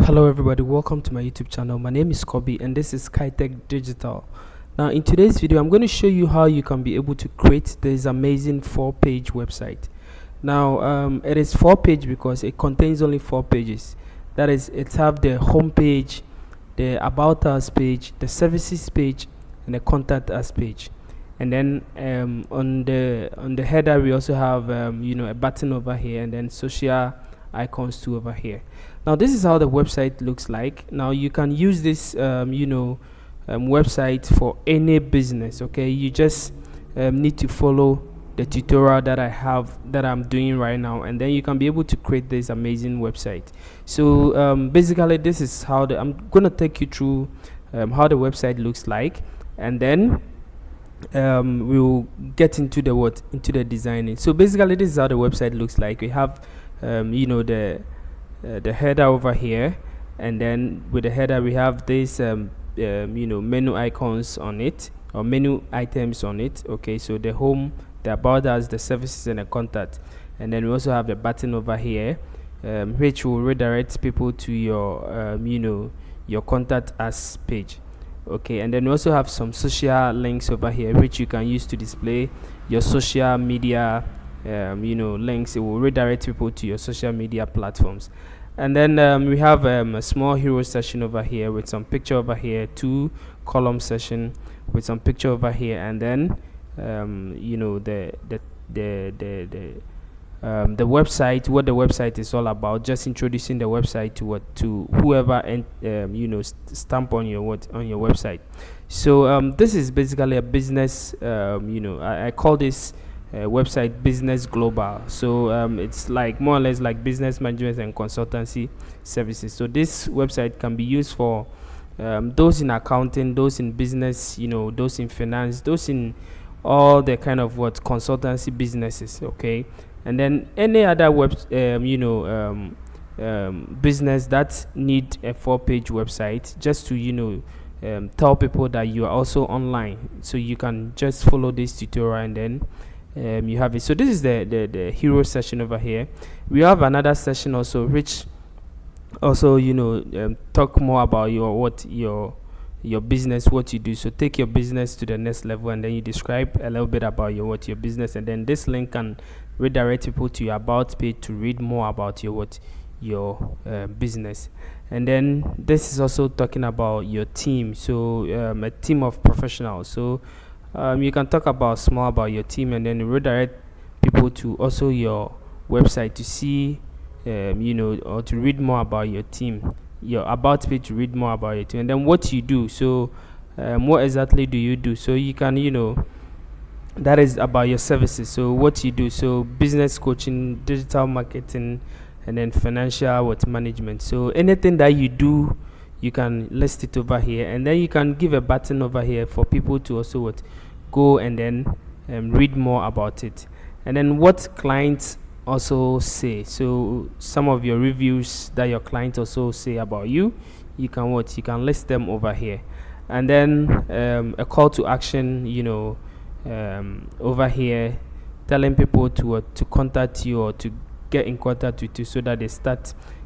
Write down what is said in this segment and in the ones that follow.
Hello everybody, welcome to my YouTube channel. My name is Kobe and this is SkyTech Digital. Now in today's video I'm going to show you how you can be able to create this amazing 4-page website. Now it is 4-page because it contains only 4 pages. That is, it have the home page, the about us page, the services page, and the contact us page. And then on the header we also have a button over here, and then social icons too over here. Now this is how the website looks like. Now you can use this website for any business. Okay, you just need to follow the tutorial that I'm doing right now, and then you can be able to create this amazing website. So basically this is how I'm gonna take you through how the website looks like, and then we'll get into the designing. So basically this is how the website looks like. We have the header over here, and then with the header we have this menu icons on it, or menu items on it. Okay, so the home, the about us, the services, and the contact. And then we also have the button over here, which will redirect people to your contact us page. Okay, and then we also have some social links over here which you can use to display your social media links. It will redirect people to your social media platforms. And then we have a small hero section over here with some picture over here, 2 column section with some picture over here, and then the website, what the website is all about, just introducing the website to whoever stamp on your website. So this is basically a business, I call this website business global. So it's like more or less like business management and consultancy services. So this website can be used for those in accounting, those in business, those in finance, those in all the kind of consultancy businesses. Okay, and then any other business that need a 4-page website, just to tell people that you are also online. So you can just follow this tutorial, and then you have it. So this is the hero session over here. We have another session also which also talk more about your business, what you do. So take your business to the next level, and then you describe a little bit about your business, and then this link can redirect people to your about page to read more about your business. And then this is also talking about your team. So a team of professionals. So you can talk about your team, and then redirect people to also your website to see or to read more about your team, your about page, to read more about your team, and then what you do. So what exactly do you do? So you can that is about your services. So what you do, so business coaching, digital marketing, and then financial management. So anything that you do, you can list it over here, and then you can give a button over here for people to also go and then read more about it. And then what clients also say, so some of your reviews that your clients also say about you, you can list them over here. And then a call to action, over here, telling people to contact you or to get in contact with you, so that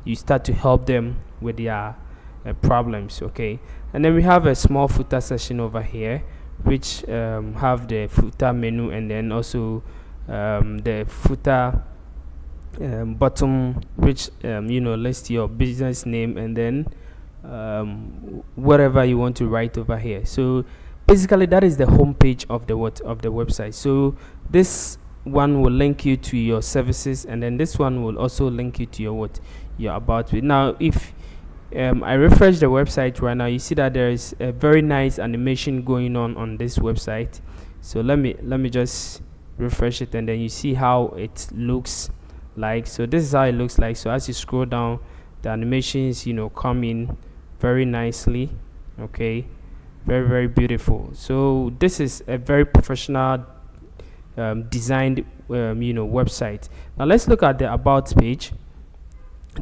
you start to help them with their problems. Okay, and then we have a small footer section over here which have the footer menu, and then also the footer bottom which lists your business name, and then whatever you want to write over here. So basically that is the home page of the website. So this one will link you to your services, and then this one will also link you to your about page. Now if I refresh the website right now, you see that there is a very nice animation going on this website. So let me just refresh it, and then you see how it looks like. So this is how it looks like. So as you scroll down, the animations come in very nicely. Okay, very, very beautiful. So this is a very professional designed website. Now let's look at the about page.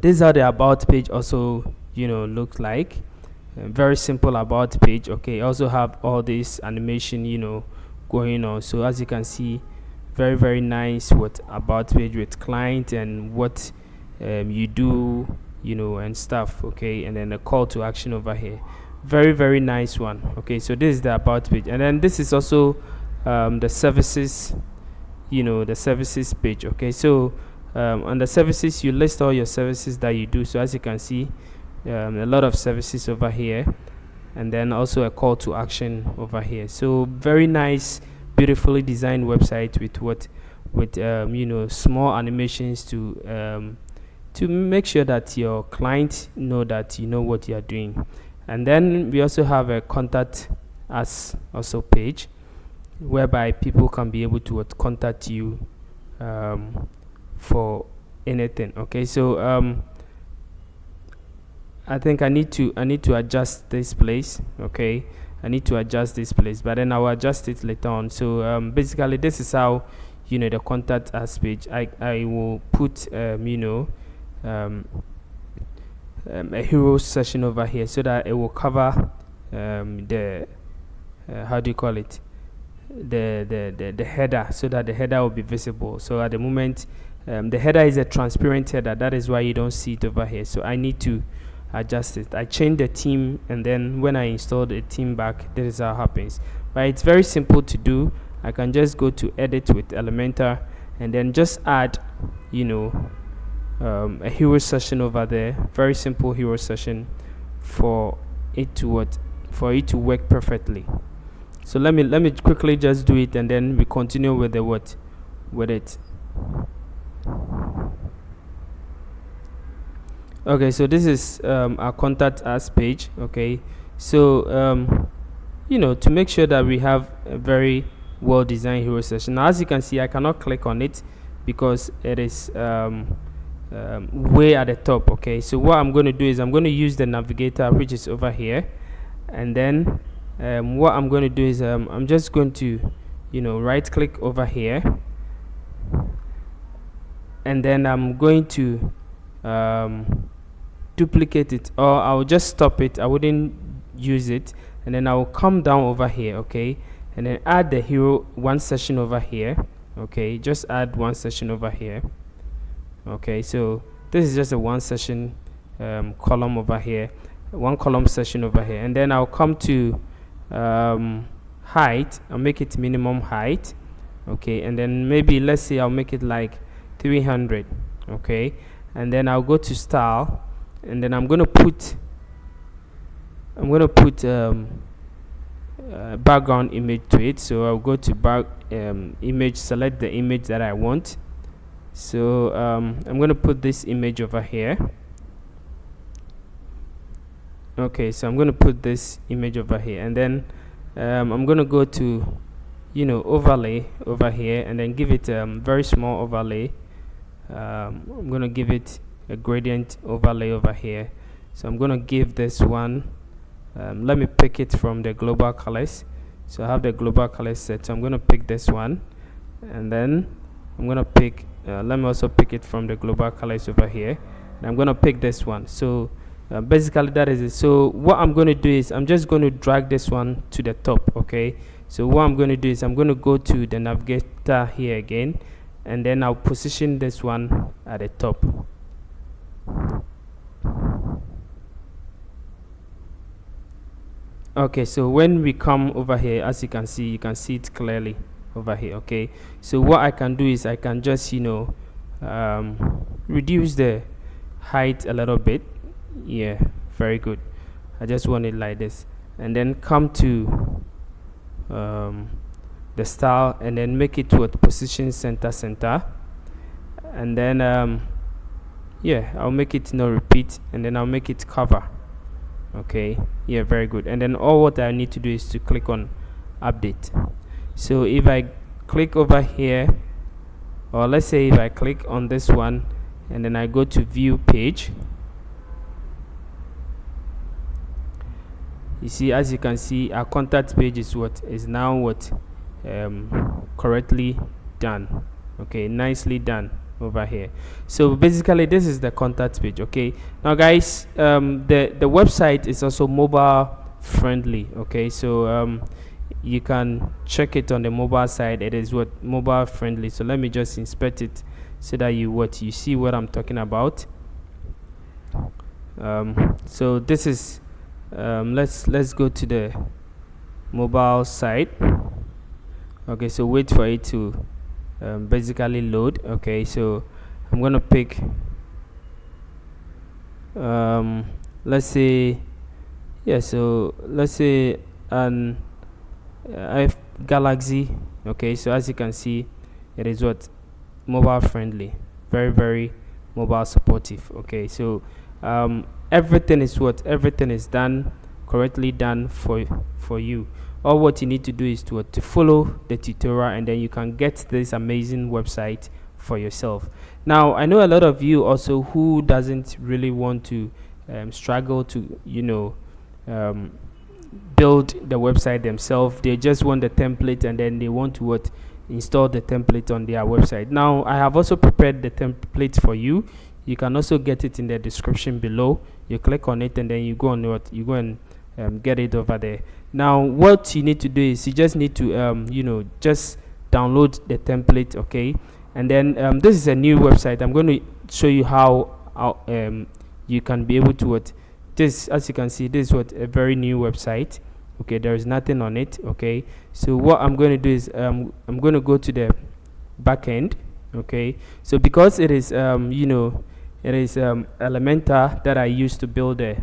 This is how the about page also looks like. Very simple about page. Okay, also have all this animation going on. So as you can see, very, very nice about page with client and what you do, and stuff. Okay, and then a call to action over here. Very nice one. Okay, so this is the about page, and then this is also the services, the services page. Okay, so on the services, you list all your services that you do. So as you can see, a lot of services over here, and then also a call to action over here. So very nice, beautifully designed website with small animations to make sure that your clients know that you know what you are doing. And then we also have a contact us also page, whereby people can be able to contact you for anything. Okay, so I think I need to adjust this place. Okay, I need to adjust this place, but then I'll adjust it later on. So basically this is how the contact us page. I will put a hero session over here, so that it will cover the how do you call it, the header, so that the header will be visible. So at the moment the header is a transparent header. That is why you don't see it over here. So I need to adjust it. I change the theme, and then when I install the theme back, this is how it happens. But it's very simple to do. I can just go to edit with Elementor, and then just add a hero session over there. Very simple hero session for it to work perfectly. So let me quickly just do it, and then we continue with it. Okay, so this is our contact us page. Okay, so to make sure that we have a very well designed hero session. Now, as you can see, I cannot click on it because it is way at the top. Okay, so what I'm going to do is I'm going to use the navigator, which is over here, and then what I'm going to do is I'm just going to right click over here, and then I'm going to duplicate it, or I'll just stop it. I wouldn't use it, and then I'll come down over here. Okay, and then add the hero one session over here. Okay, just add one session over here. Okay, so this is just a one session column over here, one column session over here, and then I'll come to height. I'll make it minimum height. Okay, and then maybe let's say I'll make it like 300. Okay, and then I'll go to style, and then I'm gonna put background image to it. So I'll go to image, select the image that I want. So I'm going to put this image over here. Okay, so I'm going to put this image over here, and then I'm going to go to overlay over here, and then give it a very small overlay. I'm going to give it a gradient overlay over here. So I'm going to give this one, let me pick it from the global colors. So I have the global colors set, so I'm going to pick this one, and then I'm going to pick let me also pick it from the global colors over here, and I'm going to pick this one. So basically that is it. So what I'm going to do is I'm just going to drag this one to the top. Okay, so what I'm going to do is I'm going to go to the navigator here again, and then I'll position this one at the top. Okay, so when we come over here, as you can see it clearly over here. Okay, so what I can do is I can just reduce the height a little bit. Yeah, very good. I just want it like this, and then come to the style, and then make it to a position center, and then yeah, I'll make it no repeat, and then I'll make it cover. Okay, yeah, very good. And then all what I need to do is to click on update. So if I click over here, or let's say if I click on this one, and then I go to view page, you see, as you can see, our contact page is now correctly done. Okay, nicely done over here. So basically this is the contact page. Okay, now guys, the website is also mobile friendly. Okay, so you can check it on the mobile side. It is mobile friendly. So let me just inspect it so that you see what I'm talking about. So this is let's go to the mobile site. Okay, so wait for it to basically load. Okay, so I'm gonna pick let's say, yeah, so let's say an Galaxy. Okay, so as you can see, it is what mobile friendly, very mobile supportive. Okay, so everything is done correctly done for you. All what you need to do is to follow the tutorial, and then you can get this amazing website for yourself. Now I know a lot of you also who doesn't really want to struggle to build the website themselves. They just want the template, and then they want to install the template on their website. Now I have also prepared the template for you. You can also get it in the description below. You click on it, and then you go and get it over there. Now what you need to do is you just need to just download the template. Okay, and then this is a new website. I'm going to show you how you can be able to this. As you can see, this is a very new website. Okay, there is nothing on it. Okay, so what I'm going to do is I'm going to go to the back end. Okay, so because it is Elementor that I use to build the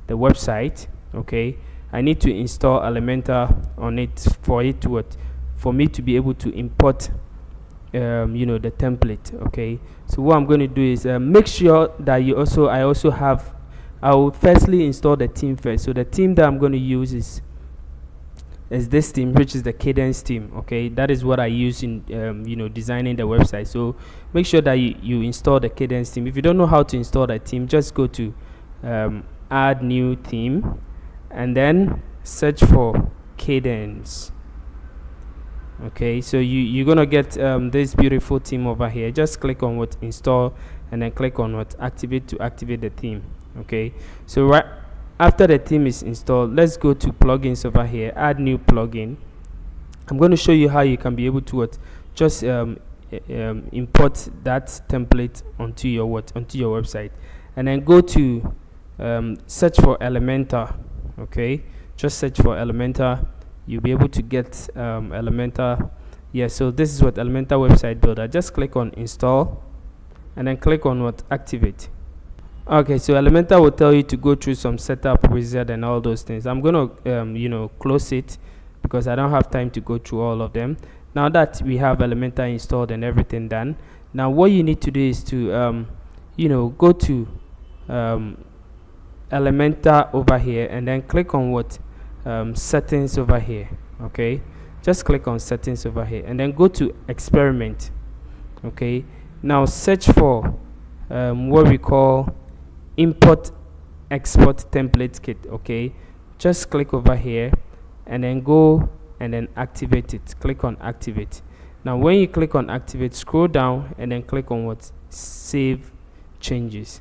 website. Okay, I need to install Elementor on it for it to for me to be able to import the template. Okay, so what I'm going to do is make sure that I will firstly install the theme first. So the theme that I'm going to use is this theme, which is the Cadence theme. Okay, that is what I use in designing the website. So make sure that you install the Cadence theme. If you don't know how to install that theme, just go to add new theme, and then search for Cadence. Okay, so you're gonna get this beautiful theme over here. Just click on install, and then click on activate to activate the theme. Okay, so right after the theme is installed, let's go to plugins over here, add new plugin. I'm going to show you how you can be able to just import that template onto your website, and then go to search for Elementor. Okay, just search for Elementor. You'll be able to get Elementor. Yeah, so this is Elementor website builder. Just click on install, and then click on activate. Okay, so Elementor will tell you to go through some setup wizard and all those things. I'm gonna close it because I don't have time to go through all of them. Now that we have Elementor installed and everything done, now what you need to do is to go to Elementor over here, and then click on settings over here. Okay, just click on settings over here, and then go to experiment. Okay, now search for what we call import export template kit. Okay, just click over here, and then go and then activate it. Click on activate. Now when you click on activate, scroll down and then click on save changes.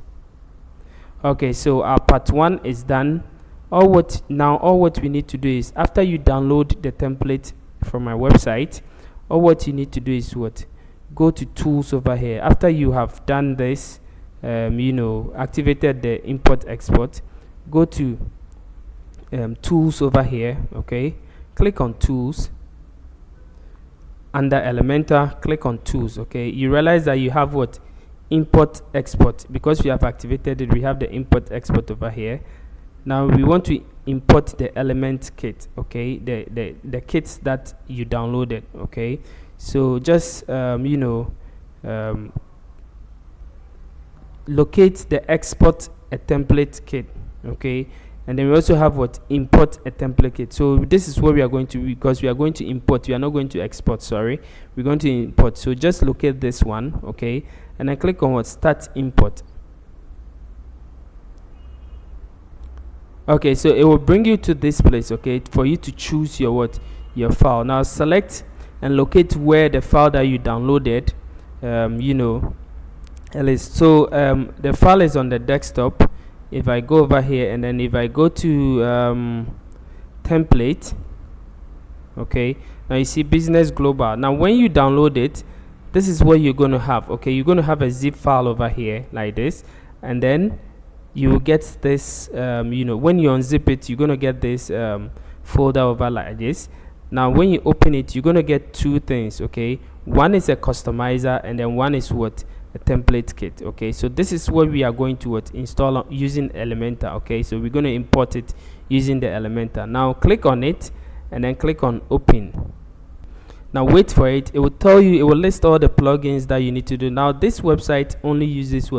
Okay, so our part 1 is done. All what we need to do is, after you download the template from my website, all what you need to do is go to tools over here. After you have done this, activated the import export, go to tools over here. Okay, click on tools. Under Elementor, click on tools. Okay, you realize that you have import export. Because we have activated it, we have the import export over here. Now we want to import the element kit. Okay, the kits that you downloaded. Okay, so just locate the export a template kit. Okay, and then we also have import a template kit. So this is what we are going to, because we are going to import, we are not going to export, sorry, we're going to import. So just locate this one. Okay, and then click on start import. Okay, so it will bring you to this place. Okay, for you to choose your file. Now select and locate where the file that you downloaded so the file is on the desktop. If I go over here, and then if I go to template, okay, now you see business global. Now when you download it, this is what you're going to have. Okay, you're going to have a zip file over here like this, and then you will get this when you unzip it, you're going to get this folder over like this. Now when you open it, you're going to get two things. Okay, one is a customizer, and then one is what, a template kit. Okay, so this is what we are going to install using Elementor. Okay, so we're going to import it using the Elementor. Now click on it and then click on open. Now wait for it. It will tell you, it will list all the plugins that you need to do. Now this website only uses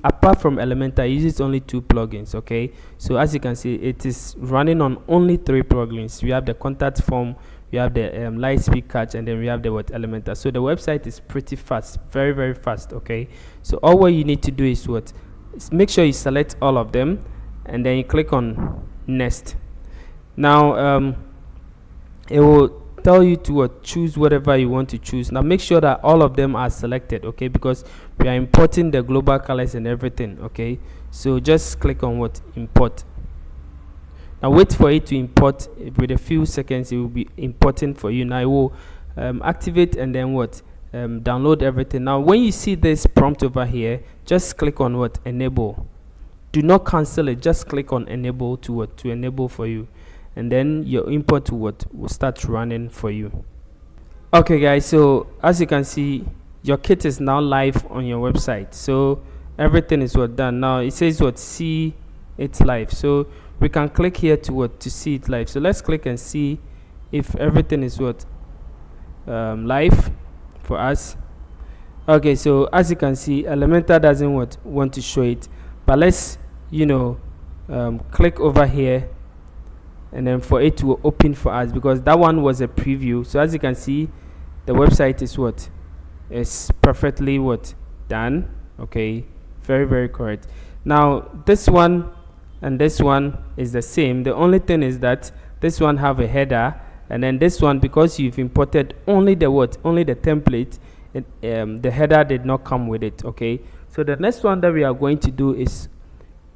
apart from Elementor, it uses only 2 plugins. Okay, so as you can see, it is running on only 3 plugins. We have the contact form, we have the light speed catch, and then we have the Elementor. So the website is pretty fast, very, very fast. Okay, so all what you need to do is make sure you select all of them, and then you click on next. Now it will tell you to choose whatever you want to choose. Now make sure that all of them are selected, okay, because we are importing the global colors and everything. Okay, so just click on import. Now wait for it to import. With a few seconds it will be importing for you. Now it will activate, and then download everything. Now when you see this prompt over here, just click on enable. Do not cancel it, just click on enable to enable for you, and then your import will start running for you. Okay guys, so as you can see, your kit is now live on your website. So everything is done. Now it says see it live, so we can click here to see it live. So let's click and see if everything is live for us. Okay, so as you can see, Elementor doesn't want to show it, but let's click over here, and then for it to open for us, because that one was a preview. So as you can see, the website is perfectly done. Okay, very, very correct. Now this one and this one is the same. The only thing is that this one have a header, and then this one, because you've imported only the template, the header did not come with it. Okay, so the next one that we are going to do is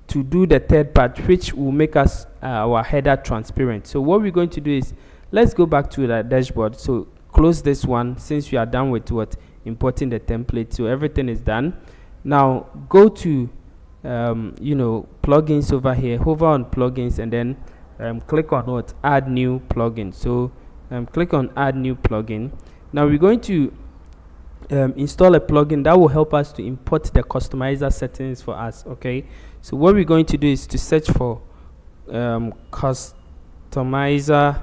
to do the third part, which will make us our header transparent. So what we're going to do is, let's go back to the dashboard. So close this one, since we are done with importing the template. So everything is done. Now go to plugins over here, hover on plugins, and then click on add new plugin. So click on add new plugin. Now we're going to install a plugin that will help us to import the customizer settings for us. Okay, so what we're going to do is to search for customizer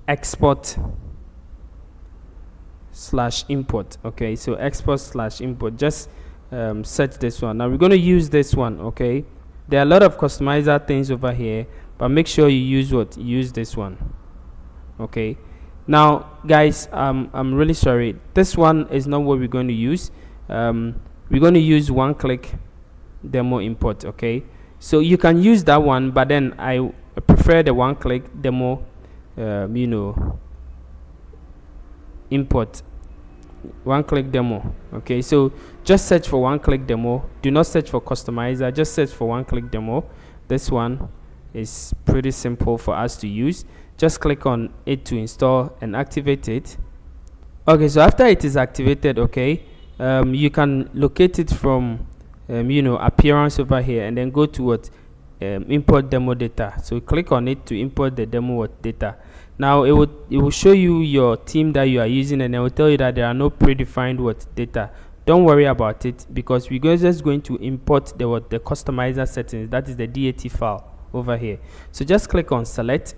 export /import. Okay, so export /import, just search this one. Now we're going to use this one. Okay, there are a lot of customizer things over here, but make sure you use this one. Okay, now guys, I'm really sorry, this one is not what we're going to use. We're going to use one-click demo import. Okay, so you can use that one, but then I prefer the one-click demo import, one-click demo. Okay, so just search for one-click demo. Do not search for customizer, just search for one-click demo. This one is pretty simple for us to use. Just click on it to install and activate it. Okay, so after it is activated, okay, you can locate it from appearance over here, and then go to import demo data. So click on it to import the demo data. Now it will show you your theme that you are using, and it will tell you that there are no predefined data. Don't worry about it, because we're just going to import the customizer settings, that is the DAT file over here. So just click on select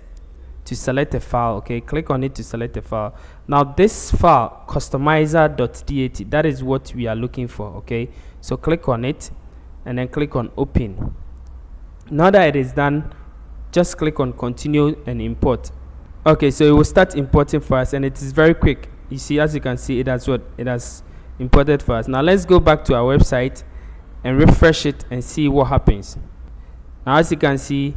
to select a file. Okay, click on it to select a file. Now this file, customizer.dat, that is what we are looking for. Okay, so click on it and then click on open. Now that it is done, just click on continue and import. Okay, so it will start importing for us, and it is very quick. You see, as you can see, it has imported for us. Now let's go back to our website and refresh it and see what happens. Now as you can see,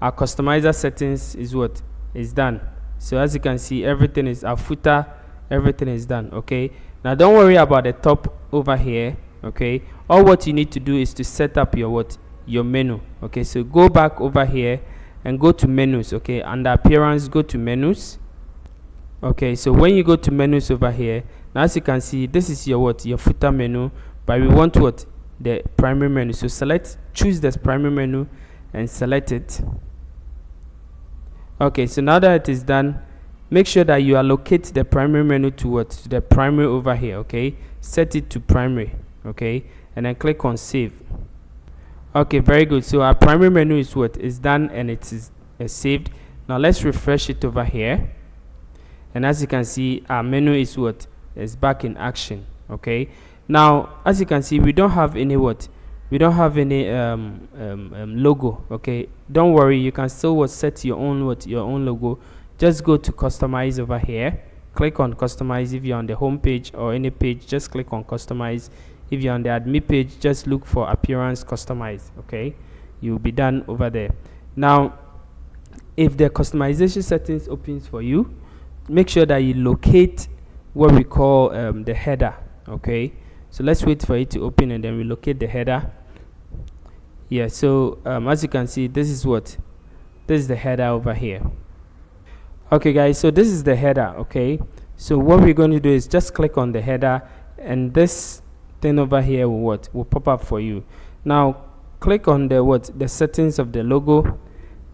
our customizer settings is done. So as you can see, everything is our footer, everything is done. Okay, now don't worry about the top over here. Okay, all what you need to do is to set up your menu. Okay, so go back over here and go to menus. Okay, under appearance, go to menus. Okay, so when you go to menus over here, Now as you can see, this is your what, your footer menu, but we want what, the primary menu. So choose this primary menu and select it. Okay, so now that it is done, make sure that you allocate the primary menu to what, to the primary over here. Okay, set it to primary. Okay, and then click on save. Okay, very good. So our primary menu is what, is done, and it is saved. Now let's refresh it over here, and as you can see, our menu is what, is back in action. Okay, now as you can see, we don't have any what, we don't have any logo. Okay, don't worry, you can still what, set your own what, your own logo. Just go to customize over here, click on customize. If you're on the home page or any page, just click on customize. If you're on the admin page, just look for appearance customize. Okay, you'll be done over there. Now if the customization settings opens for you, make sure that you locate what we call the header. Okay, so let's wait for it to open, and then we locate the header. Yeah, so as you can see, this is what, this is the header over here. Okay guys, so this is the header. Okay, so what we're going to do is just click on the header, and this thing over here will what, will pop up for you. Now click on the what, the settings of the logo,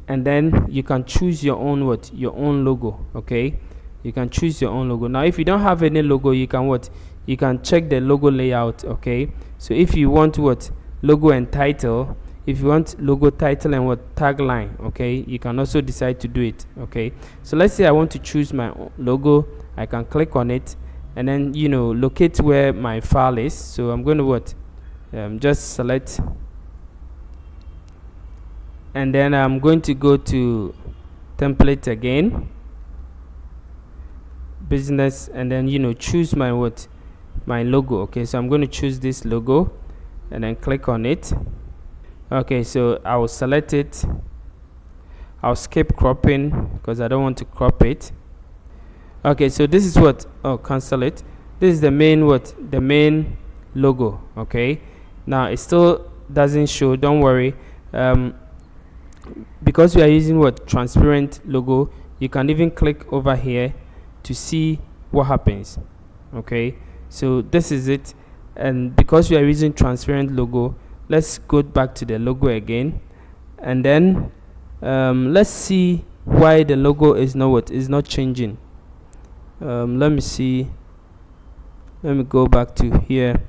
and then you can choose your own what, your own logo. Okay, you can choose your own logo. Now if you don't have any logo, you can what, you can check the logo layout. Okay, so if you want what, logo and title, if you want logo, title, and what, tagline, okay, you can also decide to do it. Okay, so let's say I want to choose my logo. I can click on it, and then locate where my file is. So I'm going to what, just select, and then I'm going to go to template again, business, and then choose my what, my logo. Okay, so I'm going to choose this logo and then click on it. Okay, so I will select it. I'll skip cropping because I don't want to crop it. Okay, so this is what, cancel it. This is the main what, the main logo. Okay, now it still doesn't show, don't worry, because we are using what, transparent logo. You can even click over here to see what happens. Okay, so this is it, and because we are using transparent logo, let's go back to the logo again, and then let's see why the logo is not what, is not changing. Let me see, let me go back to here,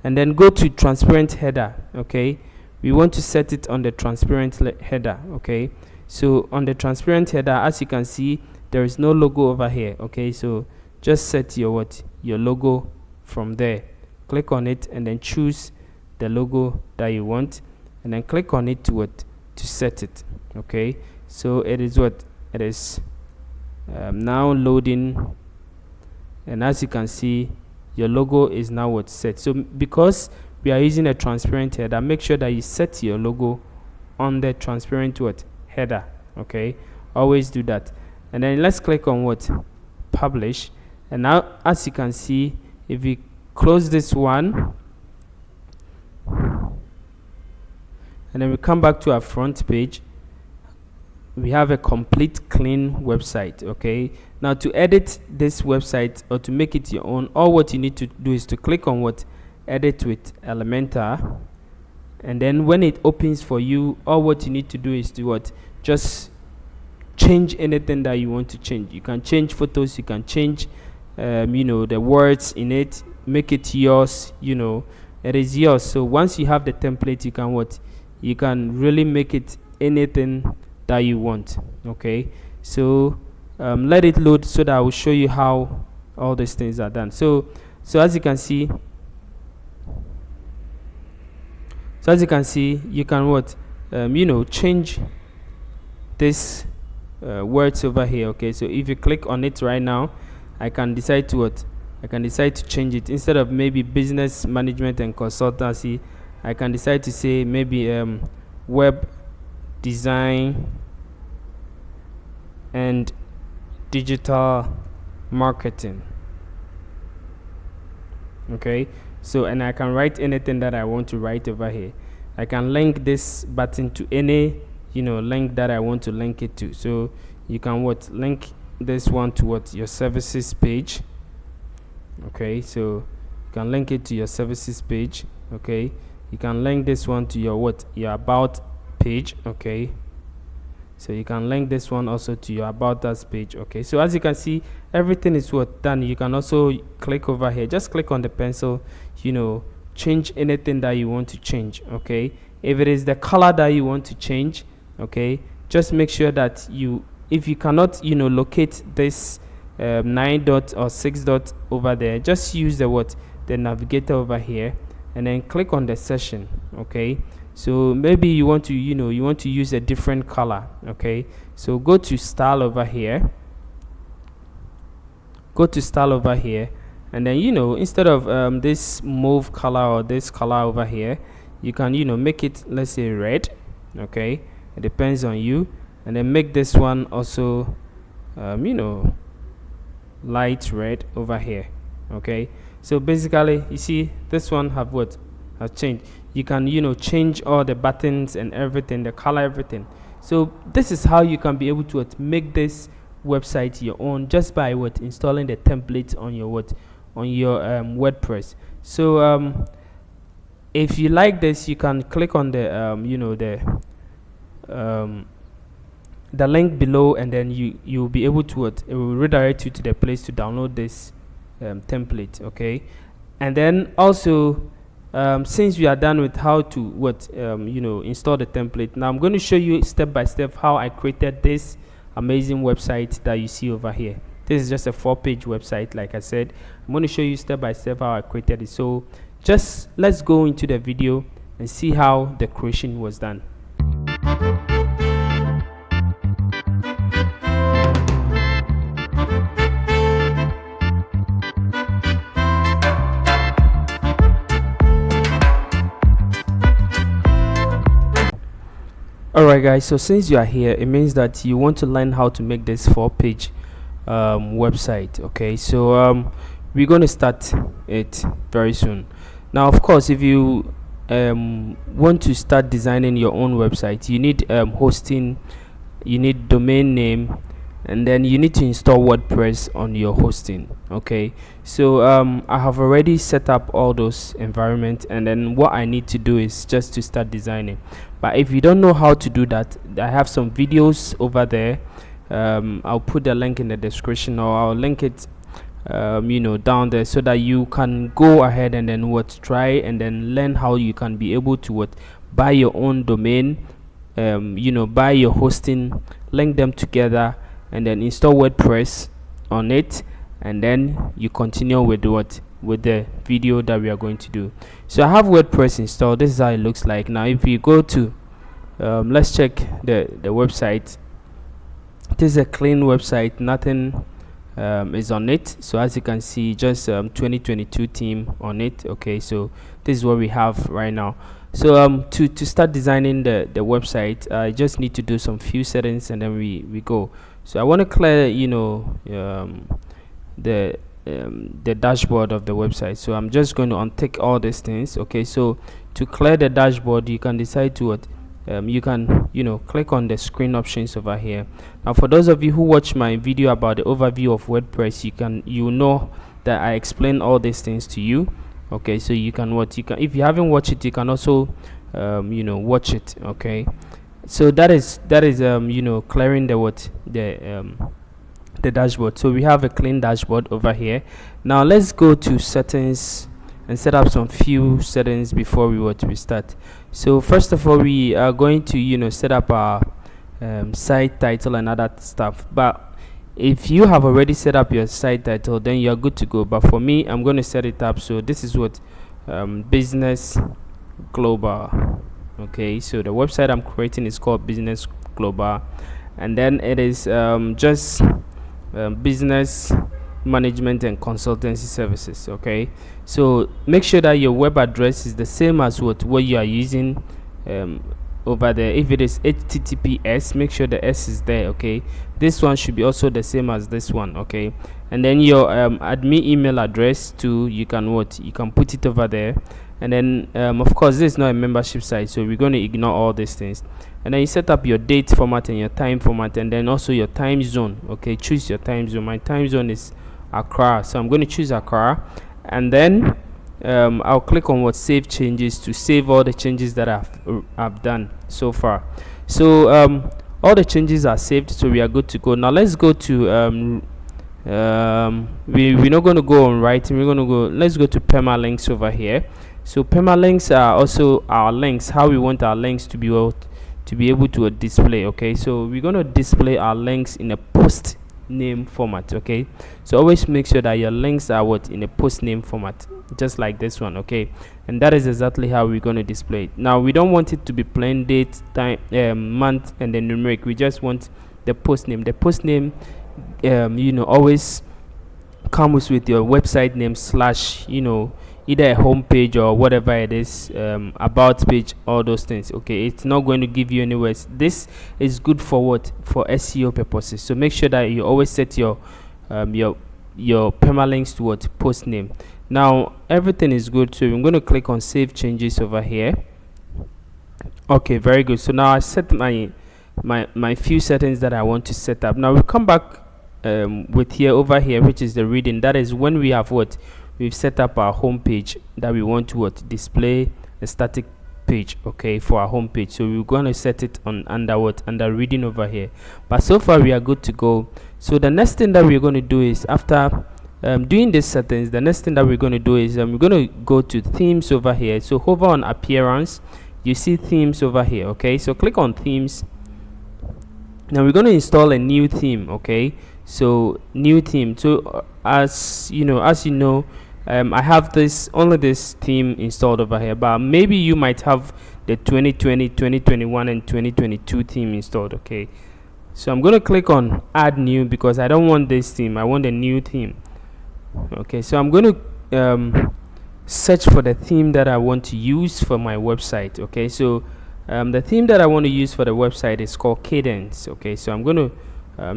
and then go to transparent header. Okay, we want to set it on the transparent header. Okay, so on the transparent header, as you can see, there is no logo over here. Okay, so just set your what, your logo from there. Click on it and then choose the logo that you want, and then click on it to what, to set it. Okay, so it is what, it is now loading, and as you can see, your logo is now what, set. So because we are using a transparent header, make sure that you set your logo on the transparent what, header. Okay, always do that. And then let's click on what, publish, and now as you can see, if we close this one and then we come back to our front page, we have a complete clean website. Okay, now to edit this website or to make it your own, all what you need to do is to click on what, edit with Elementor, and then when it opens for you, all what you need to do is to what, just change anything that you want to change. You can change photos, you can change the words in it, make it yours. It is yours. So once you have the template, you can what, you can really make it anything that you want. Okay, so let it load so that I will show you how all these things are done. So as you can see, you can what, change this words over here. Okay, so if you click on it right now, I can decide to what, I can decide to change it. Instead of maybe business management and consultancy, I can decide to say maybe web design and digital marketing. Okay, so and I can write anything that I want to write over here. I can link this button to any link that I want to link it to. So you can what, link this one to what, your services page, Okay, so you can link it to your services page. Okay, you can link this one to your your about page. Okay, so you can link this one also to your about us page. Okay, so as you can see, everything is done. You can also click over here, just click on the pencil, change anything that you want to change. Okay, if it is the color that you want to change, okay, just make sure that if you cannot locate this 9 dot or 6 dot over there, just use the navigator over here and then click on the session. Okay, so maybe you want to use a different color. Okay, so go to style over here, and then instead of this mauve color or this color over here, you can make it, let's say, red. Okay, it depends on you. And then make this one also light red over here. Okay, so basically you see this one have changed. You can change all the buttons and everything, the color, everything. So this is how you can be able to make this website your own, just by installing the template on your WordPress. So if you like this, you can click on the the link below, and then you'll be able to it will redirect you to the place to download this template. Okay, and then also since we are done with how to install the template, now I'm going to show you step by step how I created this amazing website that you see over here. This is just a 4-page website. Like I said, I'm going to show you step by step how I created it. So just let's go into the video and see how the creation was done. Alright guys, so since you are here, it means that you want to learn how to make this 4-page website. Okay, so we're going to start it very soon. Now of course, if you want to start designing your own website, you need hosting, you need domain name, and then you need to install WordPress on your hosting. Okay, so I have already set up all those environments, and then what I need to do is just to start designing. But if you don't know how to do that, I have some videos over there. I'll put the link in the description, or I'll link it down there, so that you can go ahead and then try and then learn how you can be able to buy your own domain, buy your hosting, link them together, and then install WordPress on it, and then you continue with the video that we are going to do. So I have WordPress installed. This is how it looks like. Now if you go to let's check the website. This is a clean website, nothing is on it. So as you can see, just 2022 theme on it. Okay, so this is what we have right now. So to start designing the website, I just need to do some few settings, and then we go. So I want to clear the dashboard of the website. So I'm just going to untick all these things. Okay, so to clear the dashboard, you can decide to you can click on the screen options over here. Now for those of you who watch my video about the overview of WordPress, you know that I explain all these things to you. Okay, so you can if you haven't watched it, you can also watch it. Okay, so that is clearing the dashboard. So we have a clean dashboard over here. Now let's go to settings and set up some few settings before we start. So first of all, we are going to set up our site title and other stuff. But if you have already set up your site title, then you are good to go. But for me, I'm going to set it up. So this is business global. Okay, so the website I'm creating is called Business Global, and then it is just business management and consultancy services. Okay, so make sure that your web address is the same as what you are using over there. If it is HTTPS, make sure the S is there. Okay, this one should be also the same as this one. Okay, and then your admin email address too, you can put it over there. And then of course, this is not a membership site, so we're going to ignore all these things. And then you set up your date format and your time format, and then also your time zone. Okay, choose your time zone. My time zone is Accra. So I'm going to choose Accra, and then I'll click on what save changes to save all the changes that I've done so far. So all the changes are saved, so we are good to go. Now let's go to we're not going to go on writing. We're going to go, let's go to permalinks over here. So permalinks are also our links, how we want our links to be able to display. Okay, so we're going to display our links in a post name format. Okay, so always make sure that your links are in a post name format, just like this one. Okay, and that is exactly how we're going to display it. Now we don't want it to be plain date, time, month, and then numeric. We just want the post name. The post name always comes with your website name slash either a home page or whatever it is, about page, all those things. Okay, it's not going to give you anywhere. This is good for what? For SEO purposes. So make sure that you always set your permalinks to what? Post name. Now everything is good, so I'm going to click on save changes over here. Okay, very good. So now I set my few settings that I want to set up. Now we come back with here over here, which is the reading. That is when we have we've set up our home page that we want to display a static page, okay, for our home page. So we're going to set it on under reading over here. But so far we are good to go. So the next thing that we're going to do is, after doing these settings, the next thing that we're going to do is we're going to go to themes over here. So hover on appearance, you see themes over here. Okay, so click on themes. Now we're going to install a new theme. Okay, so new theme. So as you know, I have only this theme installed over here, but maybe you might have the 2020, 2021, and 2022 theme installed. Okay, so I'm going to click on add new because I don't want this theme, I want a new theme. Okay, so I'm going to search for the theme that I want to use for my website. Okay, so the theme that I want to use for the website is called Cadence. Okay, so I'm going to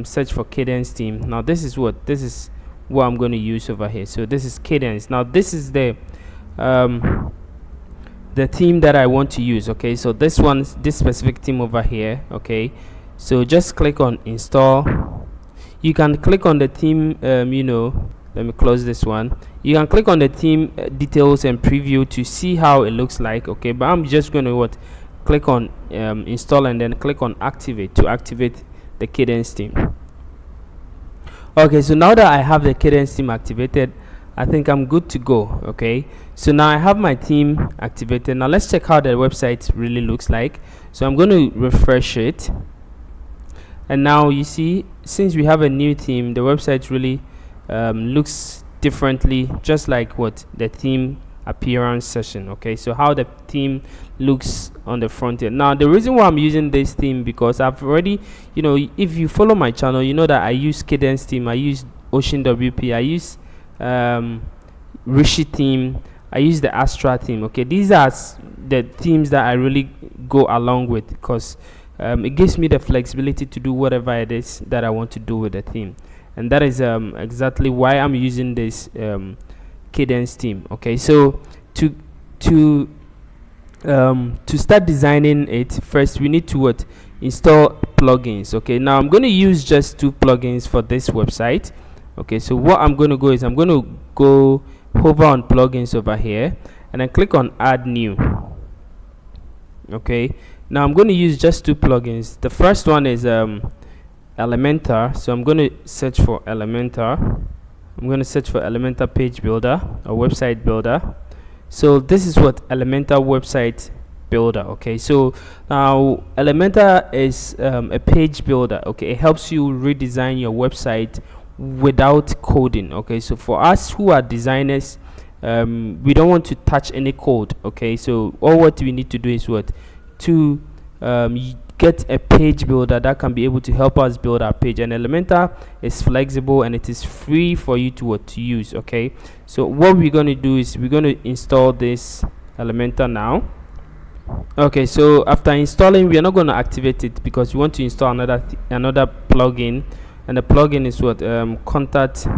search for Cadence theme. Now this is what I'm going to use over here. So this is Cadence. Now this is the theme that I want to use. Okay, so this specific theme over here. Okay, so just click on install. You can click on the theme, let me close this one. You can click on the theme details and preview to see how it looks like. Okay, but I'm just going to click on install and then click on activate to activate the Cadence theme. Okay, so now that I have the Cadence theme activated, I think I'm good to go. Okay, so now I have my theme activated. Now let's check how the website really looks like. So I'm going to refresh it, and now you see, since we have a new theme, the website really looks differently, just like the theme appearance session. Okay, so how the theme looks on the front end. Now the reason why I'm using this theme, because I've already, if you follow my channel, you know that I use Cadence theme, I use Ocean WP, I use Rishi theme, I use the Astra theme. Okay, these are the themes that I really go along with, because it gives me the flexibility to do whatever it is that I want to do with the theme, and that is exactly why I'm using this Cadence theme. Okay, so to start designing it, first we need to install plugins. Okay, now I'm going to use just 2 plugins for this website. Okay, so what I'm going to go is I'm going to go hover on plugins over here and then click on add new. Okay, now I'm going to use just 2 plugins. The first one is Elementor, so I'm going to search for Elementor. I'm going to search for Elementor page builder or website builder. So this is Elementor website builder. Okay, so now Elementor is a page builder. Okay, it helps you redesign your website without coding. Okay, so for us who are designers, we don't want to touch any code. Okay, so all what we need to do is to get a page builder that can be able to help us build our page, and Elementor is flexible and it is free for you to use. Okay, so what we're going to do is we're going to install this Elementor now. Okay, so after installing, we are not going to activate it because we want to install another plugin, and the plugin is contact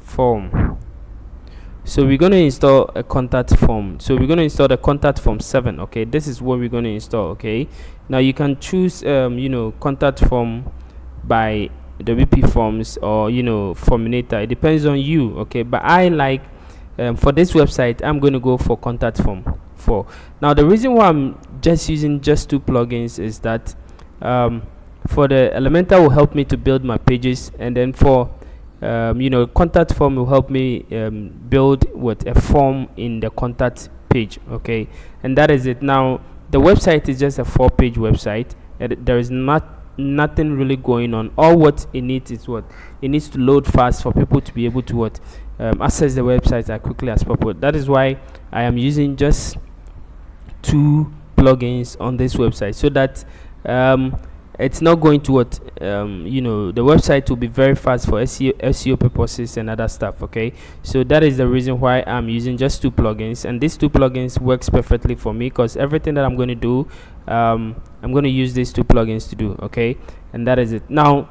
form. So we're going to install a contact form. So we're going to install the contact form 7. Okay, this is what we're going to install. Okay, now you can choose contact form by WP Forms or Forminator. It depends on you, okay? But I like for this website, I'm going to go for contact form 4. Now the reason why I'm just using just 2 plugins is that for the Elementor will help me to build my pages, and then for contact form will help me build with a form in the contact page, okay? And that is it. Now the website is just a 4-page website, and there is nothing really going on. All what it needs is what it needs to load fast for people to be able to access the website as quickly as possible. That is why I am using just 2 plugins on this website, so that it's not going to the website will be very fast for SEO purposes and other stuff, okay? So that is the reason why I'm using just 2 plugins, and these 2 plugins works perfectly for me, because everything that I'm going to do, I'm going to use these 2 plugins to do, okay? And that is it. Now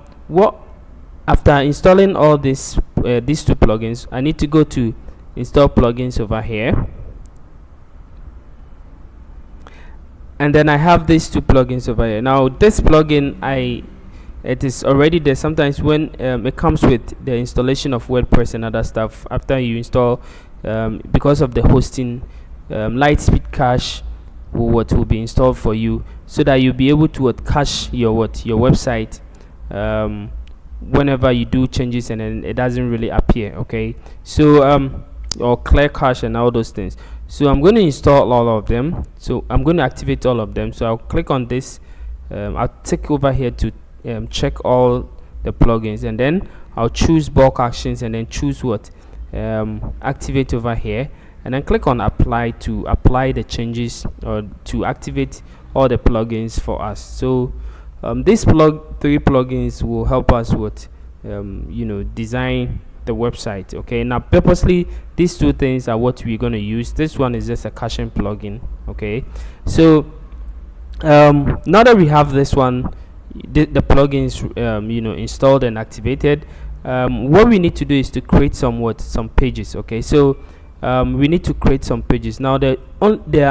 after installing all these 2 plugins, I need to go to install plugins over here, and then I have these 2 plugins over here. Now this plugin, it is already there. Sometimes when it comes with the installation of WordPress and other stuff, after you install, because of the hosting, Lightspeed Cache will be installed for you, so that you'll be able to cache your website whenever you do changes, and then it doesn't really appear, okay? So or clear cache and all those things. So I'm going to install all of them. So I'm going to activate all of them. So I'll click on this. I'll tick over here to check all the plugins, and then I'll choose bulk actions, and then choose activate over here, and then click on apply to apply the changes, or to activate all the plugins for us. So these 3 plugins will help us with design the website, okay? Now purposely these 2 things are what we're going to use. This one is just a caching plugin, okay? So now that we have this one, the plugins installed and activated, what we need to do is to create some pages, okay? So we need to create some pages. Now there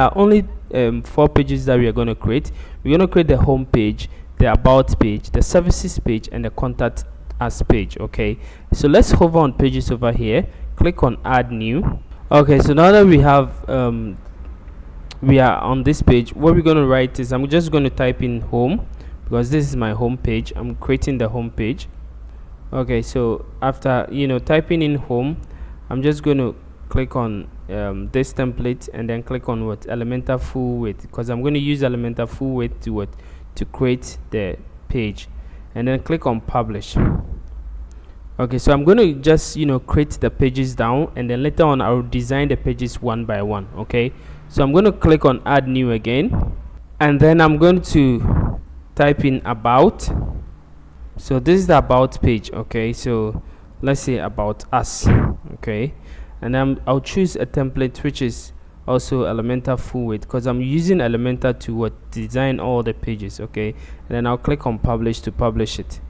are only 4 pages that we are going to create. We're going to create the home page, the about page, the services page, and the contact us page, okay? So let's hover on pages over here, click on add new. Okay, so now that we have we are on this page, what we're going to write is, I'm just going to type in home, because this is my home page. I'm creating the home page. Okay, so after typing in home, I'm just going to click on this template, and then click on Elementor full width, because I'm going to use Elementor full width to create the page, and then click on publish. Okay, so I'm going to just create the pages down, and then later on I'll design the pages one by one, okay? So I'm going to click on add new again, and then I'm going to type in about. So this is the about page, okay? So let's say about us, okay? And then I'll choose a template which is also Elementor full width, because I'm using Elementor to design all the pages, okay? And then I'll click on publish to publish it.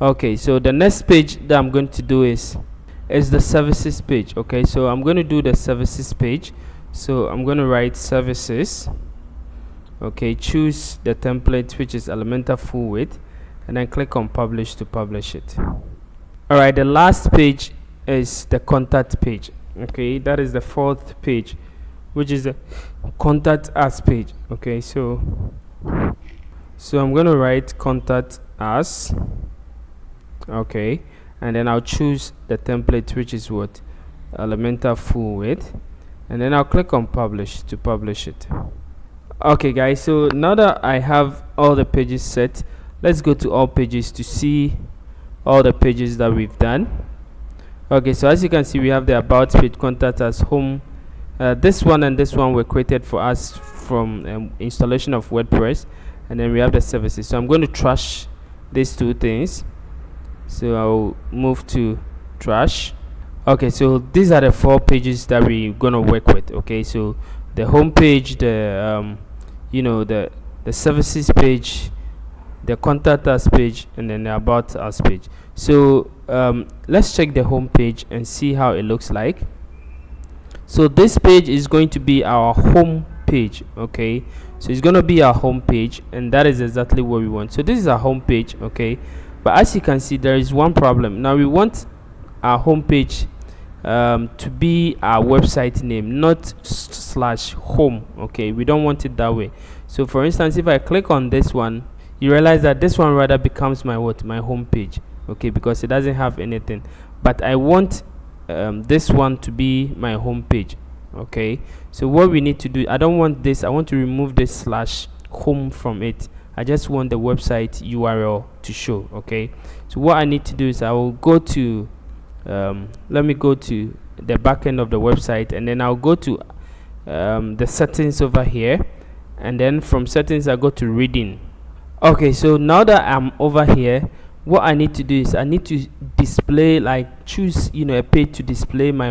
Okay, so the next page that I'm going to do is the services page, okay? So I'm going to do the services page. So I'm going to write services, okay? Choose the template which is Elementor full width, and then click on publish to publish it. All right, the last page is the contact page, okay? That is the 4th page, which is the contact us page, okay? So I'm going to write contact us, okay? And then I'll choose the template which is Elementor full width, and then I'll click on publish to publish it. Okay guys, so now that I have all the pages set, let's go to all pages to see all the pages that we've done. Okay, so as you can see, we have the about page, contact us, home. This one and this one were created for us from installation of WordPress, and then we have the services. So I'm going to trash these 2 things. So I'll move to trash. Okay, so these are the 4 pages that we're gonna work with, okay? So the home page, the the services page, the contact us page, and then the about us page. So let's check the home page and see how it looks like. So this page is going to be our home page, okay? So it's going to be our home page, and that is exactly what we want. So this is our home page, okay? But as you can see, there is one problem. Now we want our home page to be our website name, not /home. Okay, we don't want it that way. So for instance, if I click on this one, you realize that this one rather becomes my my home page. Okay, because it doesn't have anything. But I want this one to be my home page. Okay, so what we need to do, I don't want this, I want to remove this /home from it. I just want the website URL to show. Okay, so what I need to do is I will go to let me go to the back end of the website, and then I'll go to the settings over here, and then from settings I go to reading. Okay, so now that I'm over here, what I need to do is I need to display, like choose a page to display my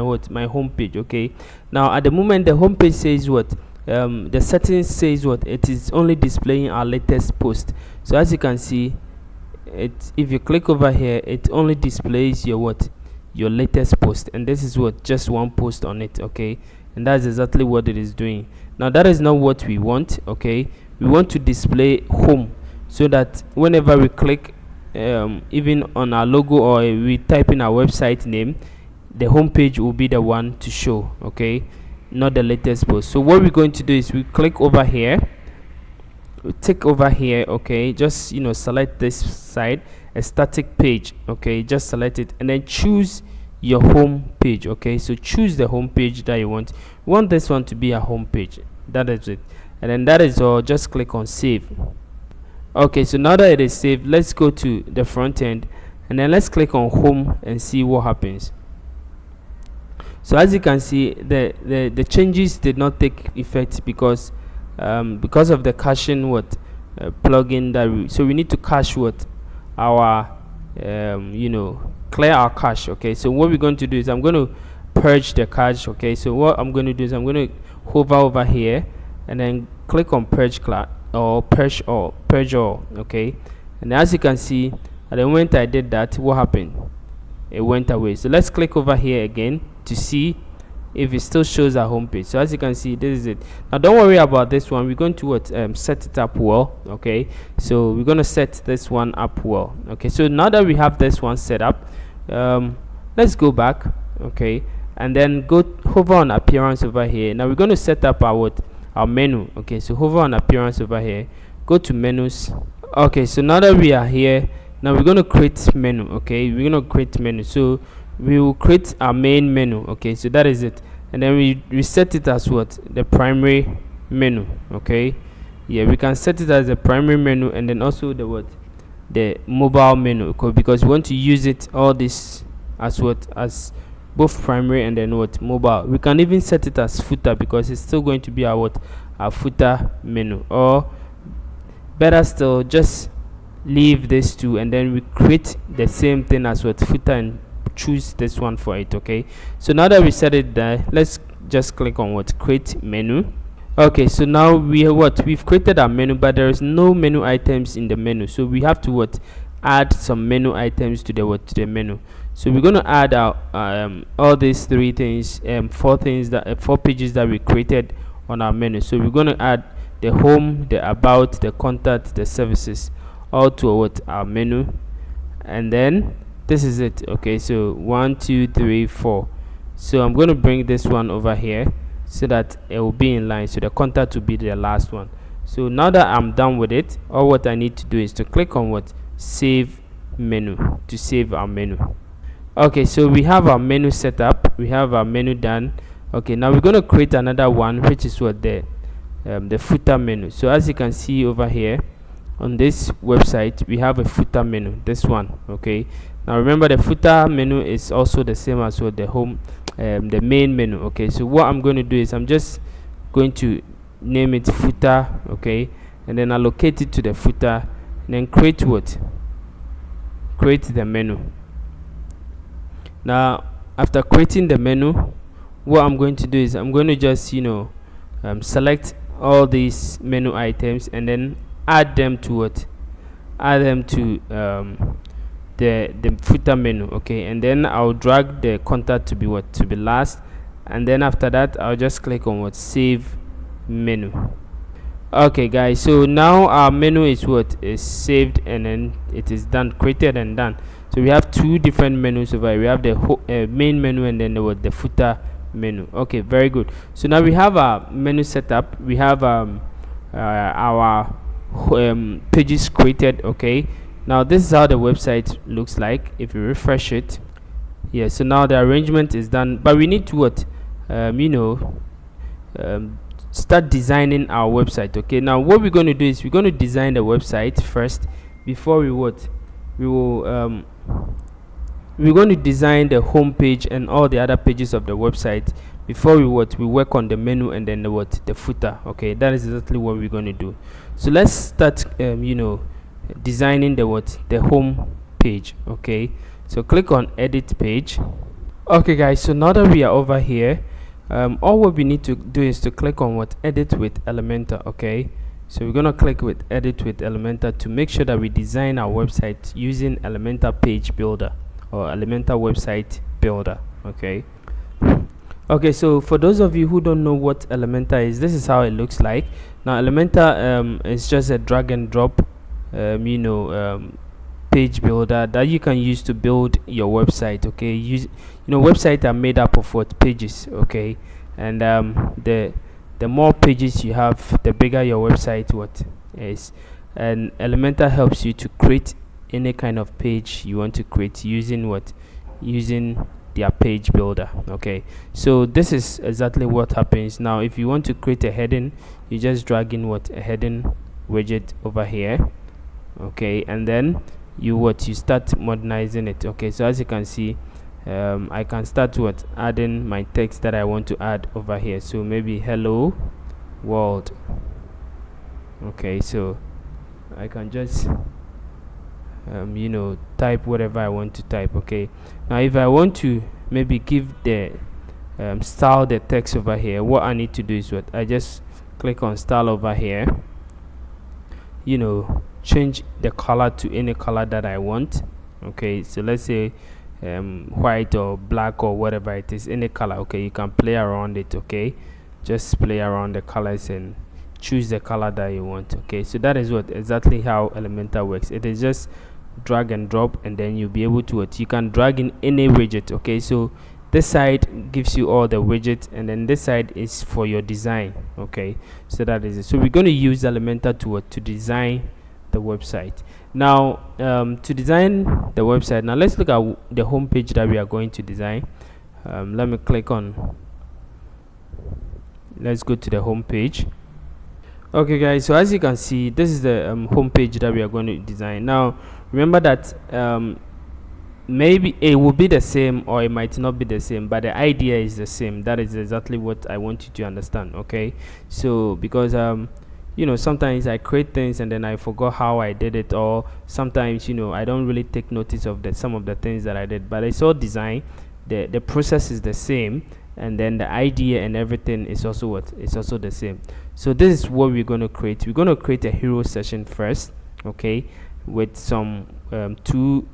home page. Okay, now at the moment the home page says what the settings says what it is only displaying our latest post. So as you can see, if you click over here, it only displays your latest post, and this is just one post on it. Okay, and that's exactly what it is doing. Now that is not what we want. Okay, we want to display home, so that whenever we click even on our logo, or we type in our website name, the home page will be the one to show. Okay, not the latest post. So what we're going to do is we click over here, we tick over here. Okay, just select this side, a static page. Okay, just select it and then choose your home page. Okay, so choose the home page that you want. You want this one to be a home page. That is it, and then that is all. Just click on save. Okay, so now that it is saved, let's go to the front end, and then let's click on home and see what happens. So as you can see, the changes did not take effect because of the caching plugin that so we need to cache our clear our cache. Okay, so what we're going to do is I'm going to purge the cache. Okay, so what I'm going to do is I'm going to hover over here and then click on purge all. Okay, and as you can see, at the moment I did that, what happened? It went away. So let's click over here again to see if it still shows our home page. So as you can see, this is it. Now don't worry about this one, we're going to set it up well. Okay, so we're going to set this one up well. Okay, so now that we have this one set up, let's go back. Okay, and then hover on appearance over here. Now we're going to set up our menu. Okay, so hover on appearance over here, go to menus. Okay, so now that we are here, now we're going to create menu. Okay, we're going to create menu. So we will create our main menu. Okay, so that is it, and then we set it as the primary menu. Okay, yeah, we can set it as the primary menu, and then also the mobile menu. Okay, because we want to use it all this as both primary and then mobile. We can even set it as footer, because it's still going to be our footer menu, or better still, just leave this two, and then we create the same thing as footer and choose this one for it. Okay, so now that we set it there, let's just click on create menu. Okay, so now we've created our menu, but there is no menu items in the menu, so we have to add some menu items to the menu. So we're going to add all these four pages that we created on our menu. So we're going to add the home, the about, the contact, the services, all to our menu, and then this is it. Okay, so 1 2 3 4. So I'm going to bring this one over here so that it will be in line, so the contact will be the last one. So now that I'm done with it, all what I need to do is to click on save menu to save our menu. Okay, so we have our menu set up, we have our menu done. Okay, now we're going to create another one, which is the footer menu. So as you can see over here on this website, we have a footer menu, this one. Okay, now remember the footer menu is also the same as the home, the main menu. Okay, so what I'm going to do is I'm just going to name it footer. Okay, and then allocate it to the footer, and then create the menu. Now after creating the menu, what I'm going to do is I'm going to just select all these menu items and then add them to the footer menu. Okay, and then I'll drag the contact to be last, and then after that I'll just click on save menu. Okay guys, so now our menu is what is saved, and then it is done, created and done. So we have two different menus over here. We have the main menu, and then the footer menu. Okay, very good. So now we have our menu setup. We have our pages created. Okay, now this is how the website looks like if you refresh it. Yeah, so now the arrangement is done, but we need to what start designing our website. Okay, now what we're going to do is we're going to design the website first before we will we're going to design the home page and all the other pages of the website before we work on the menu and then the footer. Okay, that is exactly what we're going to do. So let's start designing the home page. Okay, so click on edit page. Okay guys, so now that we are over here, all what we need to do is to click on edit with Elementor. Okay, so we're gonna click with edit with Elementor to make sure that we design our website using Elementor page builder or Elementor website builder. Okay, so for those of you who don't know what Elementor is, this is how it looks like. Now Elementor is just a drag and drop page builder that you can use to build your website. Okay, websites are made up of pages. Okay, and the more pages you have, the bigger your website is. And Elementor helps you to create any kind of page you want to create using their page builder. Okay, so this is exactly what happens. Now if you want to create a heading, you just drag in a heading widget over here. Okay, and then you start modernizing it. Okay, so as you can see, I can start adding my text that I want to add over here. So maybe hello world. Okay, so I can just type whatever I want to type. Okay, now if I want to maybe give the style the text over here, what I need to do is I just click on style over here, change the color to any color that I want. Okay, so let's say white or black or whatever it is, any color. Okay, you can play around it. Okay, just play around the colors and choose the color that you want. Okay, so that is exactly how Elementor works. It is just drag and drop, and then you'll be able to you can drag in any widget. Okay, so this side gives you all the widgets, and then this side is for your design. Okay, so that is it. So we're going to use Elementor to design the website. Now to design the website, now let's look at the home page that we are going to design. Let me click on, let's go to the home page. Okay guys, so as you can see, this is the home page that we are going to design. Now remember that maybe it will be the same or it might not be the same, but the idea is the same. That is exactly what I want you to understand. Okay, so because sometimes I create things and then I forgot how I did it, or sometimes I don't really take notice of some of the things that I did, but it's all design. The process is the same, and then the idea and everything is also it's also the same. So this is what we're going to create. We're going to create a hero session first. Okay, with some two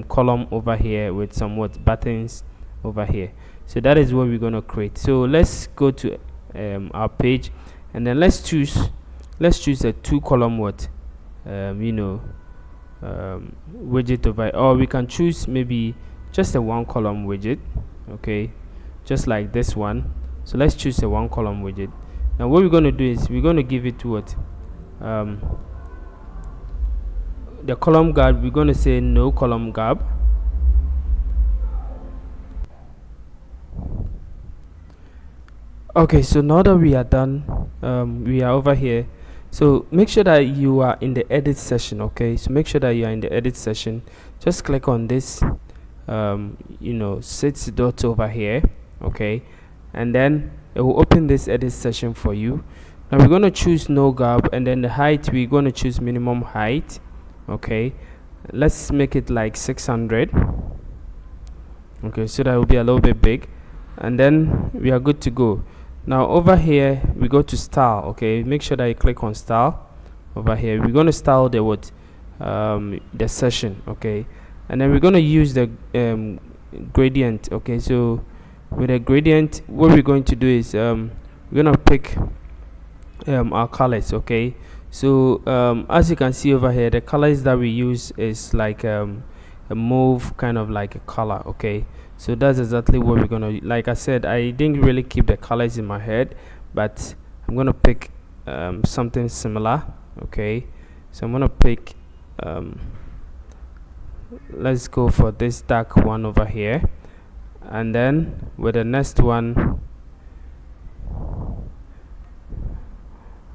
column over here with some buttons over here. So that is what we're going to create. So let's go to our page, and then let's choose a 2-column widget over here, or we can choose maybe just a 1-column widget. Okay, just like this one. So let's choose a 1-column widget. Now what we're going to do is we're going to give it to the column guard. We're going to say no column guard. Okay, so now that we are done, we are over here. So make sure that you are in the edit session. Okay, so make sure that you are in the edit session. Just click on this 6 dots over here. Okay, and then it will open this edit session for you. Now we're going to choose no gap, and then the height, we're going to choose minimum height. Okay, let's make it like 600. Okay, so that will be a little bit big, and then we are good to go. Now over here we go to style. Okay, make sure that you click on style over here. We're going to style the session. Okay, and then we're going to use the gradient. Okay, so with a gradient, what we're going to do is we're going to pick our colors. Okay, so as you can see over here, the colors that we use is like a mauve kind of like a color. Okay, so that's exactly what we're gonna, like I said, I didn't really keep the colors in my head, but I'm gonna pick something similar. Okay, so I'm gonna pick let's go for this dark one over here, and then with the next one,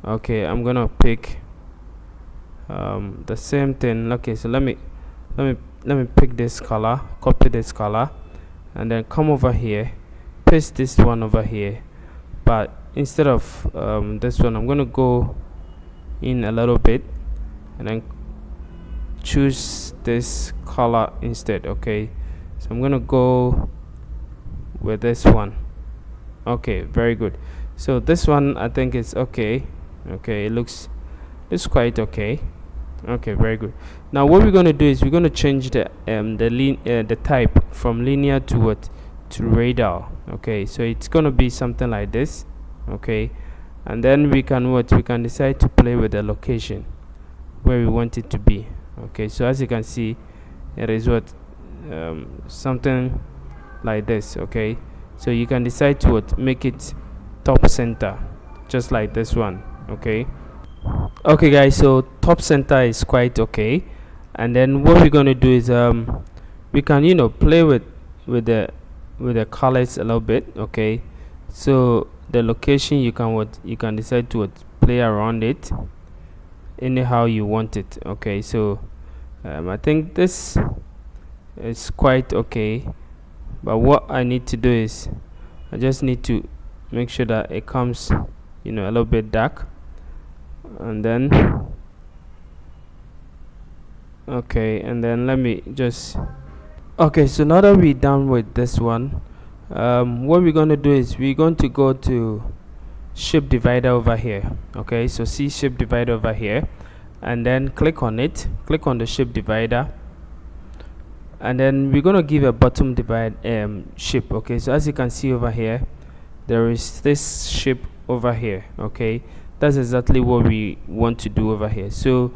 okay, I'm gonna pick the same thing. Okay, so let me pick this color, copy this color, and then come over here, paste this one over here, but instead of this one, I'm gonna go in a little bit and then choose this color instead. Okay, so I'm gonna go with this one. Okay, very good. So this one I think is okay. Okay, it looks quite okay. Okay, very good. Now what we're going to do is we're going to change the type from linear to what, to radial. Okay, so it's going to be something like this. Okay, and then we can decide to play with the location where we want it to be. Okay, so as you can see, it is something like this. Okay, so you can decide to make it top center, just like this one. Okay guys, so top center is quite okay, and then what we're going to do is we can play with the colors a little bit. Okay, so the location, you can decide to play around it anyhow you want it. Okay, so I think this is quite okay, but what I need to do is I just need to make sure that it comes a little bit dark, and then okay, and then let me just, okay, so now that we're done with this one, what we're going to do is we're going to go to shape divider over here. Okay, so see shape divider over here, and then click on it, click on the shape divider, and then we're going to give a bottom divide shape. Okay, so as you can see over here, there is this shape over here. Okay, that's exactly what we want to do over here. So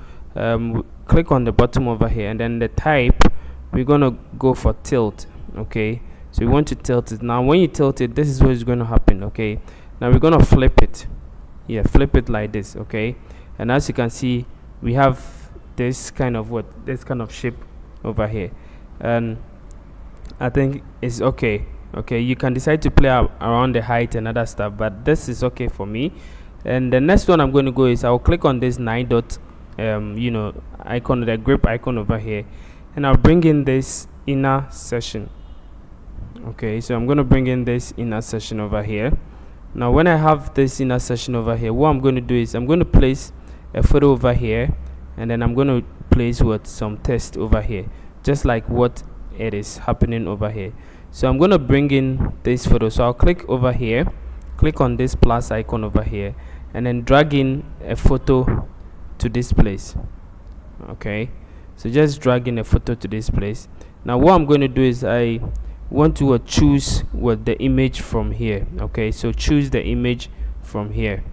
click on the bottom over here, and then the type, we're gonna go for tilt. Okay, so we want to tilt it. Now when you tilt it, this is what is going to happen. Okay, now we're gonna flip it. Yeah, flip it like this. Okay, and as you can see, we have this kind of shape over here, and I think it's okay. Okay, you can decide to play around the height and other stuff, but this is okay for me. And the next one I'm going to go is I'll click on this 9 dot icon, the grip icon over here, and I'll bring in this inner section. Okay, so I'm going to bring in this inner section over here. Now when I have this inner section over here, what I'm going to do is I'm going to place a photo over here, and then I'm going to place some text over here, just like what it is happening over here. So I'm going to bring in this photo, so I'll click over here, click on this plus icon over here, and then drag in a photo to this place. Okay, so just drag in a photo to this place. Now what I'm going to do is I want to choose the image from here. Okay, so choose the image from here.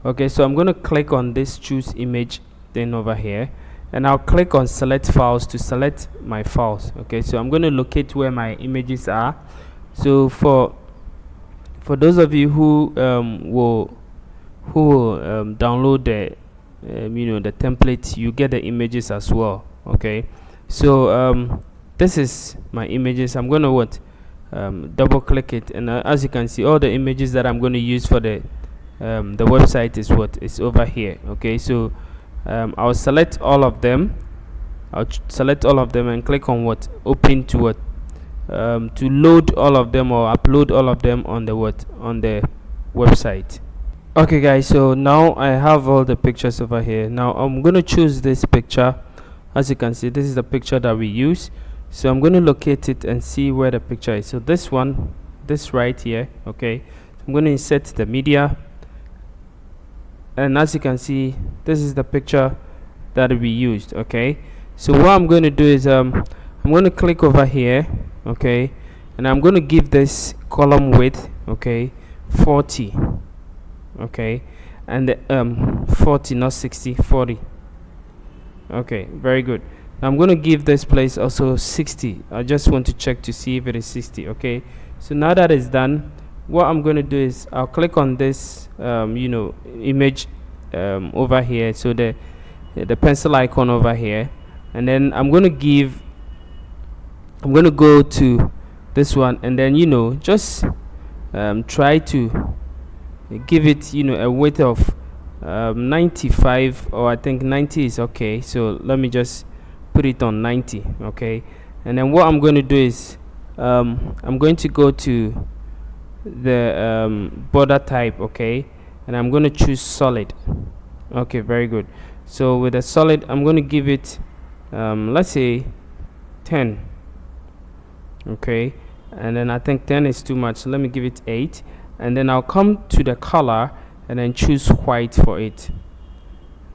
Okay, so I'm going to click on this choose image thing over here, and I'll click on select files to select my files. Okay, so I'm going to locate where my images are. So for those of you who will download the the template, you get the images as well. Okay, so this is my images. I'm going to double click it, and as you can see, all the images that I'm going to use for the website is over here. Okay, so I'll select all of them. I'll select all of them and click on open to load all of them or upload all of them on the website. Okay guys, so now I have all the pictures over here. Now I'm going to choose this picture. As you can see, this is the picture that we use. So I'm going to locate it and see where the picture is. So this one, this right here. Okay, so I'm going to insert the media, and as you can see, this is the picture that we used. Okay, so what I'm going to do is I'm going to click over here. Okay, and I'm going to give this column width 40. okay, and the 40, not 60, 40. Okay, very good. Now I'm going to give this place also 60. I just want to check to see if it is 60. Okay, so now that is done, what I'm going to do is I'll click on this image over here, so the pencil icon over here, and then I'm going to go to this one, and then just try to give it a width of 95, or I think 90 is okay. So let me just put it on 90. Okay, and then what I'm going to do is I'm going to go to the border type. Okay, and I'm going to choose solid. Okay, very good. So with a solid, I'm going to give it let's say 10. Okay, and then I think 10 is too much, so let me give it 8, and then I'll come to the color and then choose white for it.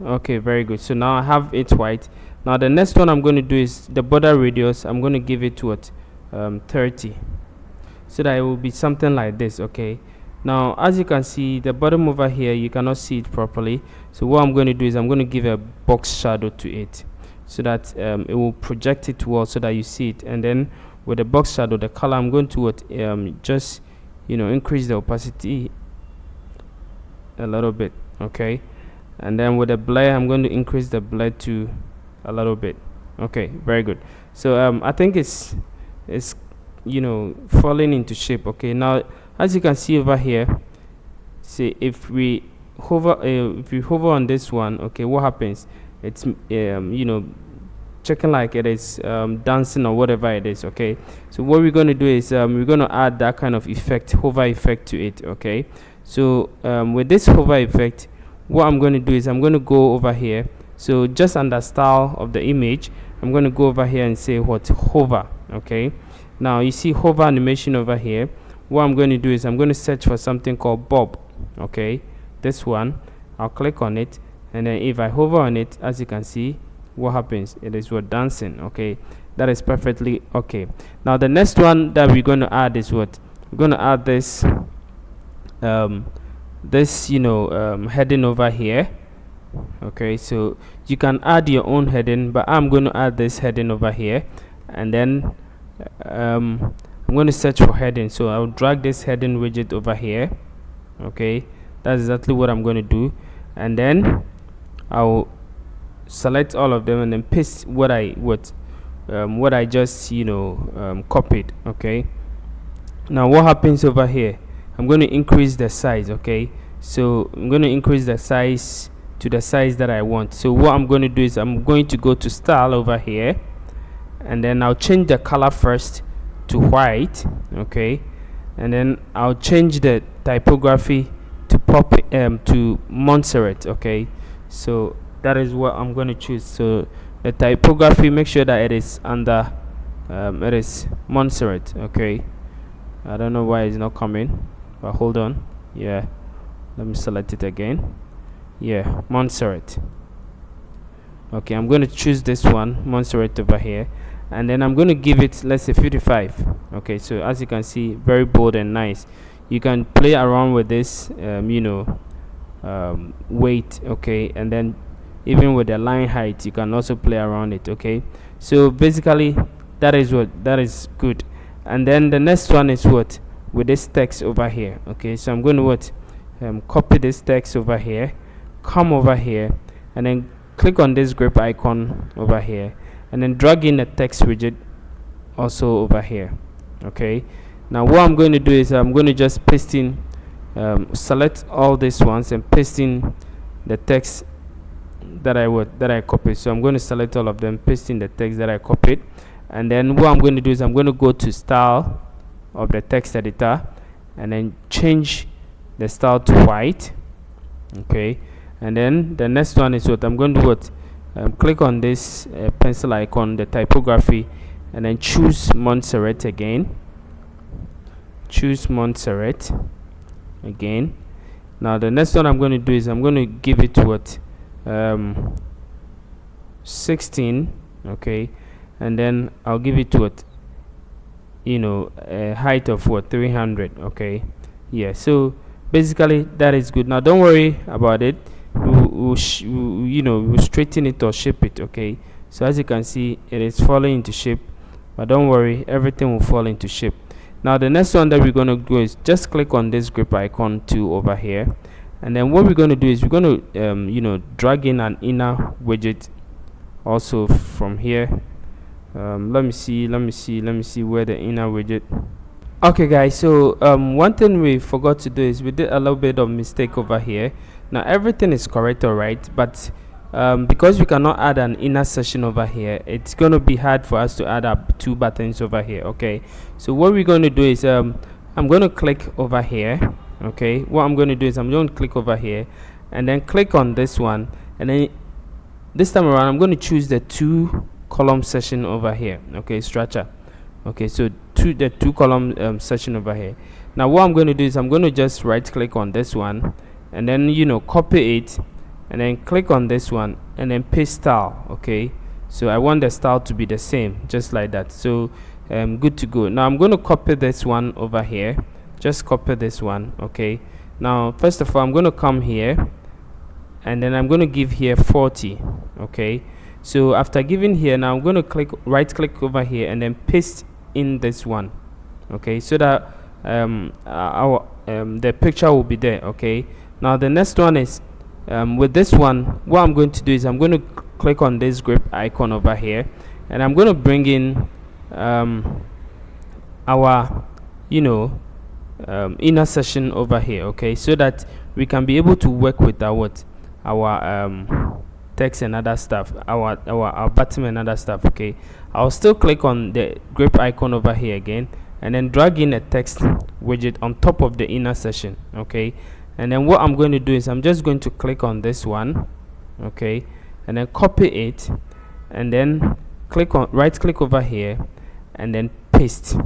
Okay, very good. So now I have it white. Now the next one I'm going to do is the border radius. I'm going to give it what 30, so that it will be something like this. Okay, now as you can see, the bottom over here, you cannot see it properly, so what I'm going to do is I'm going to give a box shadow to it, so that it will project it towards, so that you see it. And then with the box shadow, the color, I'm going to just increase the opacity a little bit. Okay, and then with the blur, I'm going to increase the blur to a little bit. Okay, very good. So I think it's falling into shape. Okay, now as you can see over here, see if we hover on this one, okay, what happens? It's checking like it is dancing or whatever it is. Okay, so what we're going to do is we're going to add that kind of effect, hover effect, to it. Okay, so with this hover effect, what I'm going to do is I'm going to go over here. So just under style of the image, I'm going to go over here and say what, hover. Okay, now you see hover animation over here. What I'm going to do is I'm going to search for something called bob. Okay, this one, I'll click on it, and then if I hover on it, as you can see, what happens? It is what, dancing. Okay, that is perfectly okay. Now the next one that we're going to add is what, we're going to add this heading over here. Okay, so you can add your own heading, but I'm going to add this heading over here, and then I'm going to search for heading. So I'll drag this heading widget over here. Okay, that's exactly what I'm going to do, and then I'll select all of them and then paste what I just copied. Okay, now what happens over here? I'm going to increase the size. Okay, so I'm going to increase the size to the size that I want. So what I'm going to do is I'm going to go to style over here, and then I'll change the color first to white. Okay, and then I'll change the typography to to Montserrat. Okay, so that is what I'm going to choose. So the typography, make sure that it is under it is Montserrat. Okay, I don't know why it's not coming, but hold on. Yeah, let me select it again. Yeah, Montserrat. Okay, I'm going to choose this one, Montserrat, over here, and then I'm going to give it, let's say, 55. Okay, so as you can see, very bold and nice. You can play around with this weight. Okay, and then even with the line height, you can also play around it. Okay, so basically that is good. And then the next one is what, with this text over here. Okay, so I'm going to copy this text over here, come over here, and then click on this grip icon over here, and then drag in the text widget also over here. Okay, now what I'm going to do is I'm going to just paste in select all these ones and paste in the text that I copied. So I'm going to select all of them, paste in the text that I copied, and then what I'm going to do is I'm going to go to style of the text editor, and then change the style to white. Okay, and then the next one is what I'm going to do, click on this pencil icon, the typography, and then choose Montserrat again. Choose Montserrat again. Now the next one I'm going to do is I'm going to give it what 16. Okay, and then I'll give it what, a height of what, 300. Okay, yeah, so basically that is good. Now don't worry about it. We'll straighten it or shape it. Okay, so as you can see, it is falling into shape, but don't worry, everything will fall into shape. Now the next one that we're going to do is just click on this grip icon 2 over here, and then what we're going to do is we're going to drag in an inner widget also from here. Let me see where the inner widget. Okay guys, so one thing we forgot to do is we did a little bit of mistake over here. Now everything is correct, all right, but because we cannot add an inner section over here, it's going to be hard for us to add up 2 buttons over here. Okay, so what we're going to do is I'm going to click over here. Okay, what I'm going to do is I'm going to click over here and then click on this one, and then this time around I'm going to choose the 2 column section over here. Okay, structure. Okay, so the 2 column section over here. Now what I'm going to do is I'm going to just right click on this one, and then copy it, and then click on this one and then paste style. Okay, so I want the style to be the same, just like that. So good to go. Now I'm going to copy this one over here, just copy this one. Okay, now first of all I'm going to come here, and then I'm going to give here 40. Okay, so after giving here, now I'm going to right click over here and then paste in this one. Okay, so that the picture will be there. Okay, now the next one is with this one, what I'm going to do is I'm going to click on this grip icon over here, and I'm going to bring in our inner section over here. Okay, so that we can be able to work with our text and other stuff, our button and other stuff. Okay, I'll still click on the grip icon over here again, and then drag in a text widget on top of the inner section. Okay, and then what I'm going to do is I'm just going to click on this one. Okay, and then copy it, and then right click over here and then paste.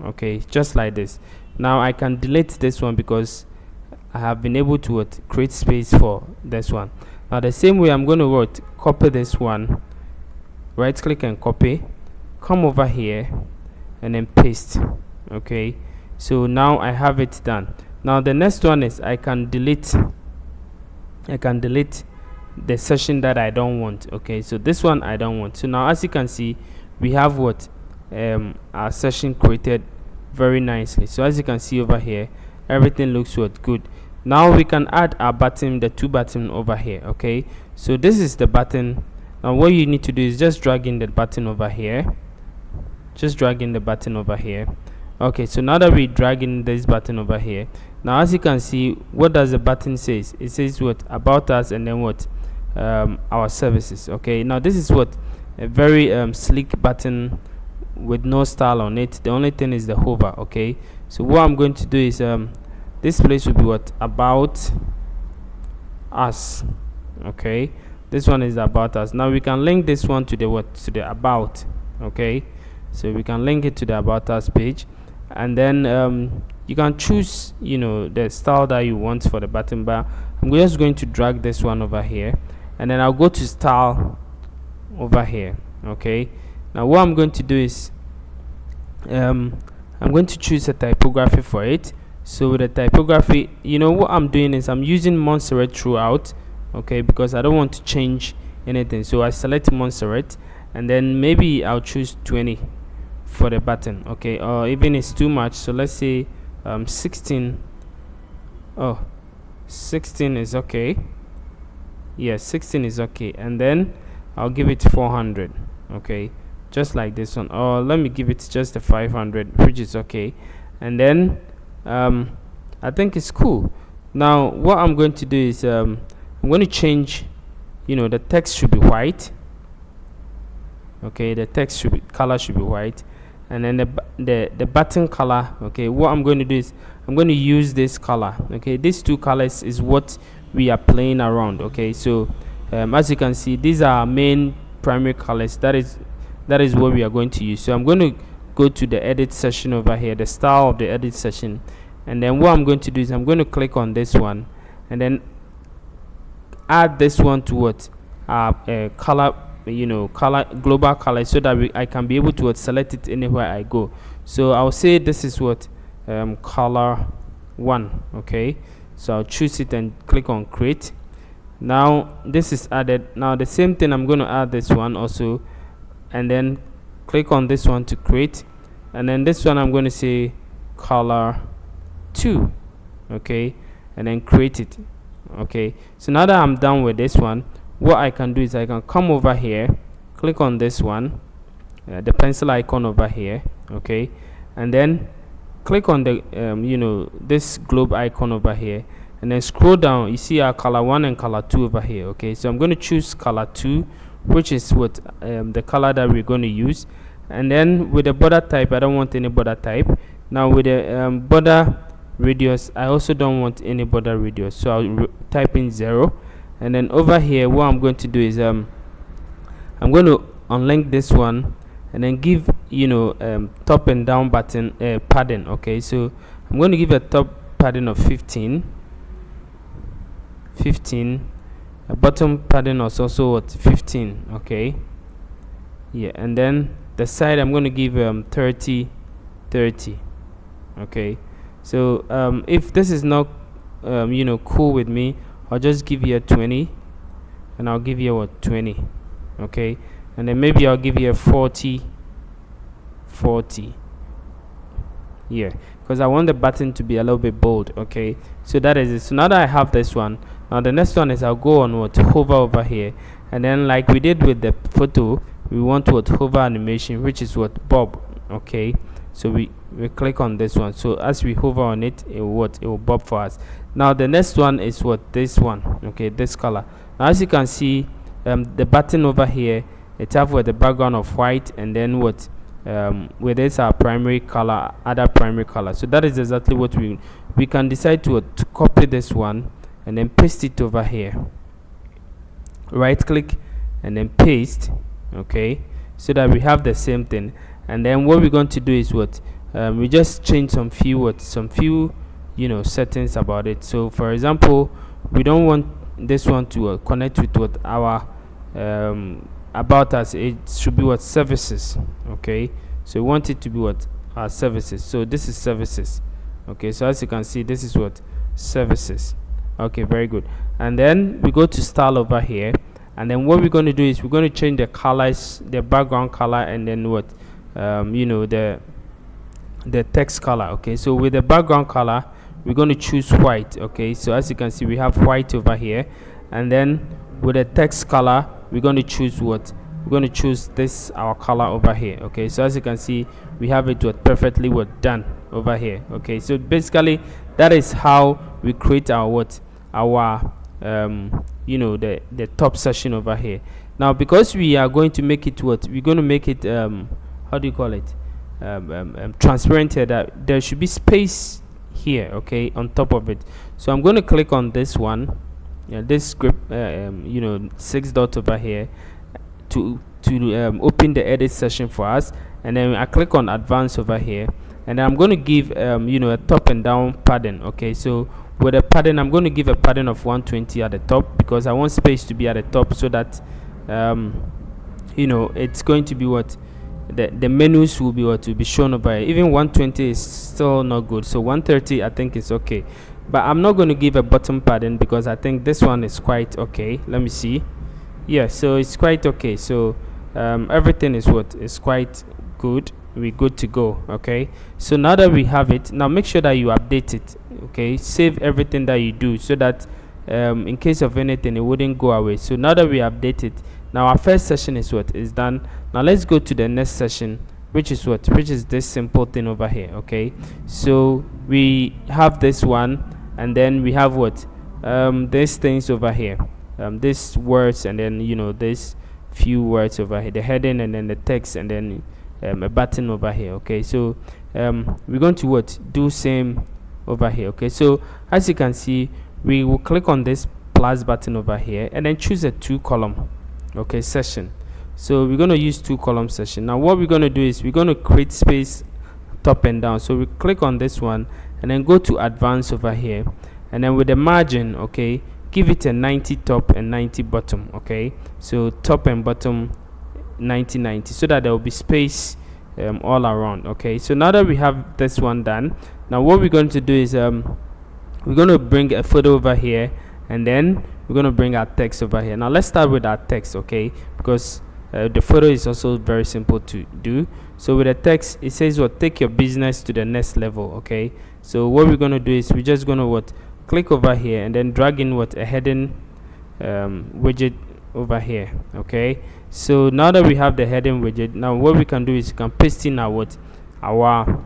Okay, just like this. Now I can delete this one because I have been able to create space for this one. Now the same way I'm going to copy this one, right click and copy, come over here and then paste. Okay, so now I have it done. Now the next one is I can delete the section that I don't want. Okay, so this one I don't want. So now as you can see, we have our session created very nicely. So as you can see over here, everything looks good. Now we can add our button, the 2 button over here. Okay, so this is the button. Now what you need to do is just drag in the button over here, Okay, so now that we drag in this button over here, now as you can see, what does the button says? It says about us, and then our services. Okay, now this is a very sleek button with no style on it. The only thing is the hover. Okay, so what I'm going to do is this place will be about us. Okay, this one is about us. Now we can link this one to the about. Okay, so we can link it to the about us page, and then you can choose the style that you want for the button bar. I'm just going to drag this one over here, and then I'll go to style over here. Okay, now what I'm going to do is I'm going to choose a typography for it. So with the typography, what I'm doing is I'm using Montserrat throughout. Okay, because I don't want to change anything, so I select Montserrat, and then maybe I'll choose 20 for the button. Okay, or even it's too much, so let's say 16. 16 is okay. Yes, 16 is okay, and then I'll give it 400. Okay, just like this one, or let me give it just a 500, which is okay. And then I think it's cool. Now what I'm going to do is I'm going to change, the text should be white. Okay, the text color should be white, and then the button color. Okay, what I'm going to do is I'm going to use this color. Okay, these 2 colors is what we are playing around. Okay, so as you can see, these are our main primary colors. That is what we are going to use. So I'm going to go to the edit section over here, the style of the edit section, and then what I'm going to do is I'm going to click on this one, and then add this one to color, global color, so that I can be able to select it anywhere I go. So I'll say this is color 1. Okay, so I'll choose it and click on create. Now this is added. Now the same thing, I'm going to add this one also, and then click on this one to create, and then this one I'm going to say color 2. Okay, and then create it. Okay, so now that I'm done with this one, what I can do is I can come over here, click on this one, the pencil icon over here. Okay, and then click on the this globe icon over here, and then scroll down. You see our color 1 and color 2 over here. Okay, so I'm going to choose color 2, which is what the color that we're going to use. And then with the border type, I don't want any border type. Now with the border radius, I also don't want any border radius, so I'll type in 0. And then over here, what I'm going to do is I'm going to unlink this one and then give top and down button padding. Okay, so I'm going to give a top padding of 15, a bottom padding is also what, 15. Okay, yeah, and then the side I'm going to give 30. Okay, so if this is not cool with me, I'll just give you a 20, and I'll give you what, 20. Okay, and then maybe I'll give you a 40. Yeah, because I want the button to be a little bit bold. Okay, so that is it. So now that I have this one, now the next one is I'll go on what, hover over here, and then like we did with the photo, we want what, hover animation, which is what, bob. Okay, so we click on this one. So as we hover on it, it will bob for us. Now the next one is what, this one. Okay, this color. Now as you can see, the button over here, it have with the background of white, and then what, with this our primary color, other primary color. So that is exactly what we can decide to copy this one and then paste it over here. Right click and then paste. Okay, so that we have the same thing. And then what we're going to do is what, we just change some few settings about it. So for example, we don't want this one to connect with what our about us. It should be what, services. Okay, so we want it to be what, our services. So this is services. Okay, so as you can see, this is what, services. Okay, very good. And then we go to style over here, and then what we're going to do is we're going to change the colors, the background color, and then what, the text color. Okay, so with the background color, we're going to choose white. Okay, so as you can see, we have white over here. And then with the text color, we're going to choose what, we're going to choose this, our color over here. Okay, so as you can see, we have it what, perfectly what, done over here. Okay, so basically that is how we create our what, our the top section over here. Now because we are going to make it what, we're going to make it how do you call it, transparent here, that there should be space here, okay, on top of it. So I'm going to click on this one, this script, 6 dots over here, to open the edit session for us. And then I click on advanced over here, and I'm going to give a top and down padding. Okay, so with a padding, I'm going to give a padding of 120 at the top, because I want space to be at the top, so that it's going to be what, the menus will be what, to be shown over here. Even 120 is still not good, so 130 I think is okay. But I'm not going to give a bottom padding, because I think this one is quite okay. Let me see. Yeah, so it's quite okay. So everything is what, is quite good. We're good to go. Okay, so now that we have it, now make sure that you update it. Okay, save everything that you do, so that in case of anything, it wouldn't go away. So now that we update it, now our first session is what, is done. Now let's go to the next session, which is what, which is this simple thing over here. Okay, so we have this one, and then we have what, these things over here, these words, and then this few words over here, the heading, and then the text, and then a button over here. Okay, so we're going to what, do same over here. Okay, so as you can see, we will click on this plus button over here, and then choose a 2-column session. So we're going to use 2-column session. Now what we're going to do is we're going to create space top and down. So we click on this one, and then go to advanced over here, and then with the margin, okay, give it a 90 top and 90 bottom. Okay, so top and bottom 90 90, so that there will be space all around. Okay, so now that we have this one done, now what we're going to do is we're going to bring a photo over here, and then we're going to bring our text over here. Now let's start with our text, okay, because the photo is also very simple to do. So with the text, it says what, take your business to the next level. Okay, so what we're going to do is we're just going to what, click over here and then drag in what, a heading widget over here. Okay, so now that we have the heading widget, now what we can do is we can paste in our what, our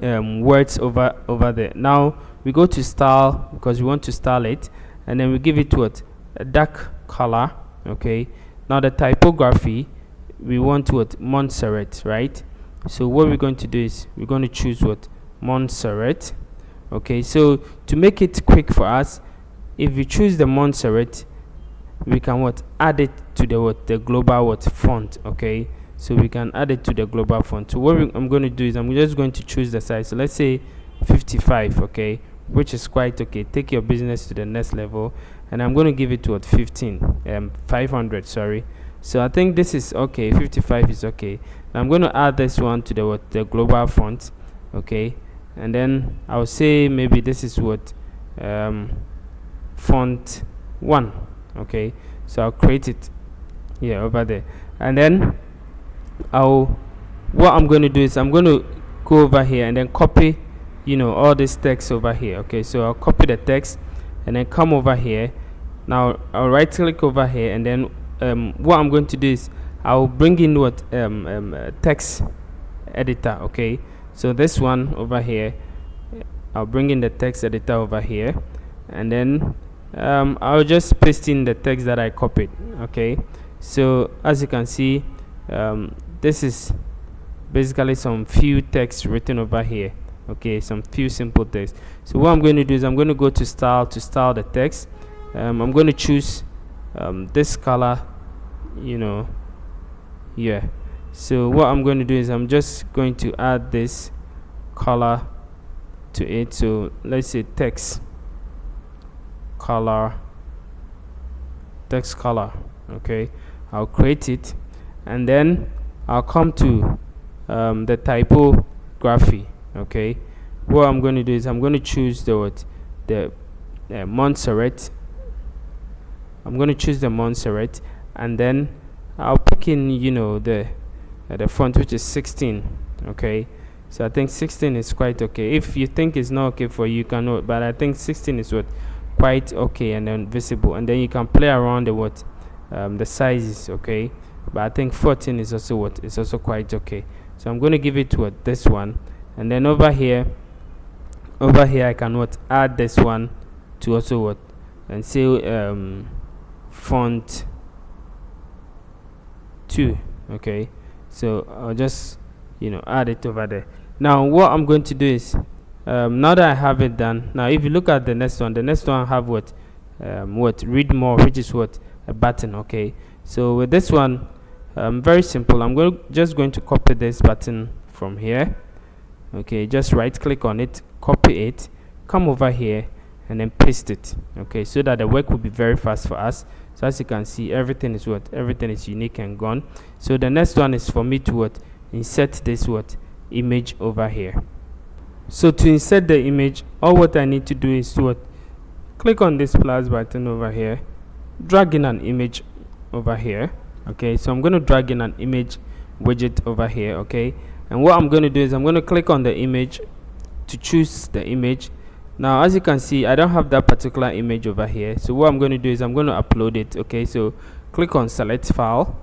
words over there. Now we go to style, because we want to style it, and then we give it what, a dark color. Okay, now the typography, we want what, Montserrat, right? So what we're going to do is we're going to choose what, Montserrat. Okay, so to make it quick for us, if we choose the Montserrat, we can what, add it to the what, the global what, font. Okay, so we can add it to the global font. So what I'm going to do is I'm just going to choose the size. So let's say 55, okay, which is quite okay. Take your business to the next level, and I'm going to give it to what, 500, sorry. So I think this is okay. 55 is okay. Now I'm going to add this one to the what, the global font. Okay, and then I'll say maybe this is what, font 1. Okay, so I'll create it here over there, and then what I'm going to do is I'm going to go over here and then copy, all this text over here. Okay, so I'll copy the text and then come over here. Now I'll right click over here, and then what I'm going to do is I'll bring in what, text editor. Okay, so this one over here, I'll bring in the text editor over here, and then I'll just paste in the text that I copied. Okay, so as you can see, this is basically some few text written over here. Okay, some few simple text. So what I'm going to do is I'm going to go to style the text. I'm going to choose this color, yeah. So what I'm going to do is I'm just going to add this color to it. So let's say text color. Okay, I'll create it, and then I'll come to the typography. Okay, what I'm going to do is I'm going to choose the Montserrat. I'm going to choose the Montserrat, and then I'll pick in the font, which is 16. Okay, so I think 16 is quite okay. If you think it's not okay for you, you can know, but I think 16 is what, quite okay, and then visible, and then you can play around the sizes. Okay, but I think 14 is also what, is also quite okay. So I'm going to give it to this one, and then over here I can what, add this one to also what, and say font 2. Okay, so I'll just add it over there. Now what I'm going to do is now that I have it done, now if you look at the next one have what, read more, which is what, a button. Okay, so with this one, very simple. I'm just going to copy this button from here. Okay, just right click on it, copy it, come over here, and then paste it. Okay, so that the work will be very fast for us. So as you can see, everything is unique and gone. So the next one is for me to insert this image over here. So to insert the image, all what I need to do is to click on this plus button over here, drag in an image over here. Okay, so I'm going to drag in an image widget over here. Okay, and what I'm going to do is I'm going to click on the image to choose the image. Now as you can see, I don't have that particular image over here, so what I'm going to do is I'm going to upload it. Okay, so click on select file,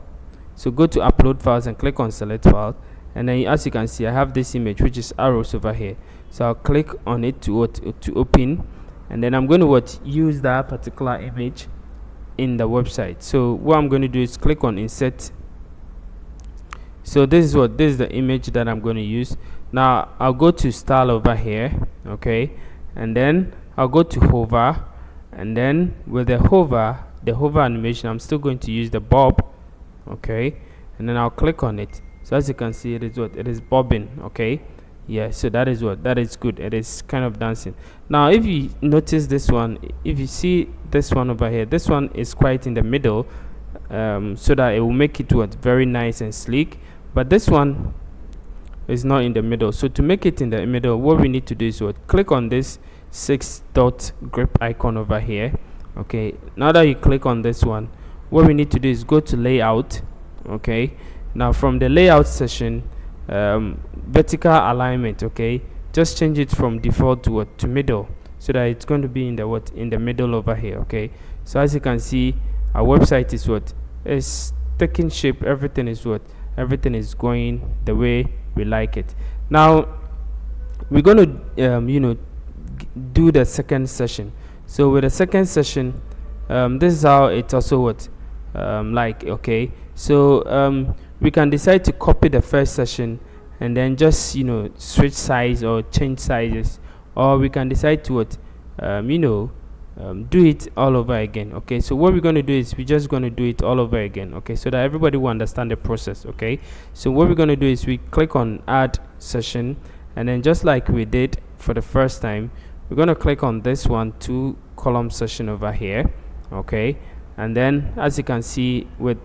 so go to upload files and click on select file, and then as you can see, I have this image which is arrows over here. So I'll click on it to open, and then I'm going to use that particular image in the website. So what I'm going to do is click on insert. So this is the image that I'm going to use. Now I'll go to style over here. Okay, and then I'll go to hover, and then with the hover animation, I'm still going to use the bob. Okay, and then I'll click on it. So as you can see, it is bobbing. Okay, yeah, so that is good. It is kind of dancing. Now if you notice this one, if you see this one over here, this one is quite in the middle, so that it will make it very nice and sleek. But this one it's not in the middle. So to make it in the middle, what we need to do is what, click on this 6-dot grip icon over here. Okay, now that you click on this one, what we need to do is go to layout. Okay, now from the layout section, vertical alignment, okay, just change it from default to what, to middle, so that it's going to be in the what, in the middle over here. Okay, so as you can see, our website is what, is taking shape. Everything is what, everything is going the way we like it. Now we're going to do the second session. So with the second session, this is how it's also what, like, okay, so we can decide to copy the first session and then just switch size or change sizes, or we can decide to what, do it all over again. Okay, so what we're going to do is we're just going to do it all over again. Okay, so that everybody will understand the process. Okay, so what we're going to do is we click on add session, and then just like we did for the first time, we're going to click on this one, 2-column session over here. Okay, and then as you can see with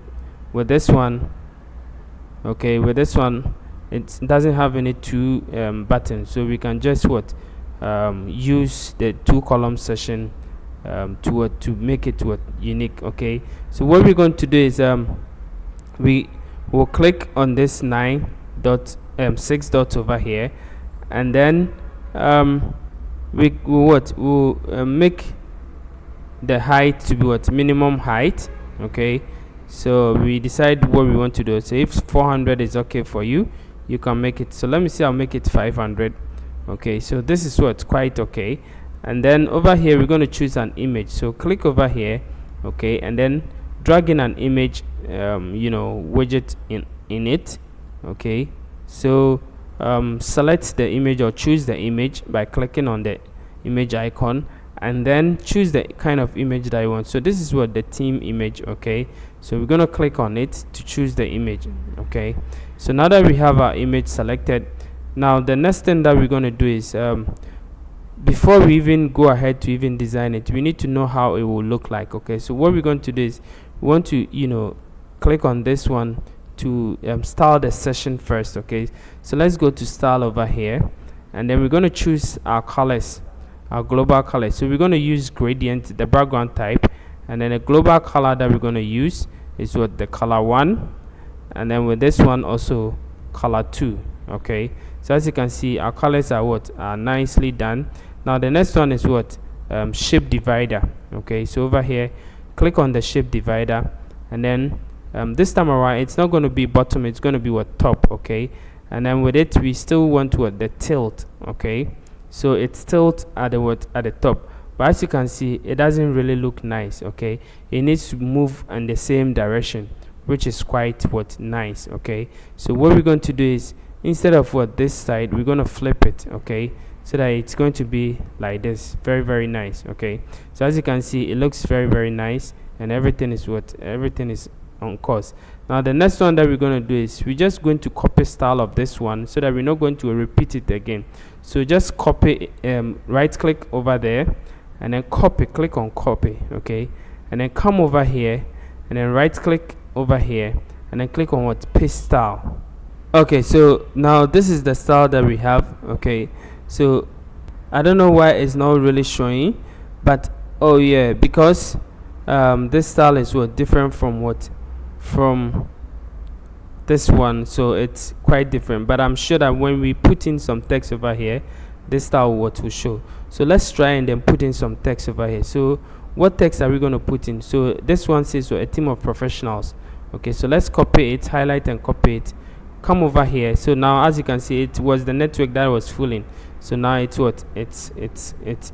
this one, okay, with this one it doesn't have any two buttons, so we can just what, use the 2-column session to make it what, unique. Okay, so what we're going to do is we will click on this 6 dots over here, and then we'll make the height to be what, minimum height. Okay, so we decide what we want to do. So if 400 is okay for you, you can make it. So let me see, I'll make it 500. Okay, so this is what's quite okay. And then over here we're going to choose an image, so click over here. Okay, and then drag in an image widget in it. Okay, so select the image or choose the image by clicking on the image icon, and then choose the kind of image that you want. So this is what, the theme image. Okay, so we're going to click on it to choose the image. Okay, so now that we have our image selected, now the next thing that we're going to do is before we even go ahead to even design it, we need to know how it will look like. Okay, so what we're going to do is we want to click on this one to style the session first. Okay, so let's go to style over here, and then we're going to choose our colors, our global color. So we're going to use gradient, the background type, and then the global color that we're going to use is what, the color 1, and then with this one also color 2. Okay, so as you can see, our colors are what, are nicely done. Now the next one is what, shape divider. Okay, so over here click on the shape divider, and then this time around it's not going to be bottom, it's going to be what, top. Okay, and then with it we still want what, the tilt. Okay, so it's tilt at the what, at the top, but as you can see it doesn't really look nice. Okay, it needs to move in the same direction, which is quite what, nice. Okay, so what we're going to do is, instead of what, this side, we're going to flip it. Okay, so that it's going to be like this, very nice. Okay, so as you can see it looks very nice, and everything is what, everything is on course. Now the next one that we're going to do is we're just going to copy style of this one, so that we're not going to repeat it again. So just copy, right click over there, and then copy, click on copy. Okay, and then come over here, and then right click over here, and then click on what, paste style. Okay, so now this is the style that we have. Okay, so I don't know why it's not really showing, but oh yeah, because this style is what, different from what, from this one, so it's quite different. But I'm sure that when we put in some text over here, this style what will show. So let's try and then put in some text over here. So what text are we going to put in? So this one says, so, a team of professionals. Okay, so let's copy it, highlight and copy it, come over here. So now as you can see, it was the network that was fooling, so now it's what, it's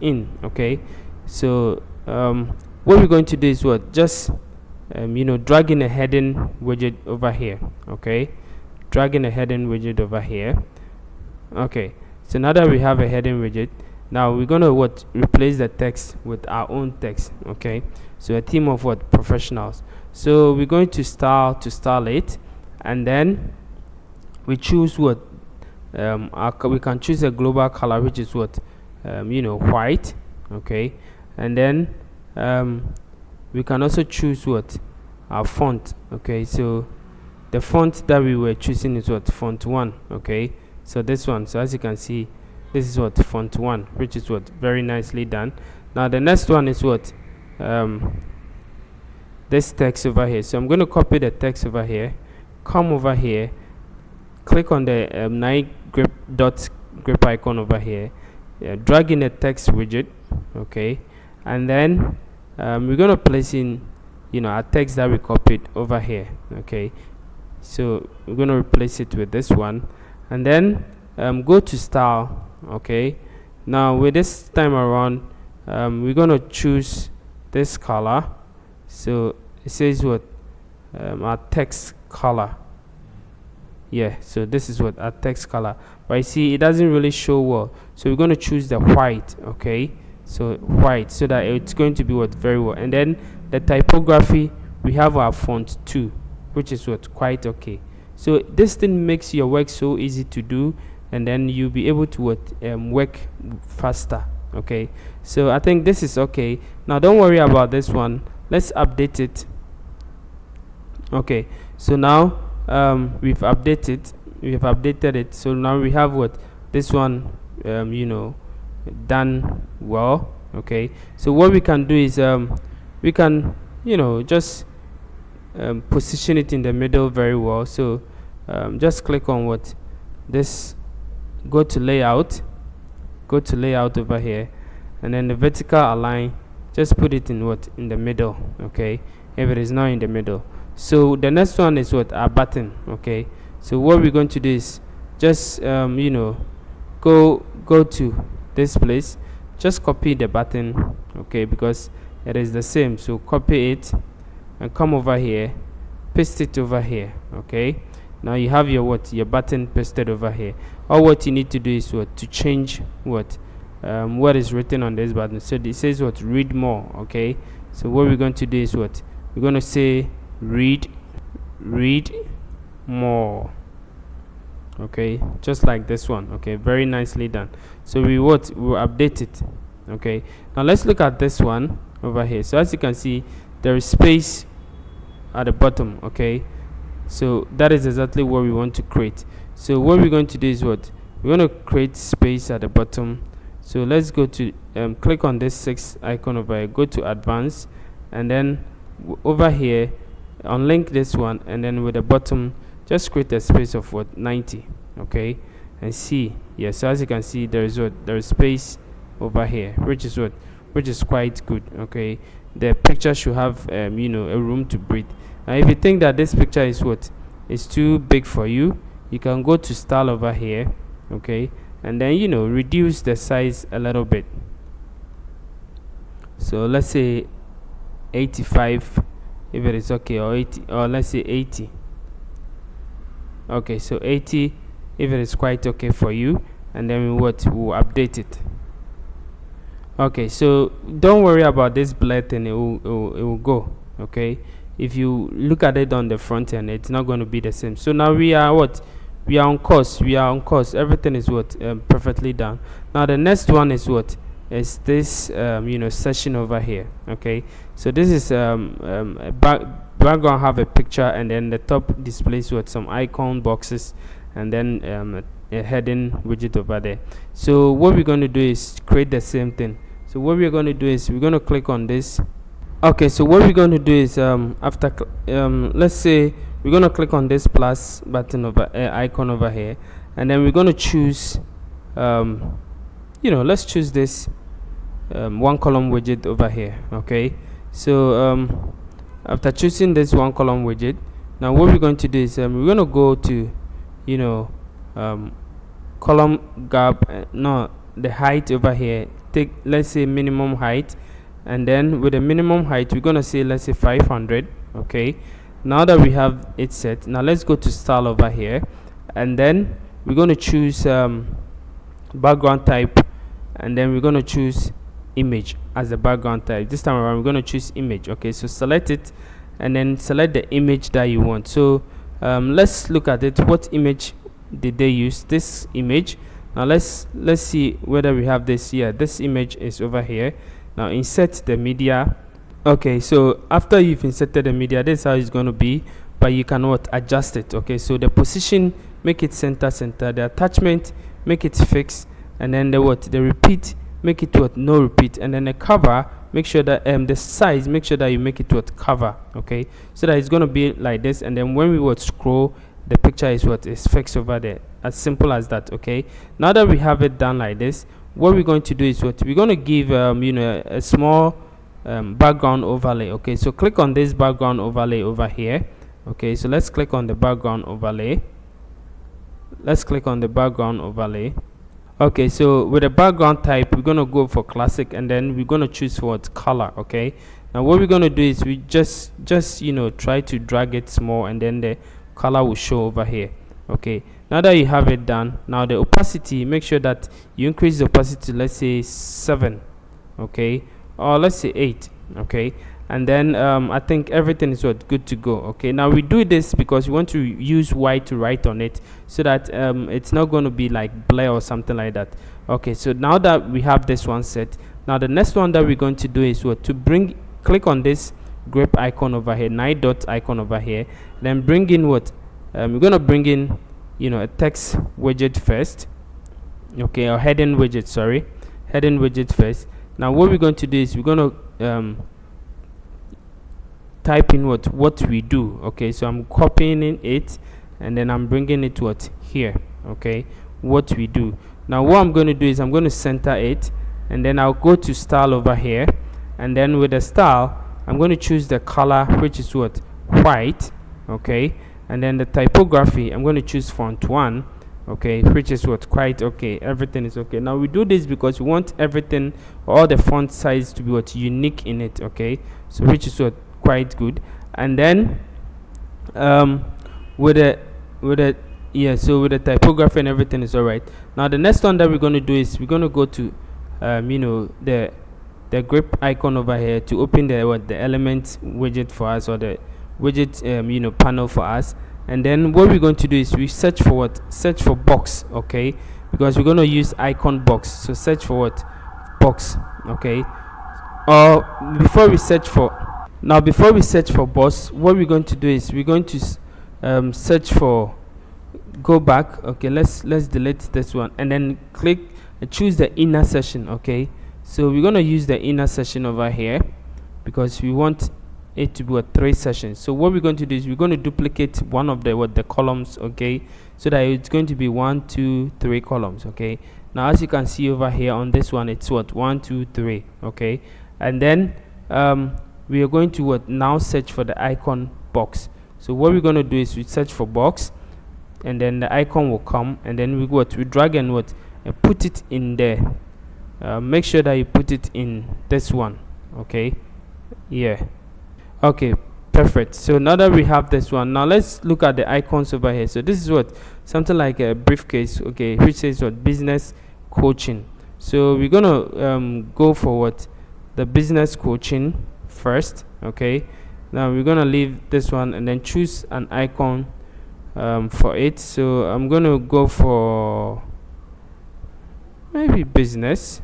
in. Okay, so what we're going to do is what, just drag in a heading widget over here. Okay, drag in a heading widget over here. Okay, so now that we have a heading widget, now we're going to what, replace the text with our own text. Okay, so a team of what, professionals. So we're going to style it, and then we choose what, we can choose a global color, which is what, white. Okay, and then we can also choose what, our font. Okay, so the font that we were choosing is what, font 1. Okay, So this one, so as you can see, this is what font 1, which is what very nicely done. Now the next one is what this text over here. So I'm going to copy the text over here, come over here, click on the 9 grip icon over here, drag in the text widget, okay, and then we're going to place in our text that we copied over here, okay. So we're going to replace it with this one, and then go to style, okay. Now with this time around, we're going to choose this color. So it says what our text color, so this is what our text color, but you see it doesn't really show well, so we're going to choose the white, okay. So white, so that it's going to be what very well. And then the typography, we have our font 2, which is what quite okay. So this thing makes your work so easy to do, and then you'll be able to work faster, okay. So I think this is okay. Now don't worry about this one, let's update it. Okay, so now we've updated it. So now we have what this one done well, okay. So what we can do is we can just position it in the middle very well. So just click on what this, go to layout over here, and then the vertical align, just put it in what in the middle, okay, if it is not in the middle. So the next one is what our button, okay. So what we're going to do is just go to this place, just copy the button, okay, because it is the same. So copy it and come over here, paste it over here, okay. Now you have your button pasted over here. All what you need to do is to change what is written on this button. So it says read more, okay. So what we're going to do is we're going to say read more, okay, just like this one, okay, very nicely done. So we'll update it, okay. Now let's look at this one over here. So as you can see, there is space at the bottom, okay. So that is exactly what we want to create. So what we're going to do is we're going to create space at the bottom. So let's go to click on this 6 icon over here, go to advanced, and then over here unlink this one, and then with the bottom just create a space of 90, okay, and see, so as you can see, there is space over here, which is quite good, okay. The picture should have a room to breathe. Now if you think that this picture is too big for you, you can go to style over here, okay, and then reduce the size a little bit. So let's say 85 if it is okay, or 80, or let's say 80. Okay, so 80 if it is quite okay for you, and then we'll update it. Okay, so don't worry about this blur thing, it will go, okay. If you look at it on the front end, it's not going to be the same. So now we are on course, everything is perfectly done. Now the next one is is this session over here, okay. So this is background have a picture, and then the top displays some icon boxes, and then a heading widget over there. So what we're going to do is create the same thing. So what we're going to do is we're going to click on this. Okay, so what we're going to do is after let's say we're going to click on this plus button icon over here, and then we're going to choose let's choose this one column widget over here, okay. So after choosing this one column widget, now what we're going to do is we're going to go to column gap, the height over here, take, let's say, minimum height, and then with the minimum height we're going to say, let's say 500, okay. Now that we have it set, now let's go to style over here, and then we're going to choose background type, and then we're going to choose image as the background type. This time around we're going to choose image, okay. So select it, and then select the image that you want. So let's look at it. What image did they use? This image. Now let's see whether we have this here. This image is over here. Now insert the media. Okay, so after you've inserted the media, this is how it's going to be, but you cannot adjust it, okay. So the position make it center. The attachment, make it fixed. And then the repeat, make it no repeat. And then the cover, make sure that the size, make sure that you make it cover, okay, so that it's going to be like this. And then when we scroll, the picture is fixed over there. As simple as that. Okay, now that we have it done like this, what we're going to do is we're going to give a small background overlay. Okay, so click on this background overlay over here. Okay, so let's click on the background overlay. Okay, so with the background type, we're going to go for classic, and then we're going to choose color. Okay, now what we're going to do is we just try to drag it small, and then the color will show over here. Okay, now that you have it done, now the opacity, make sure that you increase the opacity, let's say 7, okay, or let's say 8. Okay, and then I think everything is good to go. Okay, now we do this because we want to use white to write on it, so that it's not going to be like blur or something like that. Okay, so now that we have this one set, now the next one that we're going to do is click on this grep icon over here, 9 dot icon over here, then bring in we're going to bring in a text widget first. Okay, or heading widget first. Now what we're going to do is we're going to type in what we do. Okay, so I'm copying in it, and then I'm bringing it here. Okay, what we do. Now what I'm going to do is I'm going to center it, and then I'll go to style over here, and then with the style I'm going to choose the color, which is white. Okay, and then the typography, I'm going to choose font 1. Okay, which is quite okay. Everything is okay. Now we do this because we want everything, all the font size to be unique in it. Okay, so which is quite good. And then with the typography and everything is all right. Now the next one that we're going to do is we're going to go to the grep icon over here to open the element widget for us, or the widget panel for us. And then what we're going to do is we search for box. Okay, because we're going to use icon box, so search for box. Okay, or before we search for box, what we're going to do is we're going to search for, go back. Okay, let's delete this one, and then click and choose the inner section. Okay, so we're going to use the inner section over here because we want it to be 3 sessions. So what we're going to do is we're going to duplicate one of the columns. Okay, so that it's going to be 1, 2, 3 columns. Okay, now as you can see over here on this one, it's 1, 2, 3. Okay, and then we are going to now search for the icon box. So what we're going to do is we search for box, and then the icon will come, and then we drag and put it in there. Make sure that you put it in this one. Okay, yeah. Okay, perfect. So now that we have this one, now let's look at the icons over here. So this is something like a briefcase. Okay, which says business coaching. So we're gonna go for the business coaching first. Okay, now we're gonna leave this one and then choose an icon for it. So I'm gonna go for maybe business.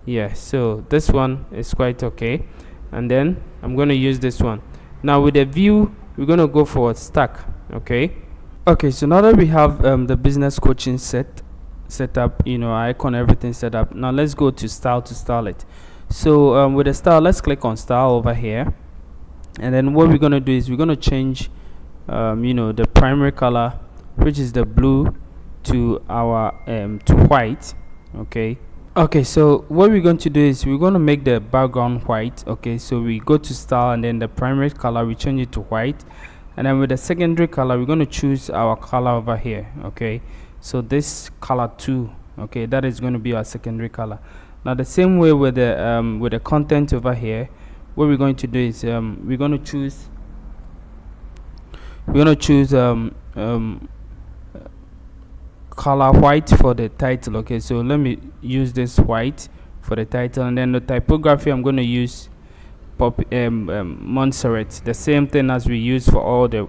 Yeah, so this one is quite okay, and then I'm going to use this one. Now with the view, we're going to go for stack. Okay, so now that we have the business coaching set up, icon, everything set up, now let's go to style to style it. So with the style, let's click on style over here, and then what we're going to do is we're going to change the primary color, which is the blue, to our to white. Okay, so what we're going to do is we're going to make the background white. Okay, so we go to style, and then the primary color we change it to white, and then with the secondary color we're going to choose our color over here. Okay, so this color 2, okay, that is going to be our secondary color. Now the same way with the content over here, what we're going to do is we're going to choose color white for the title. Okay, so let me use this white for the title, and then the typography I'm going to use Montserrat, the same thing as we use for all the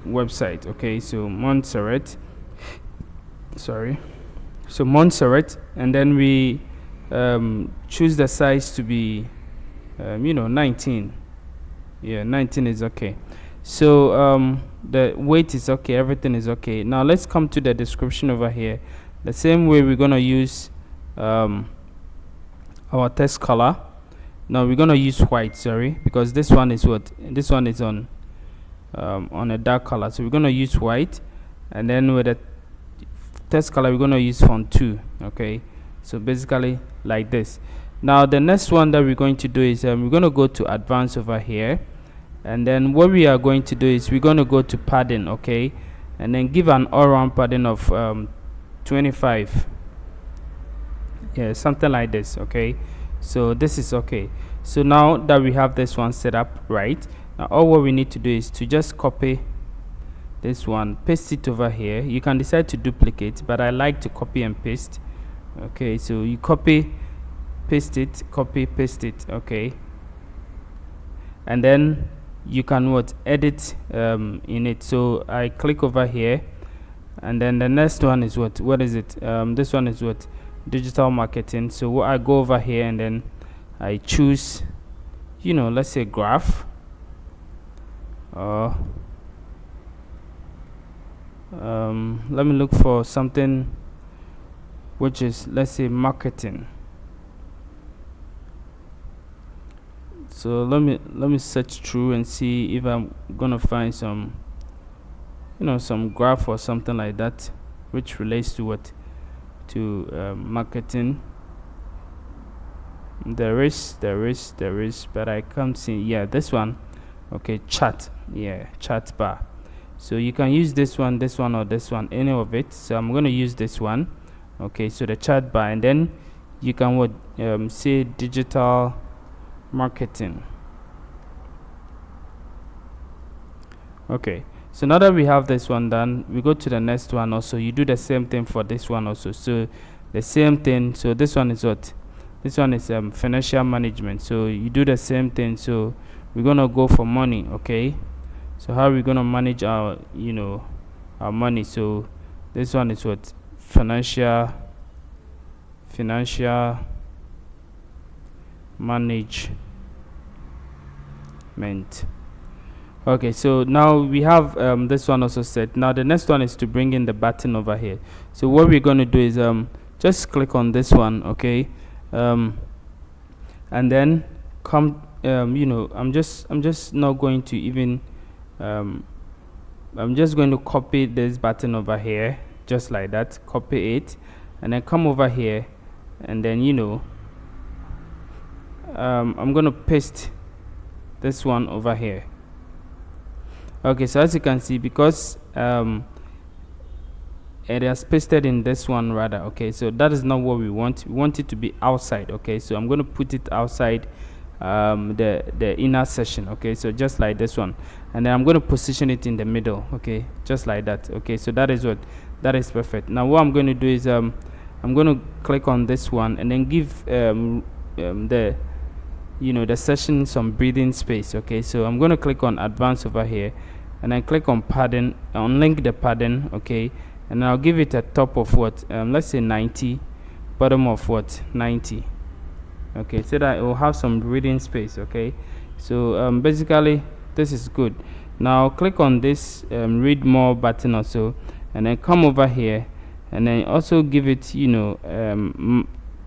website. Okay, so Montserrat, and then we choose the size to be 19. Yeah, 19 is okay. So the weight is okay, everything is okay. Now let's come to the description over here. The same way we're gonna use our text color. Now we're gonna use white, sorry, because this one is on a dark color, so we're gonna use white. And then with the text color, we're gonna use font 2. Okay, so basically like this. Now the next one that we're going to do is we're going to go to advanced over here, and then what we are going to do is we're going to go to padding. Okay, and then give an all-round padding of 25, yeah, something like this. Okay, so this is okay. So now that we have this one set up right, now all what we need to do is to just copy this one, paste it over here. You can decide to duplicate, but I like to copy and paste. Okay, so you copy, paste it, copy, paste it. Okay, and then you can edit in it. So I click over here, and then the next one is what is it? This one is digital marketing. So I go over here and then I choose, let's say graph, or let me look for something which is, let's say, marketing. So let me search through and see if I'm gonna find some some graph or something like that which relates to marketing. There is, but I can't see. Yeah, this one. Okay, chat. Yeah, chat bar. So you can use this one, or this one, any of it. So I'm going to use this one. Okay, so the chat bar, and then you can say digital marketing. Okay, so now that we have this one done, we go to the next one. Also, you do the same thing for this one also. So the same thing. So this one is what? This one is financial management. So you do the same thing. So we're gonna go for money. Okay, so how are we gonna manage our our money? So this one is what? Financial management. Okay, so now we have this one also set. Now the next one is to bring in the button over here. So what we're going to do is just click on this one. Okay, and then come I'm just not going to even I'm just going to copy this button over here, just like that. Copy it, and then come over here, and then I'm going to paste this one over here. Okay, so as you can see, because it has pasted in this one rather. Okay, so that is not what we want. We want it to be outside. Okay, so I'm going to put it outside the inner section. Okay, so just like this one, and then I'm going to position it in the middle. Okay, just like that. Okay, so that is perfect. Now what I'm going to do is I'm going to click on this one and then give the session some breathing space. Okay, so I'm going to click on advanced over here, and then click on padding, unlink the padding. Okay, and I'll give it a top of let's say 90, bottom of 90. Okay, so that it will have some breathing space. Okay, so basically this is good. Now click on this read more button also, and then come over here, and then also give it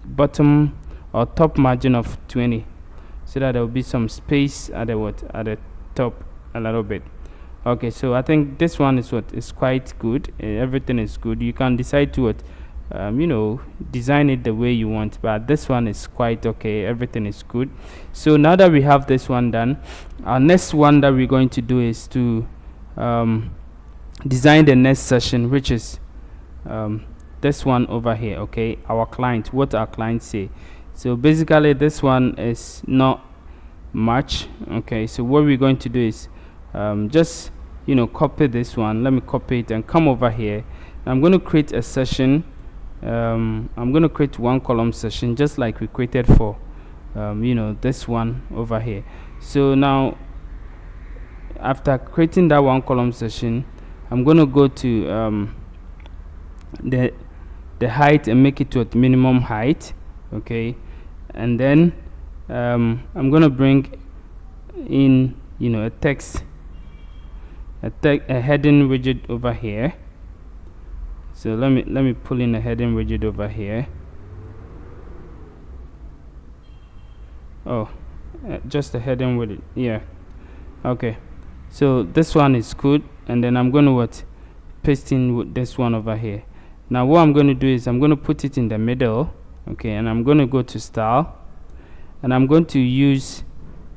bottom or top margin of 20, so that there will be some space at the top a little bit. Okay, so I think this one is quite good. Everything is good. You can decide to design it the way you want, but this one is quite okay. Everything is good. So now that we have this one done, our next one that we're going to do is to design the next session, which is this one over here. Okay, our client, what our clients say. So basically this one is not much. Okay, so what we're going to do is just copy this one. Let me copy it and come over here. I'm going to create a session. I'm going to create one column session, just like we created for this one over here. So now after creating that one column session, I'm going to go to the height and make it to a minimum height. Okay, and then I'm going to bring in a text a heading widget over here. So let me pull in a heading widget over here. Oh, just a heading widget. Yeah. Okay. So this one is good, and then I'm going to paste in with this one over here. Now what I'm going to do is I'm going to put it in the middle. Okay, and I'm going to go to style, and I'm going to use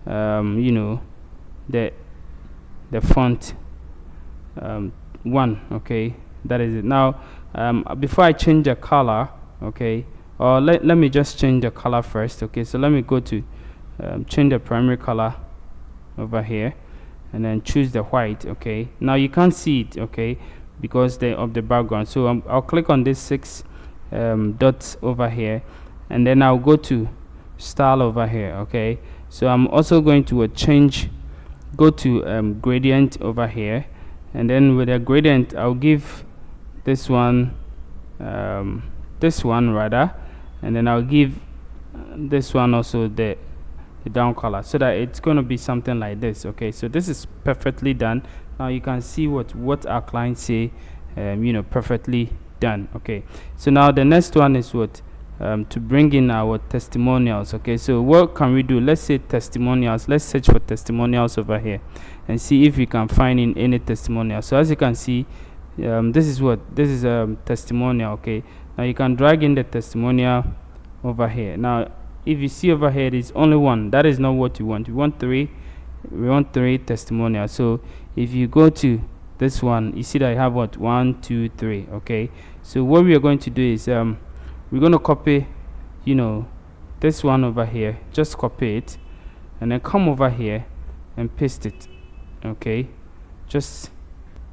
the font 1. Okay, that is it. Now before I change the color, okay, or let me just change the color first. Okay, so let me go to change the primary color over here, and then choose the white. Okay, now you can't see it, okay, because of the background. So I'll click on this 6 dots over here, and then I'll go to style over here. Okay, so I'm also going to go to gradient over here, and then with a gradient I'll give this one rather, and then I'll give this one also the down color, so that it's going to be something like this. Okay, so this is perfectly done. Now you can see what our clients say, perfectly done. Okay, so now the next one is to bring in our testimonials. Okay, so what can we do? Let's say testimonials. Let's search for testimonials over here and see if we can find in any testimonial. So as you can see, this is a testimonial. Okay, now you can drag in the testimonial over here. Now if you see over here, it's only one. That is not what we want. We want 3 testimonials. So if you go to this one, you see that I have 1, 2, 3. Okay, so what we are going to do is we're going to copy this one over here. Just copy it and then come over here and paste it. Okay,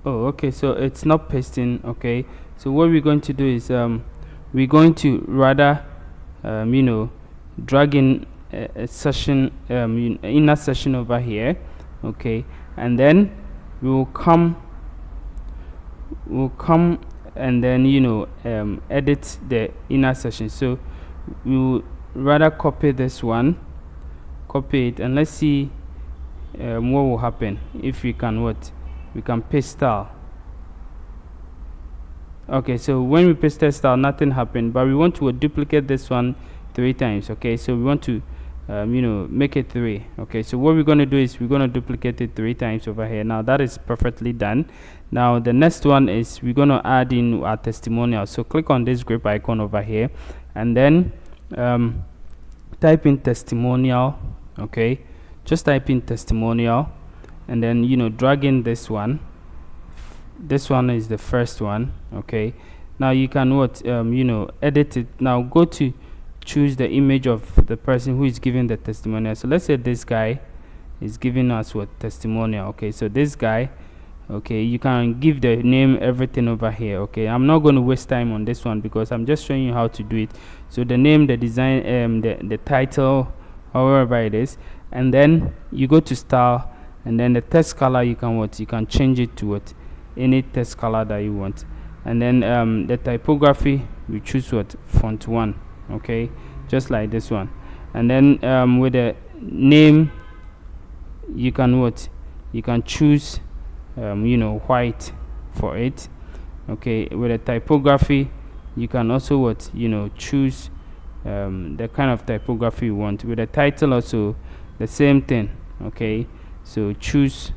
okay, so it's not pasting. Okay, so what we're going to do is we're going to rather drag in a session, inner session over here. Okay, and then we'll come and then edit the inner session. So we will rather copy this one, copy it, and let's see what will happen if we can we can paste style. Okay, so when we pasted style, nothing happened, but we want to duplicate this one 3 times. Okay, so we want to make it 3. Okay, so what we're going to do is we're going to duplicate it 3 times over here. Now that is perfectly done. Now the next one is we're going to add in our testimonial. So click on this grip icon over here, and then type in testimonial. Okay, just type in testimonial, and then drag in this one. This one is the first one. Okay, now you can edit it. Now go to choose the image of the person who is giving the testimonial. So let's say this guy is giving us testimonial. Okay, so this guy, okay, you can give the name, everything over here. Okay, I'm not going to waste time on this one because I'm just showing you how to do it. So the name, the design, the title, however it is, and then you go to style, and then the text color, you can change it to any text color that you want, and then the typography, we choose font 1. Okay, just like this one, and then with the name, you can choose white for it. Okay, with the typography, you can also choose the kind of typography you want. With the title also the same thing. Okay, so choose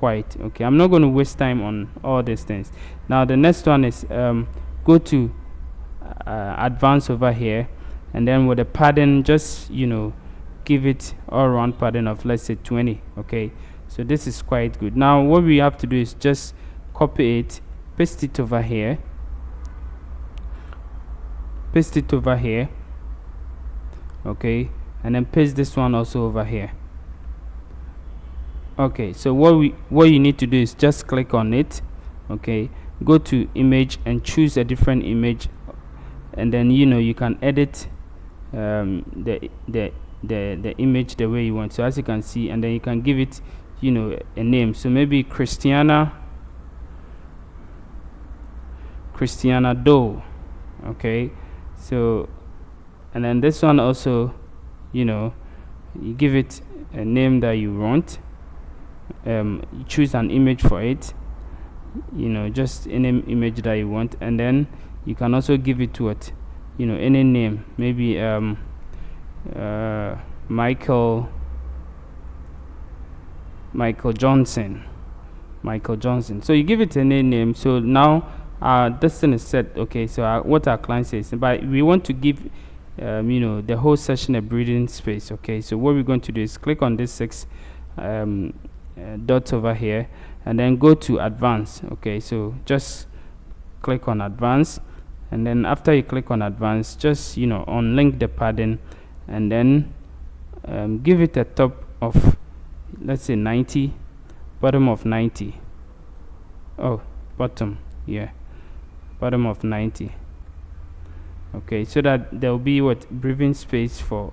white. Okay, I'm not going to waste time on all these things. Now the next one is go to advanced over here, and then with the padding, just give it all around padding of, let's say, 20. Okay, so this is quite good. Now what we have to do is just copy it, paste it over here, okay, and then paste this one also over here. Okay, so what you need to do is just click on it. Okay, go to image and choose a different image, and then you can edit the image the way you want. So as you can see, and then you can give it a name. So maybe Christiana Doe. Okay, so, and then this one also you give it a name that you want. choose an image for it, just any image that you want, and then you can also give it to it any name, maybe Michael Johnson. So you give it any name. So now this thing is set. Okay, so what our client says, but we want to give the whole session a breathing space. Okay, so what we're going to do is click on this 6 dots over here, and then go to advanced. Okay, so just click on advanced, and then after you click on advanced, just unlink the padding, and then give it a top of, let's say, 90, bottom of 90. Bottom of 90. Okay, so that there will be breathing space for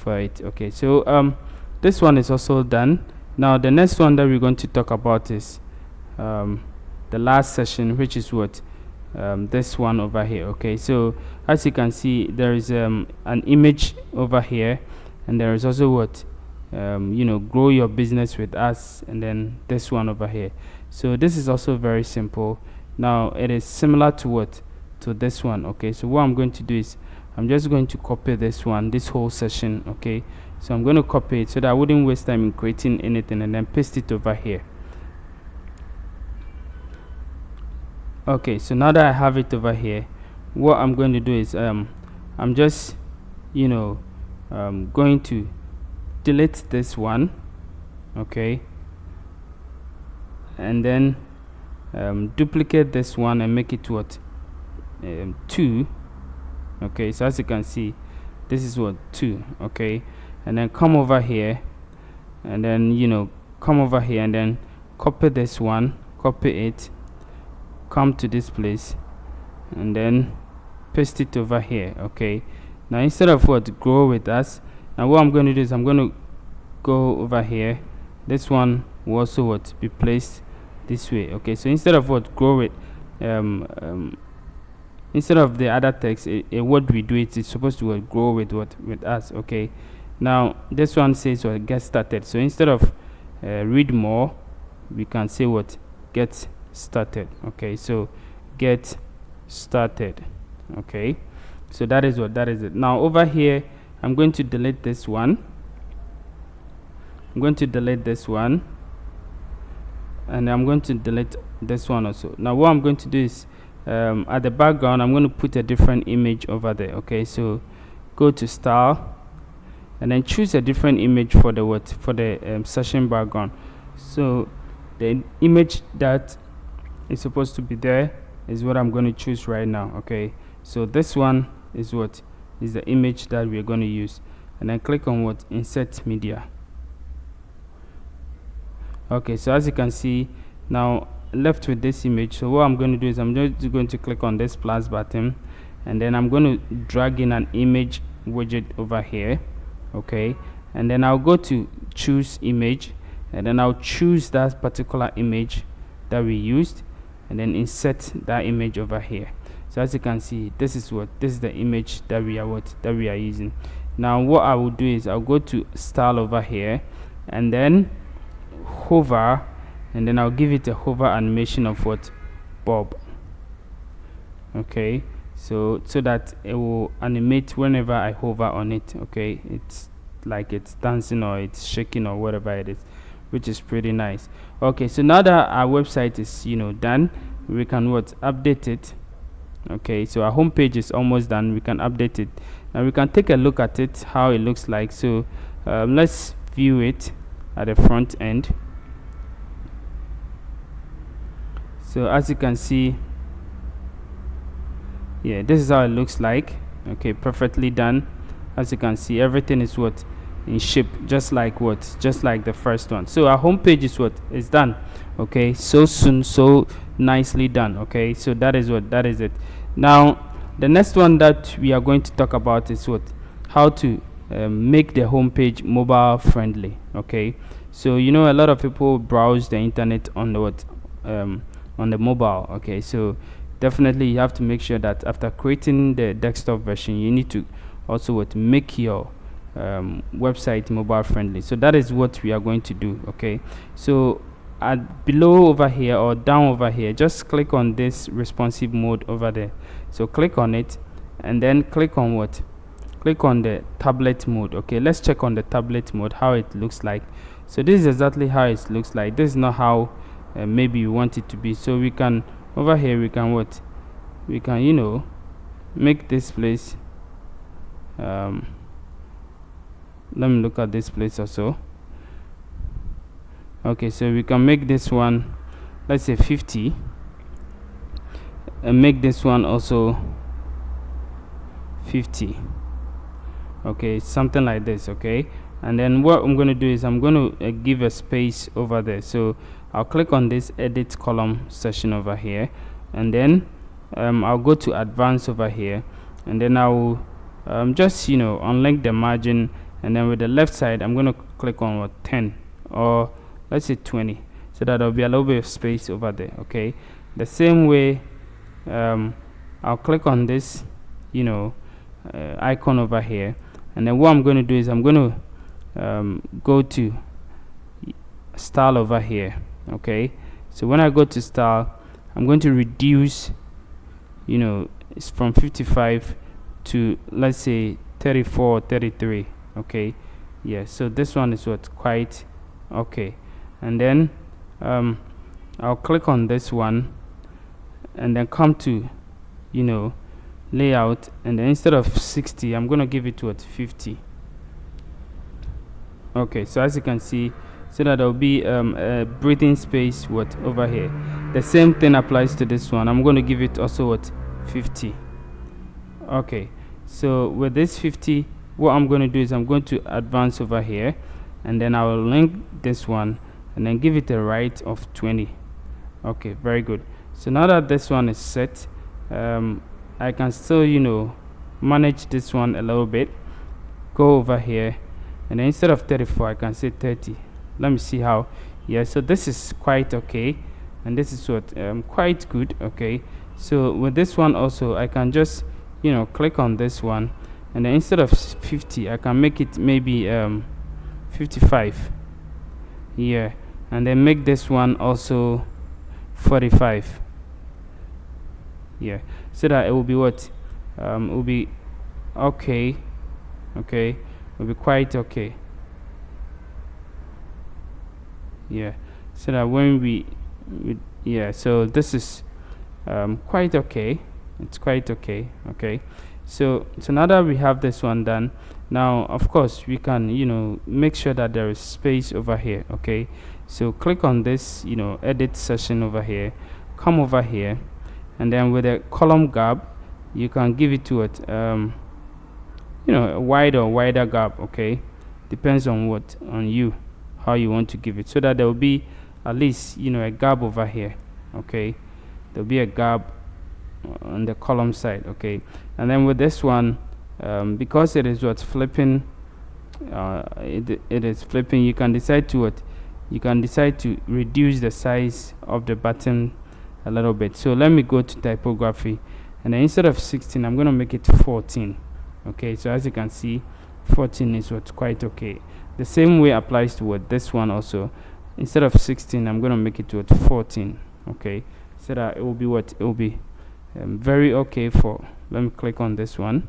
it. Okay, so this one is also done. Now the next one that we're going to talk about is the last session, which is this one over here. Okay, so as you can see, there is an image over here, and there is also grow your business with us, and then this one over here. So this is also very simple. Now it is similar to this one. Okay, so what I'm going to do is I'm just going to copy this whole session. Okay, so I'm going to copy it so that I wouldn't waste time in creating anything, and then paste it over here. Okay, so now that I have it over here, what I'm going to do is I'm just going to delete this one. Okay, and then duplicate this one and make it 2. Okay, so as you can see, this is 2. Okay, and then come over here, and then come over here, and then copy this one, copy it, come to this place, and then paste it over here. Okay, now instead of grow with us, now what I'm going to do is I'm going to go over here. This one will also be placed this way. Okay, so instead of grow with instead of the other text, what we do it's supposed to grow with us. Okay, now this one says get started. So instead of read more, we can say get started. Okay, so get started. Okay, so that is it. Now over here, I'm going to delete this one. I'm going to delete this one, and I'm going to delete this one also. Now what I'm going to do is at the background, I'm going to put a different image over there. Okay, so go to style, and then choose a different image for the session background. So the image that is supposed to be there is what I'm going to choose right now. Okay, so this one is the image that we're going to use, and then click on insert media. Okay, so as you can see, now left with this image. So what I'm going to do is I'm just going to click on this plus button, and then I'm going to drag in an image widget over here. Okay, and then I'll go to choose image, and then I'll choose that particular image that we used, and then insert that image over here. So as you can see, this is the image that we are using. Now what I will do is I'll go to style over here, and then hover, and then I'll give it a hover animation of Bob. Okay, so that it will animate whenever I hover on it. Okay, it's like it's dancing or it's shaking or whatever it is, which is pretty nice. Okay, so now that our website is done, we can update it. Okay, so our home page is almost done. We can update it. Now we can take a look at it, how it looks like. So let's view it at the front end. So as you can see, this is how it looks like. Okay, perfectly done. As you can see, everything is in shape, just like the first one. So our home page is done. Okay, so soon, so nicely done. Okay, so that is it. Now the next one that we are going to talk about is how to make the home page mobile friendly. Okay, so a lot of people browse the internet on the mobile. Okay, so definitely you have to make sure that after creating the desktop version, you need to also make your website mobile friendly. So that is what we are going to do. Okay, so at below over here or down over here, just click on this responsive mode over there. So click on it and then click on what? Click on the tablet mode. Okay, let's check on the tablet mode how it looks like. So this is exactly how it looks like. This is not how maybe you want it to be. So we can over here, we can what? We can make this place let me look at this place also. Okay, so we can make this one, let's say 50, and make this one also 50. Okay, something like this. Okay, and then what I'm going to do is I'm going to give a space over there. So I'll click on this edit column section over here, and then I'll go to advanced over here, and then I'll just unlink the margin, and then with the left side I'm going to click on what, 10 or let's say 20, so that there'll be a little bit of space over there. Okay, the same way I'll click on this icon over here, and then what I'm going to do is I'm going to go to style over here. Okay, so when I go to style, I'm going to reduce it's from 55 to let's say 34 or 33. Okay, yeah, so this one is what, quite okay. And then I'll click on this one and then come to layout, and then instead of 60 I'm going to give it to 50. Okay, so as you can see, so that there will be a breathing space over here. The same thing applies to this one. I'm going to give it also 50. Okay, so with this 50, what I'm going to do is I'm going to advance over here, and then I will link this one and then give it a right of 20. Okay, very good. So now that this one is set, I can still manage this one a little bit. Go over here, and then instead of 34 I can say 30. Let me see how. Yeah, so this is quite okay, and this is what quite good. Okay, so with this one also I can just click on this one, and then instead of 50 I can make it maybe 55. Yeah, and then make this one also 45. Yeah, so that it will be what it will be okay. Okay, it will be quite okay. Yeah, so that when we yeah, so this is quite okay. It's quite okay. Okay, so now that we have this one done, now of course we can make sure that there is space over here. Okay, so click on this edit session over here, come over here, and then with a column gap you can give it to it a wider gap. Okay, depends on you how you want to give it, so that there will be at least a gap over here. Okay, there'll be a gap on the column side. Okay, and then with this one because it is flipping, it is flipping, you can decide to reduce the size of the button a little bit. So let me go to typography, and then instead of 16 I'm going to make it 14. Okay, so as you can see, 14 is quite okay. The same way applies to this one also. Instead of 16 I'm going to make it to 14. Okay, so that it will be it will be very okay for. Let me click on this one,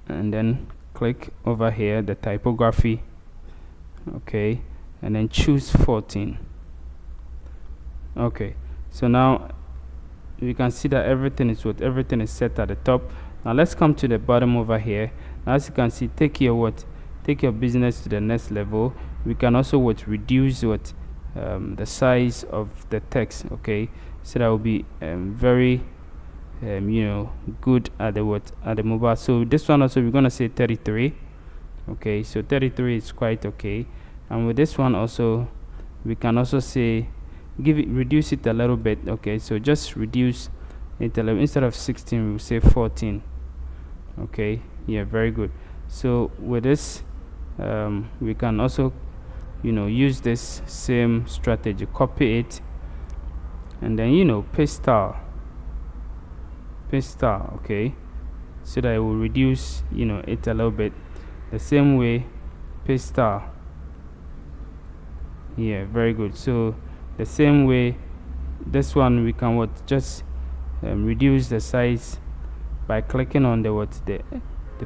and then click over here the typography. Okay, and then choose 14. Okay, so now we can see that everything is set at the top. Now let's come to the bottom over here. Now, as you can see, take your business to the next level. We can also reduce the size of the text. Okay, so that will be very good at the mobile. So this one also we're gonna say 33. Okay, so 33 is quite okay, and with this one also we can also say reduce it a little bit. Okay, so just reduce it a little. Instead of 16 we'll say 14. Okay, yeah, very good. So with this we can also use this same strategy, copy it, and then paste style. Okay, so that it will reduce it a little bit. The same way, paste style. Yeah, very good. So the same way, this one we can just reduce the size by clicking on the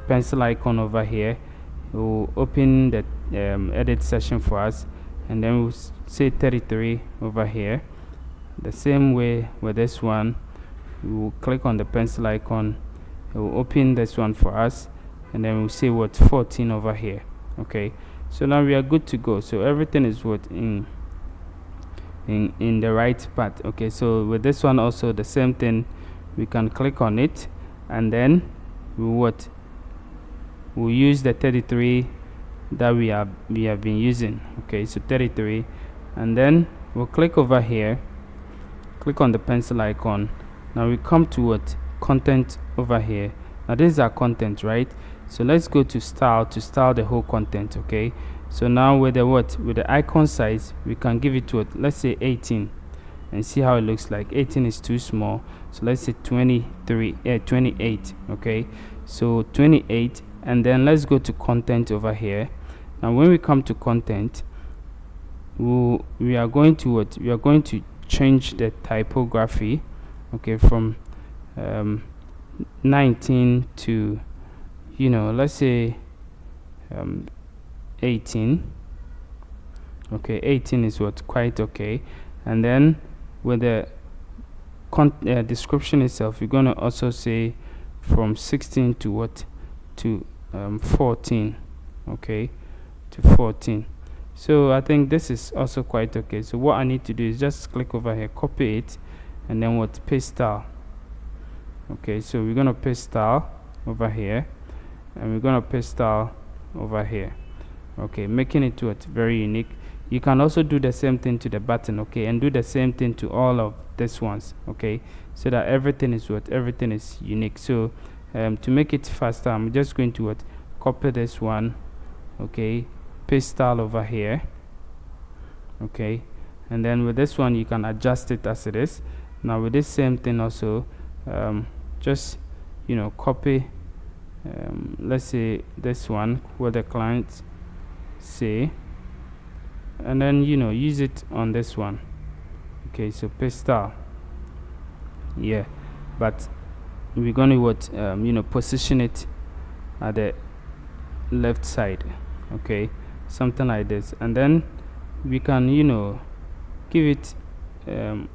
pencil icon over here. It will open the edit session for us, and then we'll say 33 over here. The same way with this one, we will click on the pencil icon. It will open this one for us, and then we'll say 14 over here. Okay, so now we are good to go. So everything is in the right part. Okay, so with this one also the same thing. We can click on it, and then we'll use the 33 that we have been using. Okay, so 33, and then we'll click over here, click on the pencil icon. Now we come to content over here. Now this is our content, right? So let's go to style to style the whole content. Okay, so now with the icon size, we can give it to let's say 18, and see how it looks like. 18 is too small, so let's say 28. Okay, so 28, and then let's go to content over here. Now when we come to content, we are going to change the typography, okay, from 19 to let's say 18. Okay, 18 is quite okay. And then with the description itself, we're going to also say from 16 to 14. Okay, to 14. So I think this is also quite okay. So what I need to do is just click over here, copy it, and then paste style. Okay, so we're going to paste style over here, and we're going to paste style over here. Okay, making it very unique. You can also do the same thing to the button, okay, and do the same thing to all of these ones, okay, so that everything is unique. So to make it faster, I'm just going to copy this one, okay, paste style over here, okay, and then with this one you can adjust it as it is. Now with this same thing also, just copy let's say this one, what the clients say, and then use it on this one. Okay, so paste style. Yeah, but we're going to position it at the left side. Okay, something like this, and then we can give it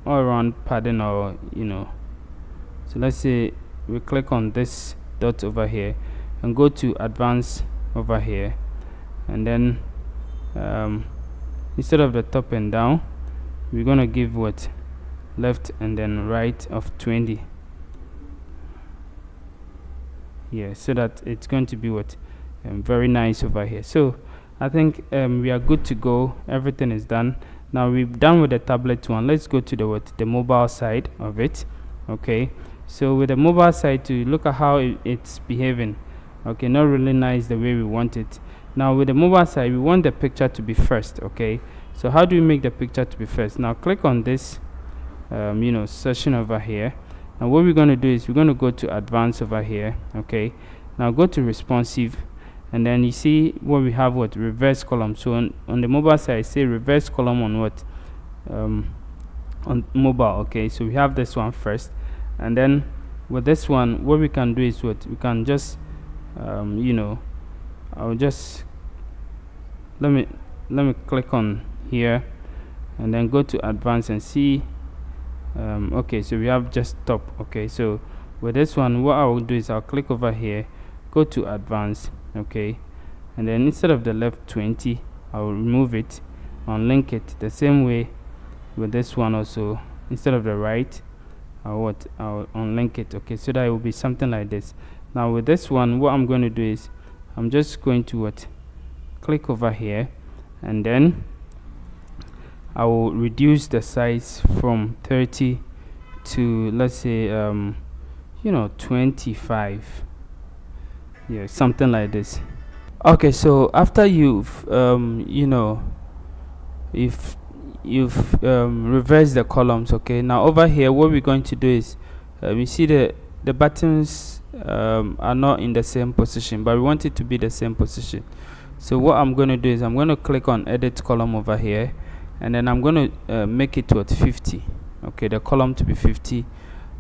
all around padding, or so let's say we click on this dot over here and go to advanced over here, and then instead of the top and down, we're going to give left and then right of 20. Yeah, so that it's going to be very nice over here. So I think we are good to go. Everything is done. Now we're done with the tablet one. Let's go to the mobile side of it. Okay, so with the mobile side, to look at how it's behaving. Okay, not really nice the way we want it. Now with the mobile side, we want the picture to be first. Okay, so how do we make the picture to be first? Now click on this session over here, and what we're going to do is we're going to go to advanced over here. Okay, now go to responsive, and then you see what we have, reverse column. So on the mobile side, say reverse column on on mobile. Okay, so we have this one first, and then with this one, what we can do is we can just I'll just let me click on here, and then go to advanced and see. Okay, so we have just top. Okay, so with this one, what I will do is I'll click over here, go to advanced. Okay, and then instead of the left 20, I will remove it, unlink it. The same way with this one also, instead of the right, I'll unlink it. Okay, so that it will be something like this. Now with this one, what I'm going to do is I'm just going to click over here, and then I will reduce the size from 30 to, let's say 25. Yeah, something like this. Okay, so after you've if you've reversed the columns, okay, now over here what we're going to do is we see the buttons are not in the same position, but we want it to be the same position. So what I'm going to do is I'm going to click on edit column over here, and then I'm going to make it to 50. Okay, the column to be 50.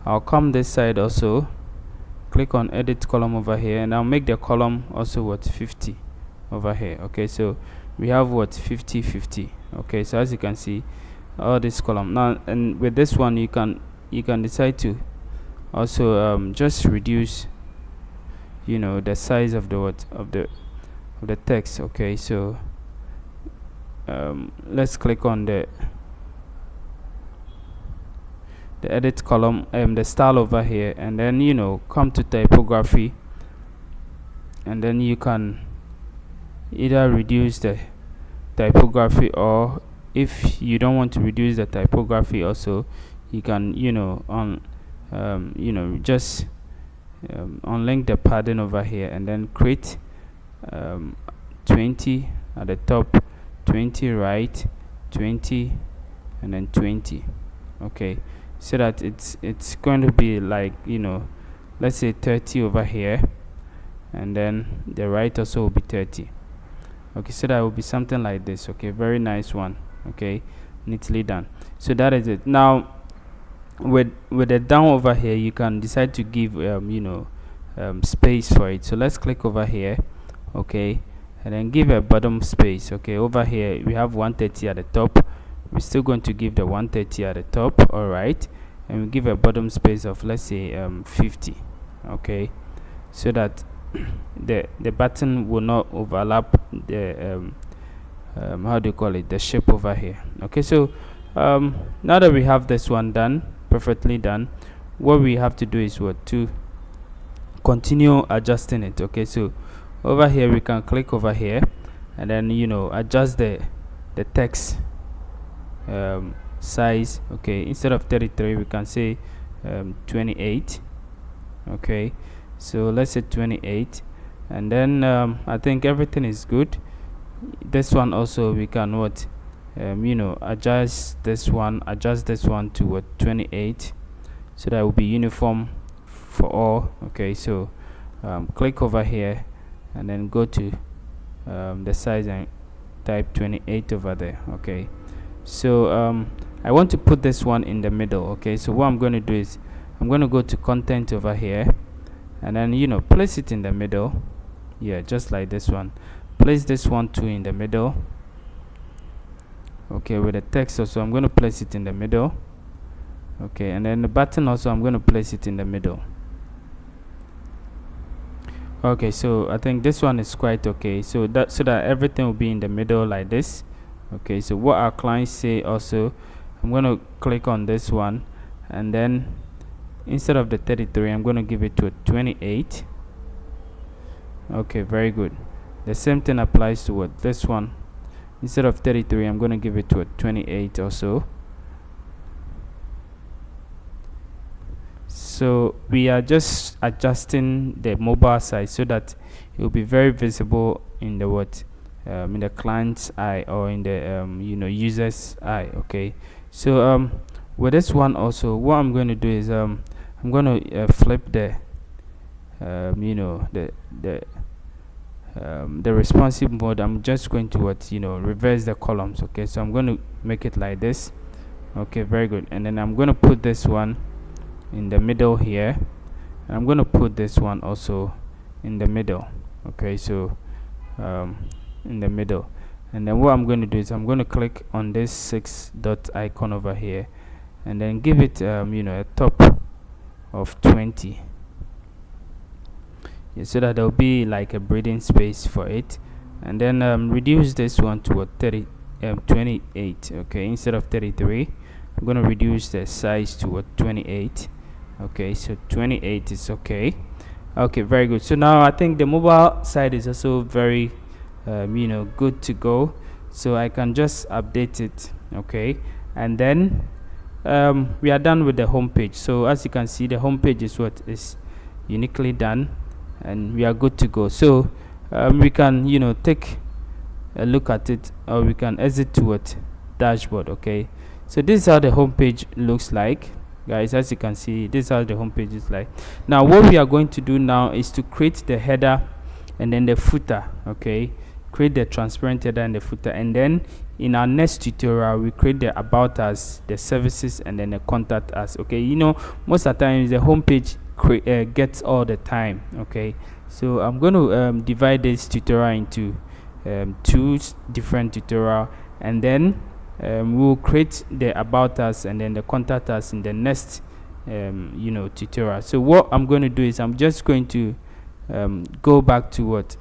I'll come this side also, click on edit column over here, and I'll make the column also 50 over here. Okay, so we have 50 50. Okay, so as you can see, all this column now, and with this one you can decide to also just reduce, you know, the size of the of the text. Okay, so let's click on the edit column, the style over here, and then, you know, come to typography, and then you can either reduce the typography, or if you don't want to reduce the typography also, you can, you know, just unlink the padding over here, and then create 20 at the top, 20 right, 20, and then 20. Okay, so that it's going to be like, you know, let's say 30 over here, and then the right also will be 30. Okay, so that will be something like this. Okay, very nice one. Okay, neatly done. So that is it. Now with the down over here, you can decide to give space for it. So let's click over here. Okay, and then give a bottom space. Okay, over here we have 130 at the top. We're still going to give the 130 at the top. All right, and we give a bottom space of, let's say, 50. Okay, so that the button will not overlap the how do you call it, the shape over here. Okay, so now that we have this one done, perfectly done, what we have to do is to continue adjusting it. Okay, so over here we can click over here, and then, you know, adjust the text size. Okay, instead of 33 we can say 28. Okay, so let's say 28, and then I think everything is good. This one also we can adjust this one to 28, so that will be uniform for all. Okay, so click over here, and then go to the size and type 28 over there. Okay, so I want to put this one in the middle. Okay, so what I'm going to do is I'm going to go to content over here, and then, you know, place it in the middle. Yeah, just like this one. Place this one too in the middle. Okay, with the text also I'm going to place it in the middle. Okay, and then the button also I'm going to place it in the middle. Okay, so I think this one is quite okay, so that everything will be in the middle like this. Okay, so what our clients say also, I'm going to click on this one, and then instead of the 33 I'm going to give it to a 28. Okay, very good. The same thing applies to this one. Instead of 33 I'm going to give it to a 28 also. So we are just adjusting the mobile size so that it will be very visible in the in the client's eye, or in the user's eye. Okay, so with this one also, what I'm going to do is I'm going to flip the the responsive mode. I'm just going to reverse the columns. Okay, so I'm going to make it like this. Okay, very good. And then I'm going to put this one in the middle here, and I'm going to put this one also in the middle. Okay, so in the middle, and then what I'm going to do is I'm going to click on this 6 dot icon over here, and then give it a top of 20. Yeah, so that there'll be like a breathing space for it, and then reduce this one to 28. Okay, instead of 33 I'm going to reduce the size to 28. Okay, so 28 is okay. Okay, very good. So now I think the mobile side is also very good to go, so I can just update it. Okay, and then we are done with the home page. So as you can see, the home page is uniquely done, and we are good to go. So we can take a look at it, or we can exit to dashboard. Okay, so this is how the home page looks like. guys. As you can see, this is how the home page is like. Now what we are going to do now is to create the header and then the footer. Okay, create the transparent header and the footer, and then in our next tutorial we create the about us, the services, and then the contact us. Okay, you know, most of the times the home page gets all the time. Okay, so I'm going to divide this tutorial into two different tutorial, and then we'll create the about us and then the contact us in the next you know, tutorial. So what I'm going to do is I'm just going to go back to what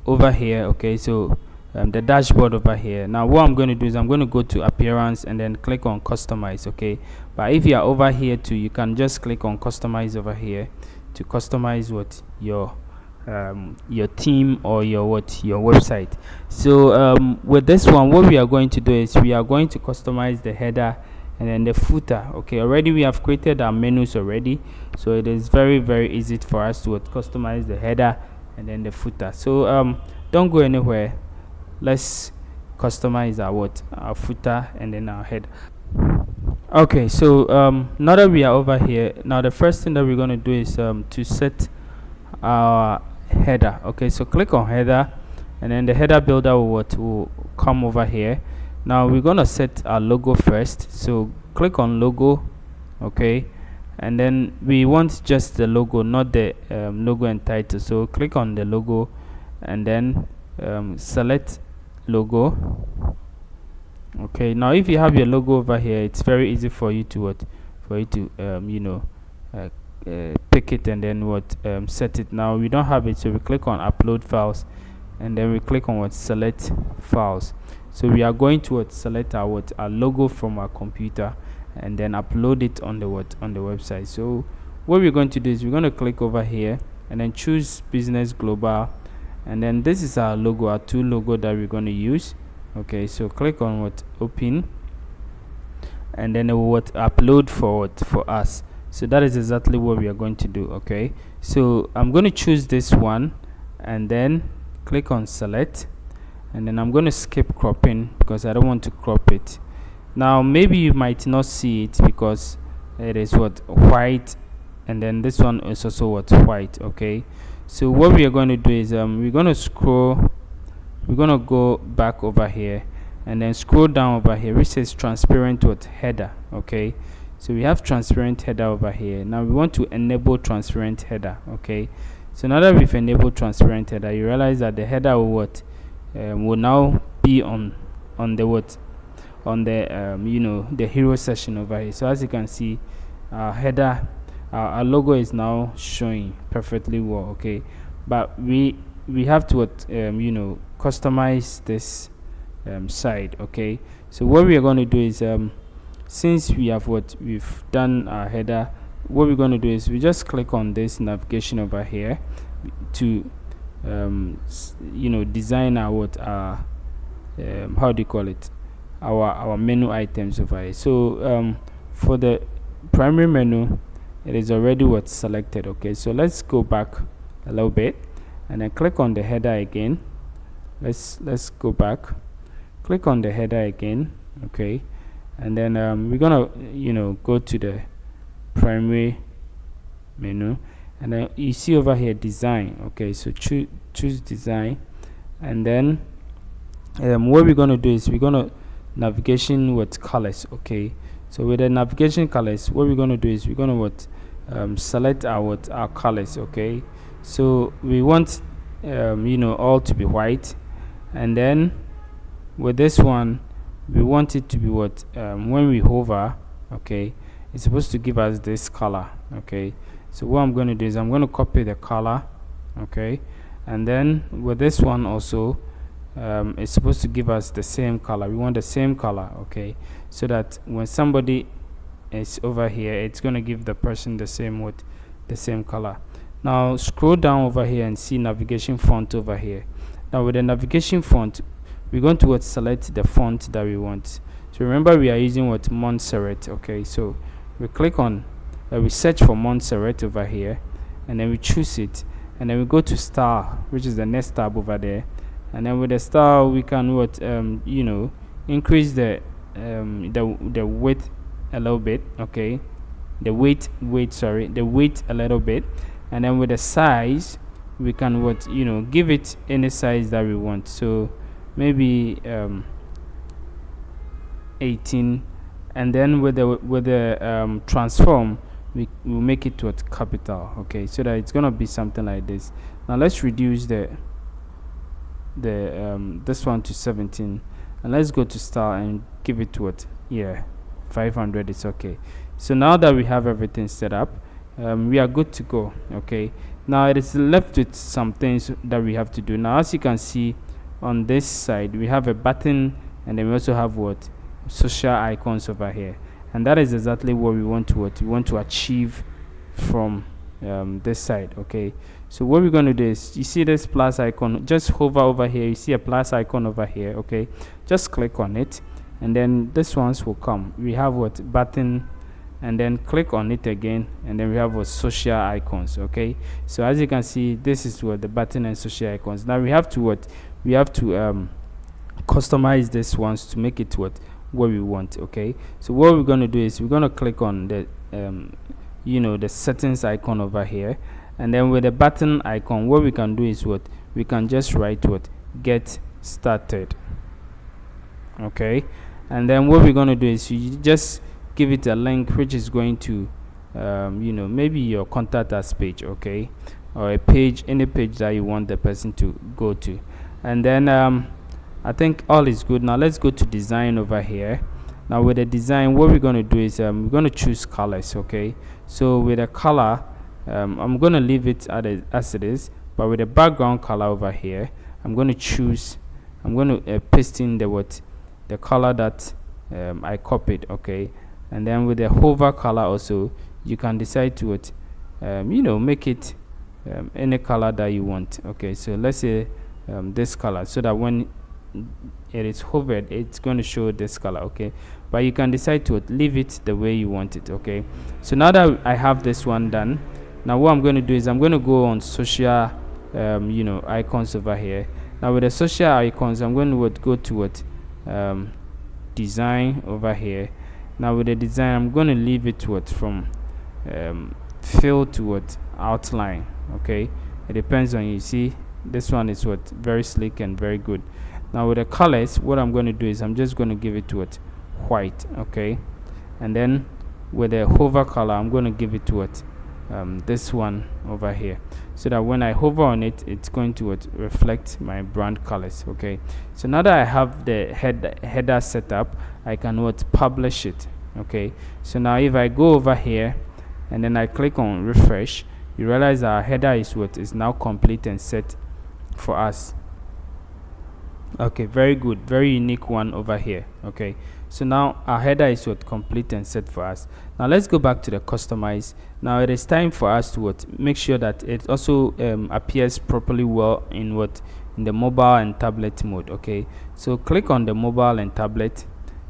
over here. Okay, so the dashboard over here. Now what I'm going to do is I'm going to go to appearance and then click on customize. Okay, but if you are over here too, you can just click on customize over here to customize what your theme or your website. So with this one, what we are going to do is we are going to customize the header and then the footer. Okay, already we have created our menus already, so it is very easy for us to customize the header and then the footer. So don't go anywhere. Let's customize our footer and then our header. Okay, so now that we are over here, now the first thing that we're going to do is to set our header. Okay, so click on header, and then the header builder will come over here. Now we're going to set our logo first, so click on logo. Okay, and then we want just the logo, not the logo and title. So click on the logo and then select logo. Okay, now if you have your logo over here, it's very easy for you to you know, pick it and then set it. Now we don't have it, so we click on upload files, and then we click on select files. So we are going to select our logo from our computer and then upload it on the website. So what we're going to do is we're going to click over here and then choose business global, and then this is our logo, our two logo that we're going to use. Okay, so click on open, and then it will upload for us. So that is exactly what we are going to do. Okay, so I'm going to choose this one and then click on select, and then I'm going to skip cropping because I don't want to crop it. Now maybe you might not see it because it is white, and then this one is also white. Okay, so what we are going to do is we're going to scroll. We're going to go back over here and then scroll down over here which says transparent header. Okay, so we have transparent header over here. Now we want to enable transparent header. Okay, so now that we've enabled transparent header, you realize that the header will now be on the you know, the hero section over here. So as you can see, our header, our logo is now showing perfectly well. Okay, but we have to you know, customize this side. Okay, so what we are going to do is since we have we've done our header, what we're going to do is we just click on this navigation over here to you know, design our how do you call it, our menu items over here. So for the primary menu, it is already selected. Okay, so let's go back a little bit and then click on the header again. Let's go back, click on the header again. Okay, and then we're gonna, you know, go to the primary menu, and then you see over here design. Okay, so choose design, and then what we're gonna do is we're gonna navigation with colors. Okay, so with the navigation colors, what we're gonna do is we're gonna select our colors. Okay, so we want you know, all to be white, and then with this one we want it to be when we hover, okay, it's supposed to give us this color. Okay, so what I'm going to do is I'm going to copy the color. Okay, and then with this one also it's supposed to give us the same color. We want the same color. Okay, so that when somebody is over here, it's going to give the person the same color. Now scroll down over here and see navigation font over here. Now with the navigation font, we're going to select the font that we want. So remember, we are using Montserrat. Okay, so we click on we search for Montserrat over here, and then we choose it, and then we go to style, which is the next tab over there, and then with the style we can you know, increase the the width a little bit, okay, the weight a little bit, and then with the size we can give it any size that we want. So maybe 18, and then with the transform we will make it to a capital, okay, so that it's gonna be something like this. Now let's reduce the this one to 17, and let's go to style and give it to 500 is okay. So now that we have everything set up, we are good to go, okay. Now it is left with some things that we have to do. Now as you can see on this side, we have a button, and then we also have social icons over here, and that is exactly what we want to achieve from this side, okay. So what we're going to do is, you see this plus icon, just hover over here, you see a plus icon over here, okay, just click on it, and then this ones will come. We have button, and then click on it again, and then we have social icons, okay. So as you can see, this is the button and social icons. Now we have to customize this ones to make it what we want, okay. So what we're going to do is we're going to click on the the settings icon over here, and then with the button icon, what we can do is we can just write get started, okay. And then what we're going to do is you just give it a link which is going to maybe your contact us page, okay, or a page, any page that you want the person to go to. And then I think all is good. Now let's go to design over here. Now with the design, what we're going to do is we're going to choose colors, okay. So with the color, I'm going to leave it as it is, but with the background color over here, I'm going to paste in the color that I copied, okay. And then with the hover color also, you can decide to make it any color that you want, okay. So let's say this color, so that when it is hovered, it's going to show this color, okay. But you can decide to leave it the way you want it, okay. So now that I have this one done, now what I'm going to do is I'm going to go on social icons over here. Now with the social icons, I'm going to go to design over here. Now with the design, I'm going to leave it from fill to outline, okay. It depends on you. See, this one is very sleek and very good. Now with the colors, what I'm going to do is I'm just going to give it to white, okay. And then with the hover color, I'm going to give it to this one over here, so that when I hover on it, it's going to reflect my brand colors, okay. So now that I have the header set up, I can publish it, okay. So now if I go over here and then I click on refresh, you realize our header is now complete and set for us, okay. Very good, very unique one over here, okay. So now our header is complete and set for us. Now let's go back to the customize. Now it is time for us to make sure that it also appears properly well in the mobile and tablet mode, okay. So click on the mobile and tablet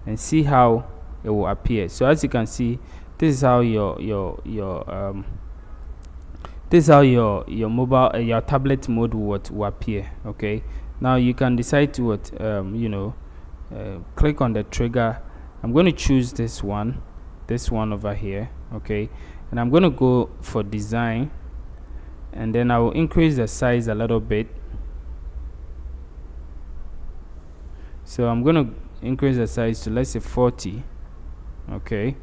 and see how it will appear. So as you can see, this is how your mobile your tablet mode will appear, okay. Now you can decide to click on the trigger. I'm going to choose this one over here, okay, and I'm going to go for design, and then I will increase the size a little bit. So I'm going to increase the size to, let's say, 40, okay.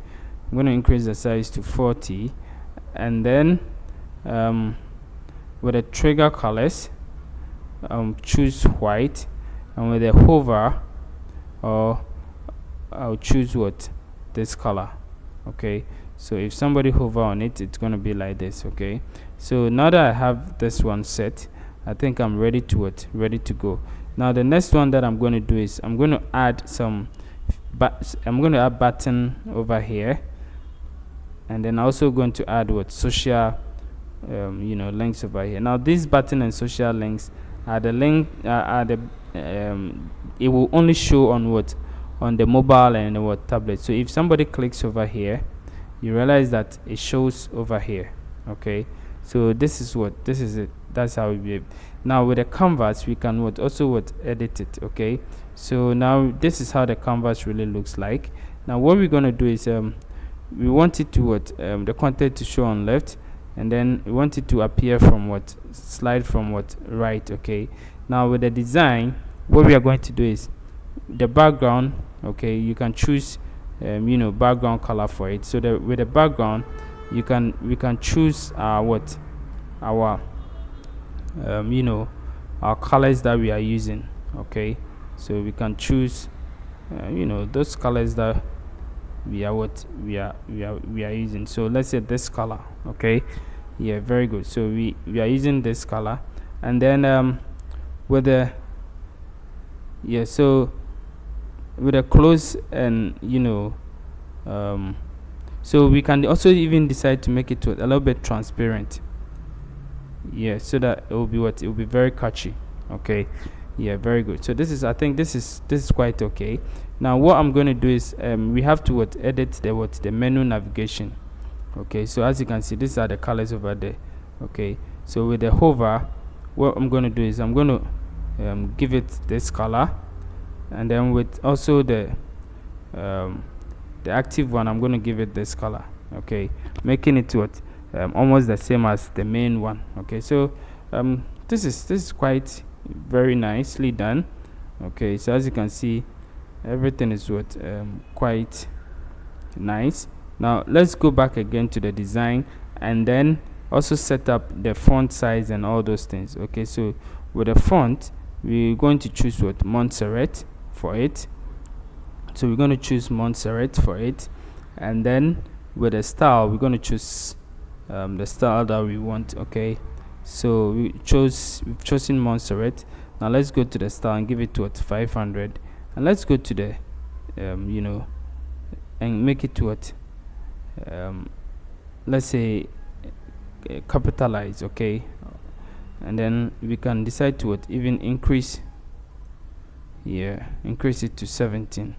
I'm going to increase the size to 40, and then with the trigger colors, choose white, and with the hover, or I'll choose this color, okay. So if somebody hover on it, it's going to be like this, okay. So now that I have this one set, I think I'm ready to go. Now the next one that I'm going to do is I'm going to add button over here, and then also going to add social links over here. Now these button and social links are the link it will only show on the mobile and tablet. So if somebody clicks over here, you realize that it shows over here, okay. So this is it. That's how we behave. Now with the canvas, we can also edit it, okay. So now this is how the canvas really looks like. Now what we're going to do is we want it to the content to show on left, and then we want it to appear from slide from right. Okay, now with the design, what we are going to do is the background. Okay, you can choose background color for it. So with the background, we can choose our our colors that we are using. Okay, so we can choose those colors that we are using. So let's say this color. Okay, yeah, very good. So we are using this color, and then with the so with a close, and so we can also even decide to make it a little bit transparent, so that it will be very catchy. Okay, yeah, very good. So I think this is quite okay. Now what I'm going to do is we have to edit the menu navigation. Okay, so as you can see, these are the colors over there. Okay, so with the hover, what I'm going to do is I'm going to give it this color, and then with also the active one, I'm going to give it this color. Okay, making it almost the same as the main one. Okay, so this is quite very nicely done. Okay, so as you can see, everything is quite nice. Now let's go back again to the design, and then also set up the font size and all those things. Okay, so with the font, we're going to choose Montserrat for it. So we're going to choose Montserrat for it, and then with the style, we're going to choose the style that we want. Okay, so we've chosen Montserrat. Now let's go to the style and give it to 500, and let's go to the and make it to let's say capitalize. Okay, and then we can decide to even increase it to 17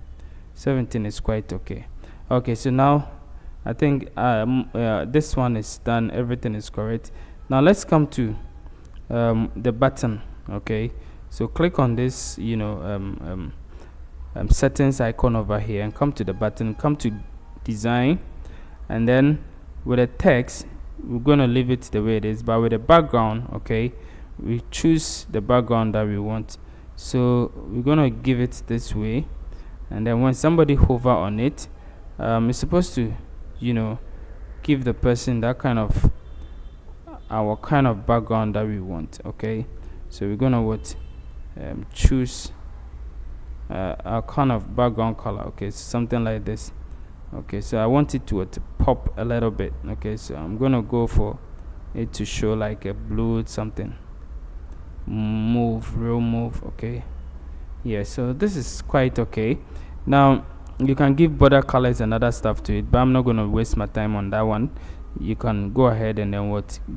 is quite okay. Okay, so now I think this one is done, everything is correct. Now let's come to the button. Okay, so click on this settings icon over here, and come to the button, come to design, and then with the text, we're going to leave it the way it is, but with the background, okay, we choose the background that we want. So we're going to give it this way, and then when somebody hover on it, it's supposed to give the person that kind of our kind of background that we want. Okay, so we're going to choose our kind of background color. Okay, so something like this. Okay, so I want it to pop a little bit. Okay, so I'm going to go for it to show like a blue something, real move. Okay, yeah, so this is quite okay. Now you can give border colors and other stuff to it, but I'm not going to waste my time on that one. You can go ahead and then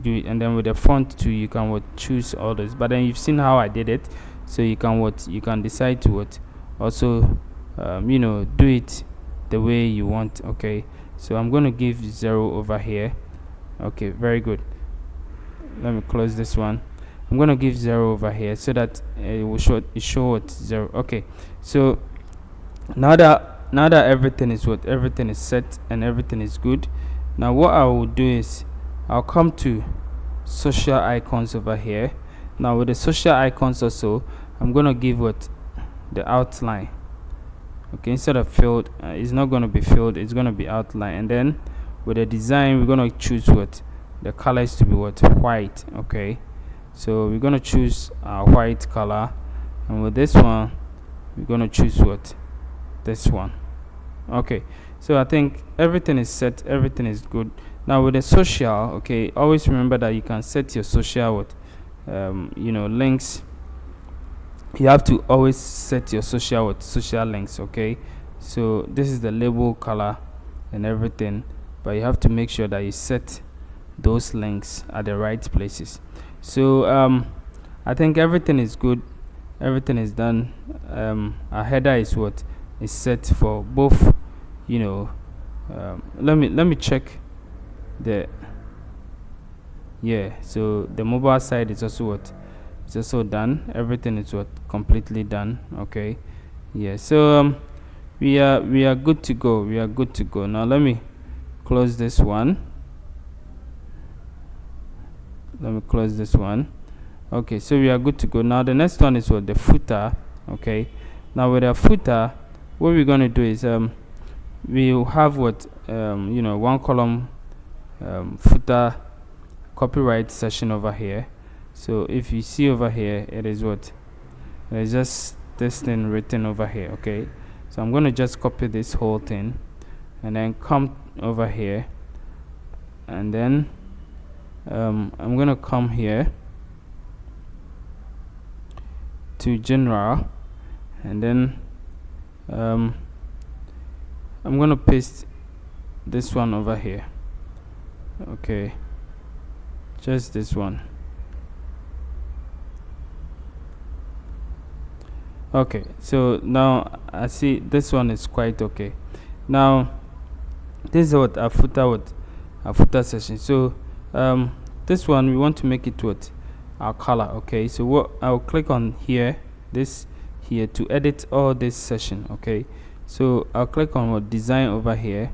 do it, and then with the font too, you can choose all those. But then you've seen how I did it, so you can decide to also do it the way you want. Okay, so I'm going to give 0 over here. Okay, very good. Let me close this one. I'm going to give 0 over here, so that it will show 0. Okay, so now that everything is set and everything is good, now what I will do is I'll come to social icons over here. Now with the social icons also, I'm going to give the outline. Okay, instead of filled, it's not going to be filled, it's going to be outline. And then with the design, we're going to choose the colors to be white. Okay, so we're going to choose a white color, and with this one we're going to choose this one. Okay, so I think everything is set, everything is good. Now with the social, okay, always remember that you can set your social with links. You have to always set your social with social links. Okay, so this is the label color and everything, but you have to make sure that you set those links at the right places. So I think everything is good, everything is done. Our header is set for both. Let me check the so the mobile side is also it's also done. Everything is completely done. Okay, Yeah, so we are good to go. We are good to go. Now let me close this one. Okay, so we are good to go. Now the next one is what? The footer. Okay, now with our footer, what we're going to do is we'll have what one column footer copyright section over here. So if you see over here, it is what? It is just this thing written over here. Okay, so I'm going to just copy this whole thing and then come over here, and then I'm going to come here to general, and then I'm going to paste this one over here. Okay, just this one. Okay, so now I see this one is quite okay. Now this is what a footer section. So this one we want to make it what? Our color. Okay, so what I'll click on here, this here, to edit all this session. Okay, so I'll click on what? Design over here,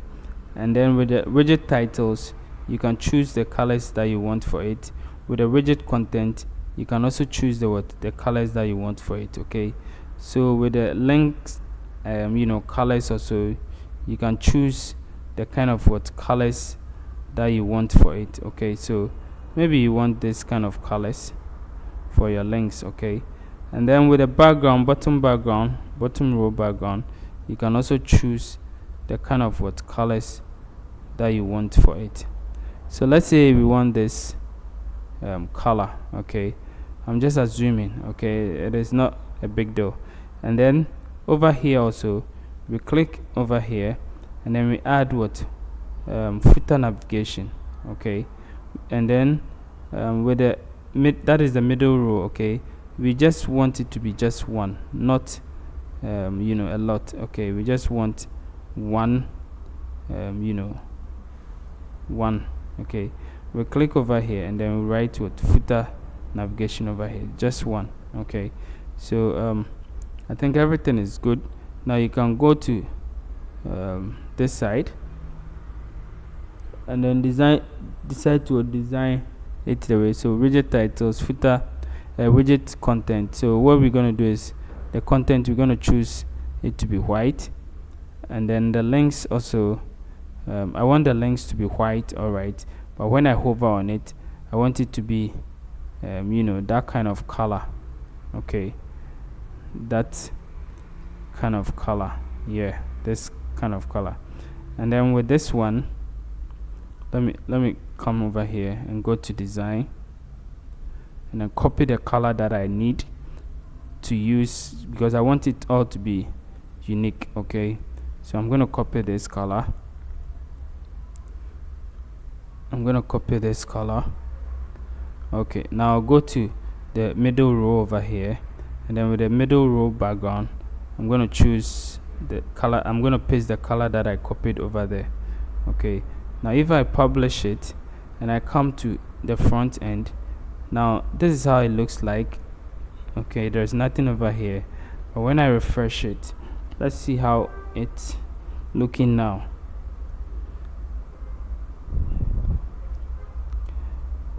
and then with the widget titles you can choose the colors that you want for it. With the widget content you can also choose the colors that you want for it. Okay, so with the links colors also, you can choose the kind of colors that you want for it. Okay, so maybe you want this kind of colors for your links. Okay, and then with the background, bottom row background, you can also choose the kind of colors that you want for it. So let's say we want this color. Okay, I'm just assuming. Okay, it is not a big deal. And then over here also we click over here, and then we add footer navigation. Okay, and then with the that is the middle row. Okay, we just want it to be just one, not a lot. Okay, we just want one, one. Okay, we click over here, and then we write footer navigation over here, just one. Okay, so I think everything is good. Now you can go to this side and then decide to design it the way. So widget titles, footer, widget content. So what we're going to do is the content, we're going to choose it to be white, and then the links also, I want the links to be white. All right, but when I hover on it, I want it to be that kind of color. Okay, that kind of color. Yeah, this kind of color. And then with this one, let me come over here and go to design, and then copy the color that I need to use, because I want it all to be unique. Okay, so I'm going to copy this color. Okay, now I'll go to the middle row over here, and then with the middle row background, I'm going to choose the color. I'm going to paste the color that I copied over there. Okay, now if I publish it and I come to the front end, now this is how it looks like. Okay, there's nothing over here, but when I refresh it, let's see how it's looking now.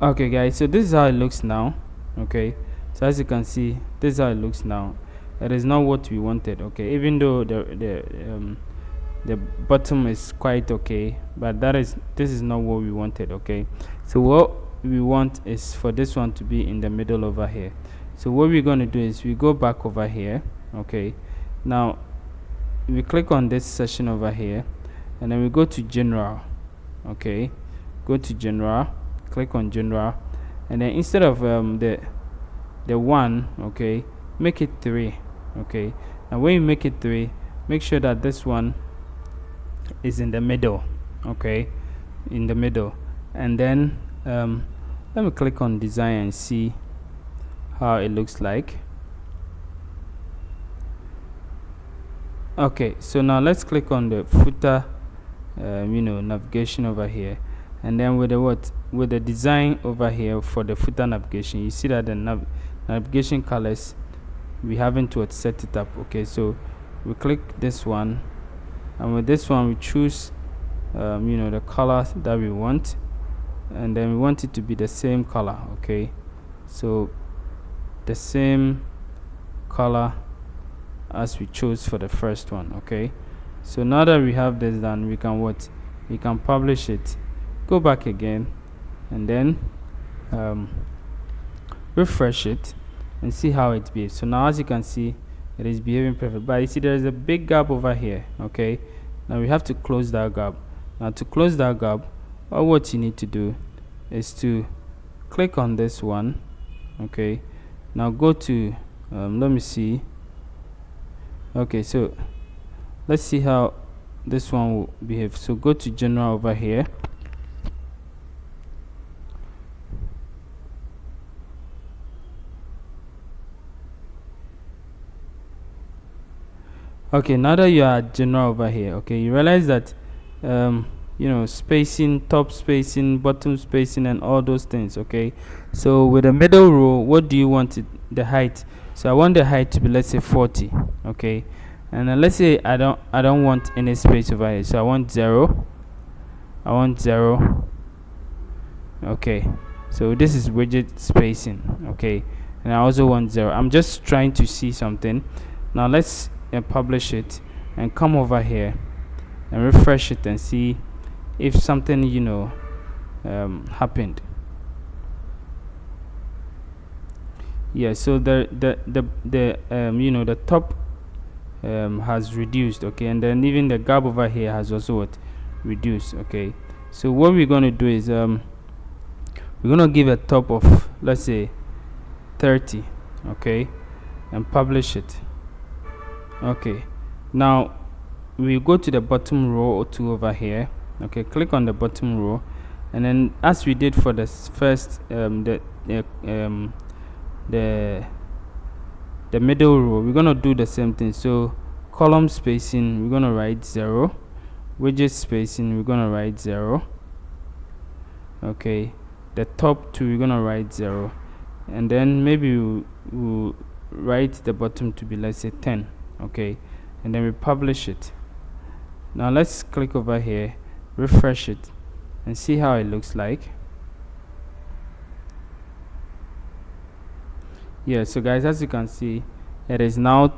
Okay guys, so this is how it looks now. Okay, so as you can see, this is how it looks now. It is not what we wanted. Okay, even though the bottom is quite okay, but this is not what we wanted. Okay, so what we want is for this one to be in the middle over here. So what we're going to do is we go back over here. Okay, now we click on this section over here, and then we go to general. Okay, go to general, click on general, and then instead of the 1, okay, make it 3. Okay, now when you make it 3, make sure that this one is in the middle. Okay, in the middle. And then let me click on design and see how it looks like. Okay, so now let's click on the footer navigation over here, and then with the design over here for the footer navigation, you see that the navigation colors, we haven't set it up. Okay, so we click this one, and with this one we choose the color that we want, and then we want it to be the same color. Okay, so the same color as we chose for the first one. Okay, so now that we have this done, we can publish it, go back again, and then refresh it and see how it behaves. So now, as you can see, it is behaving perfect, but you see there is a big gap over here. Okay, now we have to close that gap. Now to close that gap, what you need to do is to click on this one. Okay, now go to let me see. Okay, so let's see how this one will behave. So go to general over here. Okay, now that you are at general over here, okay, you realize that spacing, top spacing, bottom spacing, and all those things. Okay, so with the middle row, what do you want the height? So I want the height to be, let's say, 40. Okay, and then let's say I don't want any space over here, so I want 0. Okay, so this is widget spacing. Okay, and I also want 0. I'm just trying to see something. Now let's publish it and come over here and refresh it and see if something happened. Yeah, so the top has reduced. Okay, and then even the gap over here has also reduced. Okay, so what we're going to do is we're going to give a top of, let's say, 30. Okay, and publish it. Okay, now we go to the bottom row or two over here. Okay, click on the bottom row, and then as we did for the first the middle row, we're gonna do the same thing. So column spacing, we're gonna write 0. Widget spacing, we're gonna write 0. Okay, the top two, we're gonna write 0, and then maybe we'll write the bottom to be, let's say, 10. Okay, and then we publish it. Now let's click over here, refresh it, and see how it looks like. Yeah, so guys, as you can see, it has now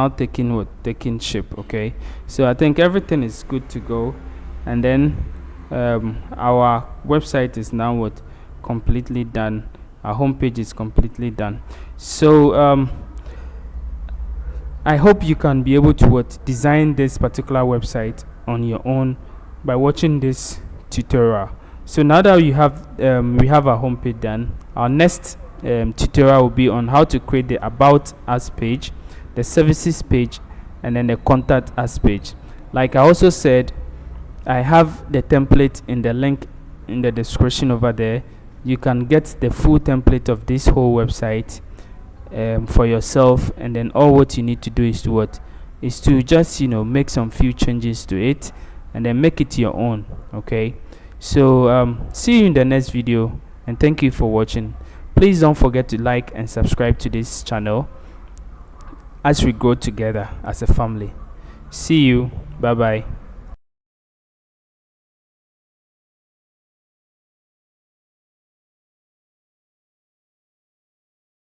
taken shape. Okay, so I think everything is good to go, and then our website is now completely done. Our homepage is completely done. So I hope you can be able to design this particular website on your own by watching this tutorial. So now that we have our homepage done, our next tutorial will be on how to create the About Us page, the Services page, and then the Contact Us page. Like I also said, I have the template in the link in the description over there. You can get the full template of this whole website for yourself, and then all what you need to do is to just make some few changes to it and then make it your own. Okay, so see you in the next video, and thank you for watching. Please don't forget to like and subscribe to this channel as we grow together as a family. See you. Bye bye.